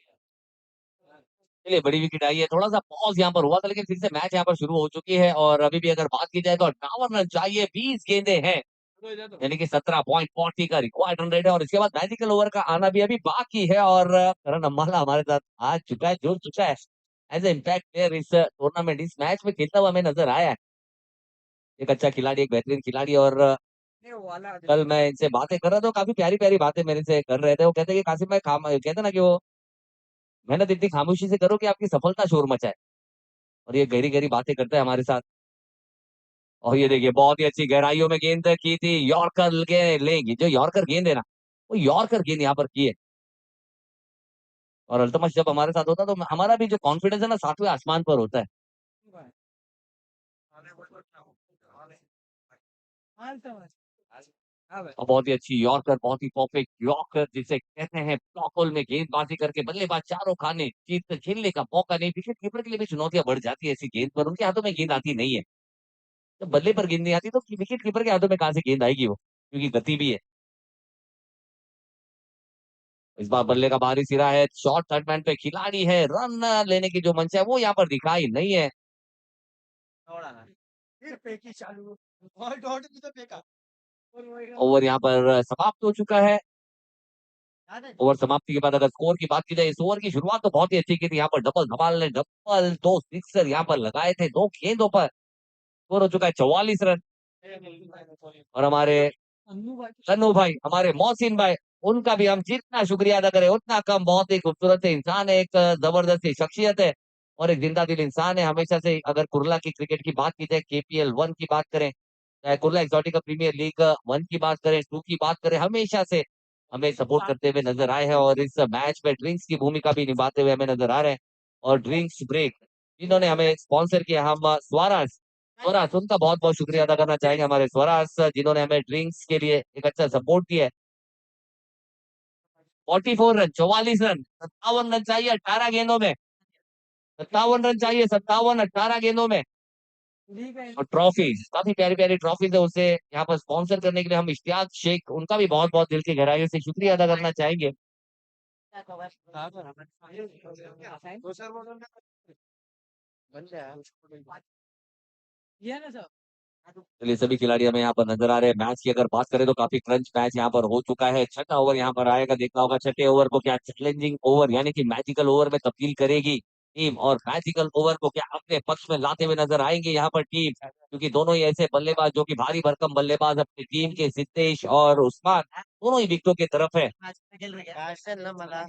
चलिए बड़ी विकेट आई है, थोड़ा सा पॉज यहाँ पर हुआ था, लेकिन फिर से मैच यहाँ पर शुरू हो चुकी है और अभी भी अगर बात की जाए तो 58 रन चाहिए, 20 गेंदे हैं, यानी कि 17.40 का रिक्वायर्ड रन रेट है। और इसके बाद मैजिकल ओवर का आना भी अभी बाकी है और करण अम्बाला हमारे साथ आ चुका है, जुड़ चुका है एज ए इम्पैक्ट प्लेयर इस टूर्नामेंट, इस मैच में खेलता हुआ हमें नजर आया है। एक अच्छा खिलाड़ी, एक बेहतरीन खिलाड़ी। और नहीं वो वाला कल मैं इनसे बातें कर रहा था, काफी प्यारी प्यारी बातें मेरे से कर रहे थे। वो कहते कि कासिम भाई कहते ना कि वो मेहनत इतनी खामोशी से करो कि आपकी सफलता शोर मचाए, और ये गहरी गहरी बातें करते हैं हमारे साथ। और ये देखिए बहुत ही अच्छी गहराइयों में गेंद की थी, यॉर्कर के लेंगी, जो यॉर्कर गेंद है ना, वो यॉर्कर गेंद यहाँ पर की है। और अल्तमश जब हमारे साथ होता है तो हमारा भी जो कॉन्फिडेंस है ना, सातवें आसमान पर होता है। और बहुत ही अच्छी यॉर्कर, बहुत ही परफेक्ट यॉर्कर जिसे कहते हैं, ब्लॉक होल में गेंदबाजी करके बल्लेबाज चारों खाने जीत खेलने का मौका नहीं, विकेट कीपर के लिए भी चुनौतियां बढ़ जाती है ऐसी गेंद पर, उनके हाथों में गेंद आती नहीं है। जब बल्ले पर गेंद नहीं आती तो विकेट कीपर के हाथों में कहां से गेंद आएगी वो, क्योंकि गति भी है। इस बार बल्ले का बाहरी सिरा है, शॉर्ट थर्ड मैन पे खिलाड़ी है, रन लेने की जो मंशा है वो यहाँ पर दिखाई नहीं है। थोड़ा ना फिर फेंकी चालू और डॉट भी तो फेंका और वो ओवर यहाँ पर समाप्त हो चुका है। याद है ओवर समाप्ति के बाद अगर स्कोर की बात की जाए, इस ओवर की शुरुआत तो बहुत ही अच्छी की थी, यहाँ पर डबल धमाल ने डबल दो सिक्सर यहाँ पर लगाए थे, दो गेंदों पर स्कोर हो चुका है 44 रन। और हमारे अन्नू भाई तन्नू भाई, हमारे मोहसिन भाई, उनका भी हम जितना शुक्रिया अदा करें उतना कम। बहुत ही खूबसूरत इंसान है, एक जबरदस्त शख्सियत है और एक जिंदा दिल इंसान है। हमेशा से अगर कुर्ला की क्रिकेट की बात की जाए, KPL 1 की बात करें, चाहे कुर्ला एक्सोटिका प्रीमियर लीग 1 की बात करें, 2 की बात करें, हमेशा से हमें सपोर्ट करते हुए नजर आए हैं और इस मैच में ड्रिंक्स की भूमिका भी निभाते हुए हमें नजर आ रहे हैं। और ड्रिंक्स ब्रेक जिन्होंने हमें स्पॉन्सर किया, हम स्वराज स्वराज उनका बहुत बहुत शुक्रिया अदा करना चाहेंगे, हमारे स्वराज जिन्होंने हमें ड्रिंक्स के लिए एक अच्छा सपोर्ट दिया है। 44 रन, 44 रन, 57 रन चाहिए 18 गेंदों में, 57 रन चाहिए 18 गेंदों में। लीग है और ट्रॉफी, काफी प्यारी प्यारी ट्रॉफीज है, उसे यहाँ पर स्पॉन्सर करने के लिए हम इश्तियाक शेख, उनका भी बहुत बहुत दिल की गहराइयों से शुक्रिया अदा करना चाहेंगे। दो चार बॉल बन गया ये है ना सर चलिए सभी खिलाड़ी हमें यहाँ पर नजर आ रहे हैं। मैच की अगर बात करें तो काफी क्रंच मैच यहाँ पर हो चुका है। छठा ओवर यहाँ पर आएगा, देखना होगा छठे ओवर को क्या चैलेंजिंग ओवर यानी कि मैजिकल ओवर में तब्दील करेगी टीम, और मैजिकल ओवर को क्या अपने पक्ष में लाते हुए नजर आएंगे यहाँ पर टीम, क्योंकि दोनों ही ऐसे बल्लेबाज जो कि भारी भरकम बल्लेबाज अपनी टीम के, सिद्धेश और उस्मान, दोनों ही विकेटों की तरफ है। आज से न मला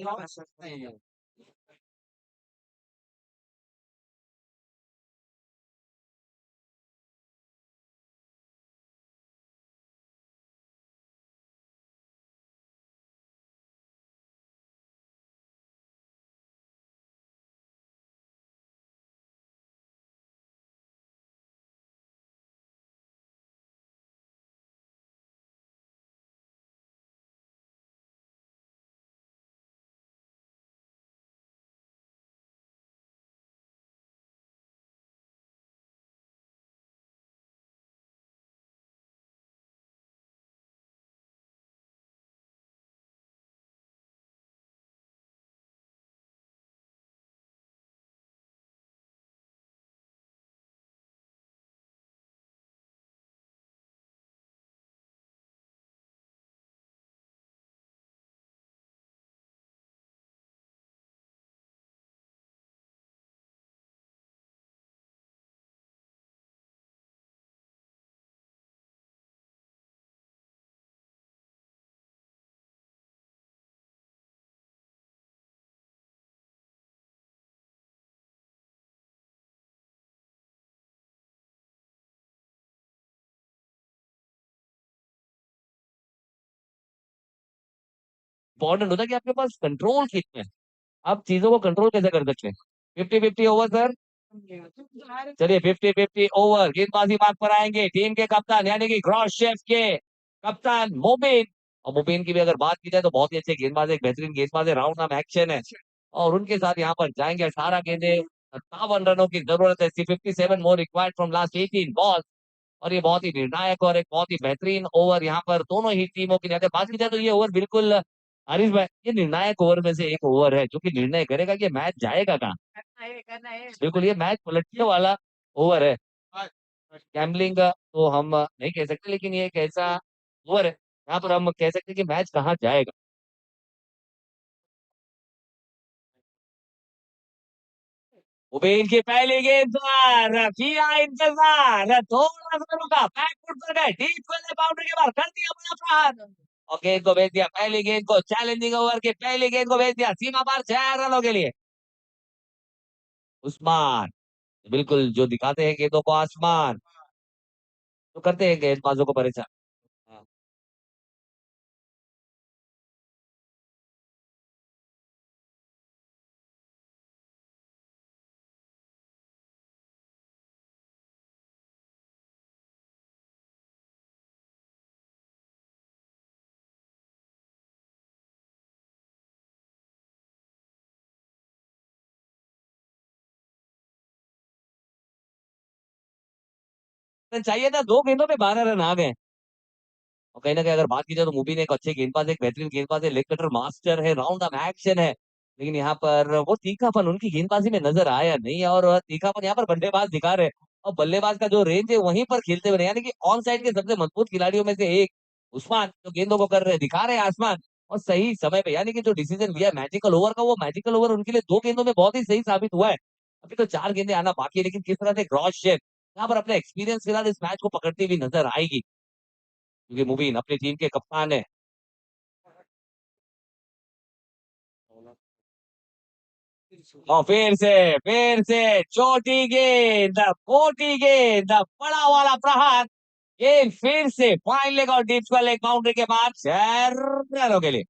इंपॉर्टेंट होता है कि आपके पास कंट्रोल कितना है, आप चीजों को कंट्रोल कैसे कर सकते हैं। 50-50 ओवर सर। चलिए 50-50 ओवर, गेंदबाजी मार्ग पर आएंगे टीम के कप्तान यानी कि ग्रॉसचेफ के कप्तान मोबिन। और मोबिन की भी अगर बात की जाए तो बहुत ही अच्छे गेंदबाज है, एक बेहतरीन गेंदबाज है, राउंड नाम एक्शन है। और उनके साथ यहाँ पर जाएंगे 18 गेंदे, 57 रनों की जरूरत है। 57 more required from last 18 ball. और ये बहुत ही निर्णायक और एक बहुत ही बेहतरीन ओवर यहाँ पर दोनों ही टीमों के लिए। अगर बात की जाए तो ये ओवर बिल्कुल हरीश भाई, ये निर्णायक ओवर में से एक ओवर है जो कि निर्णय करेगा कि मैच जाएगा कहाँ। बिल्कुल ये मैच पलटने वाला ओवर है। गैम्बलिंग तो हम नहीं कह सकते, लेकिन ये एक ऐसा ओवर है यहाँ पर हम कह सकते हैं कि मैच कहाँ जाएगा। उबेन की पहली गेंद पर किया इंतजार, थोड़ा सा रुका, बैकफुट पर गए, डीप वाले बाउंड्री के बाहर कर दिया बड़ा प्रहार। और गेंद को भेज दिया, पहली गेंद को चैलेंजिंग ओवर के पहली गेंद को भेज दिया सीमा पार 6 रनों के लिए। उस्मान बिल्कुल जो दिखाते हैं गेंदों को आसमान, तो करते हैं गेंदबाजों को परेशान। हाँ। चाहिए था, 2 गेंदों पे 12 रन आ गए। और कहीं ना कहीं अगर बात की जाए तो मुबीन एक अच्छे गेंदबाज है, एक बेहतरीन गेंदबाज है, लेग कटर मास्टर है, राउंड ऑफ एक्शन है। लेकिन यहाँ पर वो तीखापन उनकी गेंदबाजी में नजर आया नहीं, और तीखापन यहाँ पर बल्लेबाज दिखा रहे हैं। और बल्लेबाज का जो रेंज है वहीं पर खेलते हुए, यानी कि ऑन साइड के सबसे मजबूत खिलाड़ियों में से एक उस्मान, जो गेंदों को कर रहे हैं, दिखा रहे हैं आसमान। और सही समय पे, यानी कि जो डिसीजन लिया मैजिकल ओवर का, वो मैजिकल ओवर उनके लिए 2 गेंदों में बहुत ही सही साबित हुआ है। अभी तो 4 गेंदें आना बाकी है, लेकिन किस तरह से क्रॉस शेप यहाँ पर अपने एक्सपीरियंस के साथ इस मैच को पकड़ती हुई नजर आएगी, क्योंकि मुबीन अपनी टीम के कप्तान है। और फिर से छोटी गेंद, मोटी गेंद, बड़ा वाला प्रहार। गेंद फिर से फाइन लेग और डीप स्क्वायर लेग बाउंड्री के बाद 6 रनों के लिए।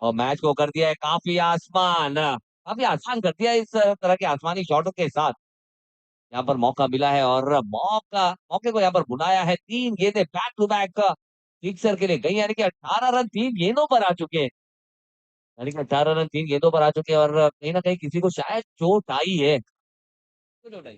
और मैच को कर दिया है काफी आसान कर दिया है इस तरह के आसमानी शॉटों के साथ। यहाँ पर मौका मिला है और मौके को यहाँ पर बुलाया है। 3 गेंदें बैक टू बैक सिक्सर के लिए गई, यानी कि 18 रन 3 गेंदों पर आ चुके हैं। यानी कि 18 रन 3 गेंदों पर आ चुके हैं, और कहीं ना कहीं किसी को शायद चोट आई है। चोट आई।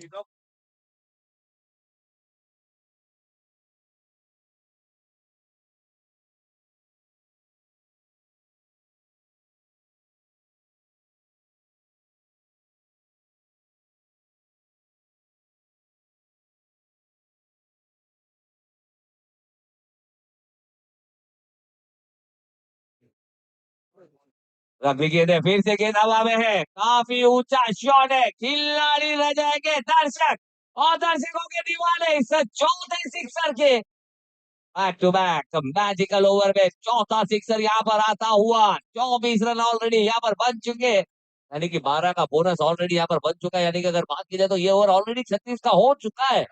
रग्बी गेंद है, फिर से गेंद हवा में है, काफी ऊंचा शॉट है, खिलाड़ी रह जाएंगे दर्शक, और दर्शकों के दीवाने इस चौथे सिक्सर के। Back to back magical over में चौथा सिक्सर यहाँ पर आता हुआ। 24 रन ऑलरेडी यहाँ पर बन चुके, यानी कि 12 का बोनस ऑलरेडी यहाँ पर बन चुका है। यानी कि अगर बात की जाए तो ये ओवर ऑलरेडी 36 का हो चुका है।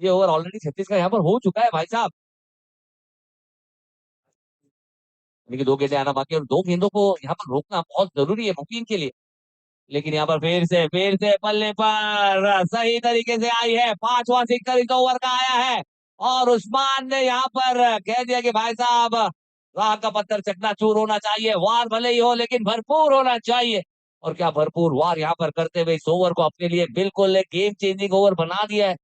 ये ओवर ऑलरेडी 36 का यहाँ पर हो चुका है भाई साहब। यानी कि 2 गेंदें आना बाकी है, और 2 गेंदों को यहाँ पर रोकना बहुत जरूरी है मुकीम के लिए। लेकिन यहाँ पर फिर से बल्ले पर सही तरीके से आई है, 5वां सिक्सर इस ओवर का आया है। और उस्मान ने यहाँ पर कह दिया कि भाई साहब, राह का पत्थर चकनाचूर होना चाहिए, वार भले ही हो लेकिन भरपूर होना चाहिए। और क्या भरपूर वार यहाँ पर करते हुए इस ओवर को अपने लिए बिल्कुल एक गेम चेंजिंग ओवर बना दिया है।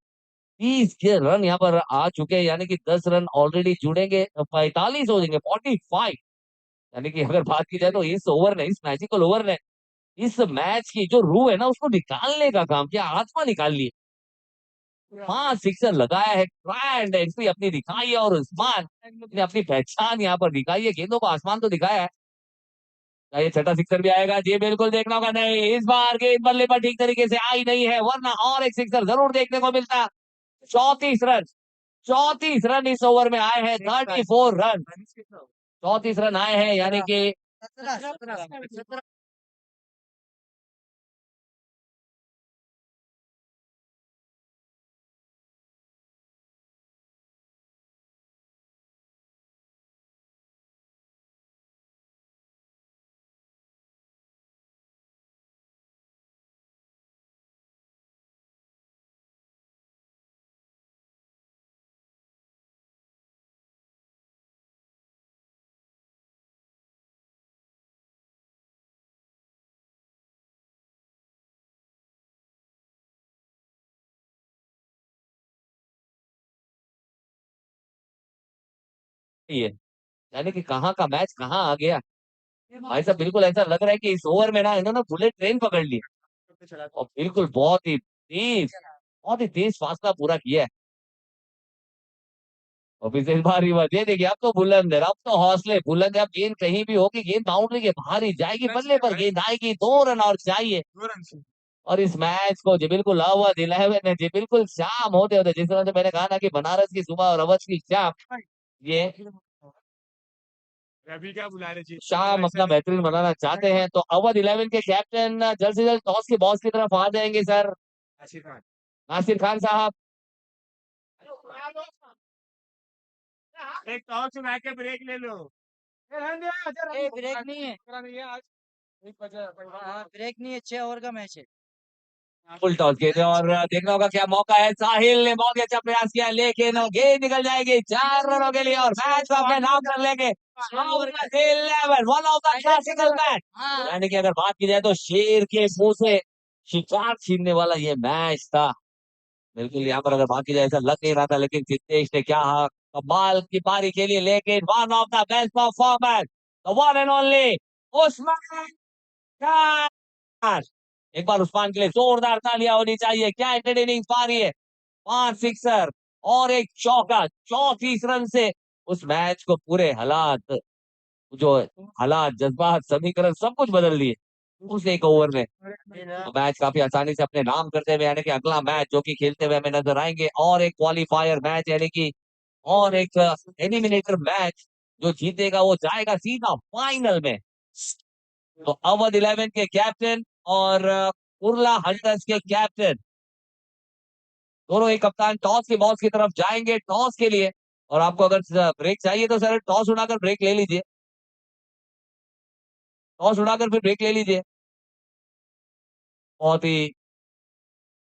30 के रन यहाँ पर आ चुके हैं, यानी कि 10 रन ऑलरेडी जुड़ेंगे, 45 हो जाएंगे, 45। यानी कि अगर बात की जाए तो इस ओवर ने, इस मैजिकल ओवर ने इस मैच की जो रूह है ना, उसको निकालने का काम किया, आत्मा निकाल ली। 5 सिक्सर लगाया है, ग्रैंड एंट्री अपनी दिखाई है, और उस्मान ने अपनी पहचान यहाँ पर दिखाई है, गेंदों को आसमान तो दिखाया है। क्या ये छठा सिक्सर भी आएगा? जी बिल्कुल, देखना होगा। नहीं, इस बार गेंद बल्ले पर ठीक तरीके से आई नहीं है, वरना और एक सिक्सर जरूर देखने को मिलता। 34 रन, 34 रन इस ओवर में आए हैं, 34 रन, 34 रन आए हैं, यानी कि 17 17 ये यानी कि कहाँ का मैच कहाँ आ गया भाई साहब। बिल्कुल ऐसा लग रहा है कि इस ओवर में ना इन्होंने बुलेट ट्रेन पकड़ ली और बिल्कुल बहुत ही तेज फासला पूरा किया है। और फिर से इस बार रिवर्स ये देखिए, अब तो बुलंद है, अब तो हौसले बुलंद है। अब गेंद कहीं भी होगी, गेंद बाउंड्री के बाहर ही जाएगी, बल्ले पर गेंद आएगी, 2 रन और चाहिए। 2 रन से और इस मैच को जी बिल्कुल अवध 11 ने जी बिल्कुल शाम होते होते, जिस तरह से मैंने कहा ना कि बनारस की सुबह और अवध की शाम, ये रवि क्या बुला रहे जी शाम अपना बेहतरीन बनाना चाहते हैं। तो अवध 11 के कैप्टन जल्द से जल्द टॉस की बॉस की तरफ आ जाएंगे सर आशीर्वाद नासिर खान साहब। एक टॉस सुना के ब्रेक ले लो ए, ब्रेक नहीं है। नहीं है आज 1 बजे हाँ, ब्रेक नहीं है, 6 ओवर का मैच है। फुल टॉस खेलते हैं और देखना होगा क्या मौका है। साहिल ने बहुत ही अच्छा प्रयास किया लेकिन वो गेंद निकल जाएगी 4 रनों के लिए और मैच को अपने नाम कर लेंगे। 11 one of the classical match, हाँ, यानी कि अगर बात की जाए तो शेर के मुंह से शिकार छीनने वाला ये मैच था। बिल्कुल यहाँ पर अगर बात की जाए ऐसा लग नहीं रहा था, लेकिन सिद्धेश ने क्या कमाल की पारी खेली। लेकिन one of the best performance, the one and only Usman Khan. एक बार उस्मान के लिए जोरदार तालियां होनी चाहिए। क्या एंटरटेनिंग पारी है, 5 सिक्सर और एक चौका 34 रन से उस मैच को पूरे हालात, जो हालात जज्बात समीकरण सब कुछ बदल दिए उस एक ओवर में। तो मैच काफी आसानी से अपने नाम करते हुए, यानी कि अगला मैच जो कि खेलते हुए हमें नजर आएंगे और एक क्वालिफायर मैच, यानी कि और एक एलिमिनेटर मैच, जो जीतेगा वो जाएगा सीधा फाइनल में। तो अवध 11 के कैप्टन और कुर्ला हंटर्स के कैप्टन दोनों ही कप्तान टॉस के बॉस की तरफ जाएंगे टॉस के लिए। और आपको अगर ब्रेक चाहिए तो सर टॉस उड़ाकर ब्रेक ले लीजिए, टॉस उड़ाकर फिर ब्रेक ले लीजिए। बहुत ही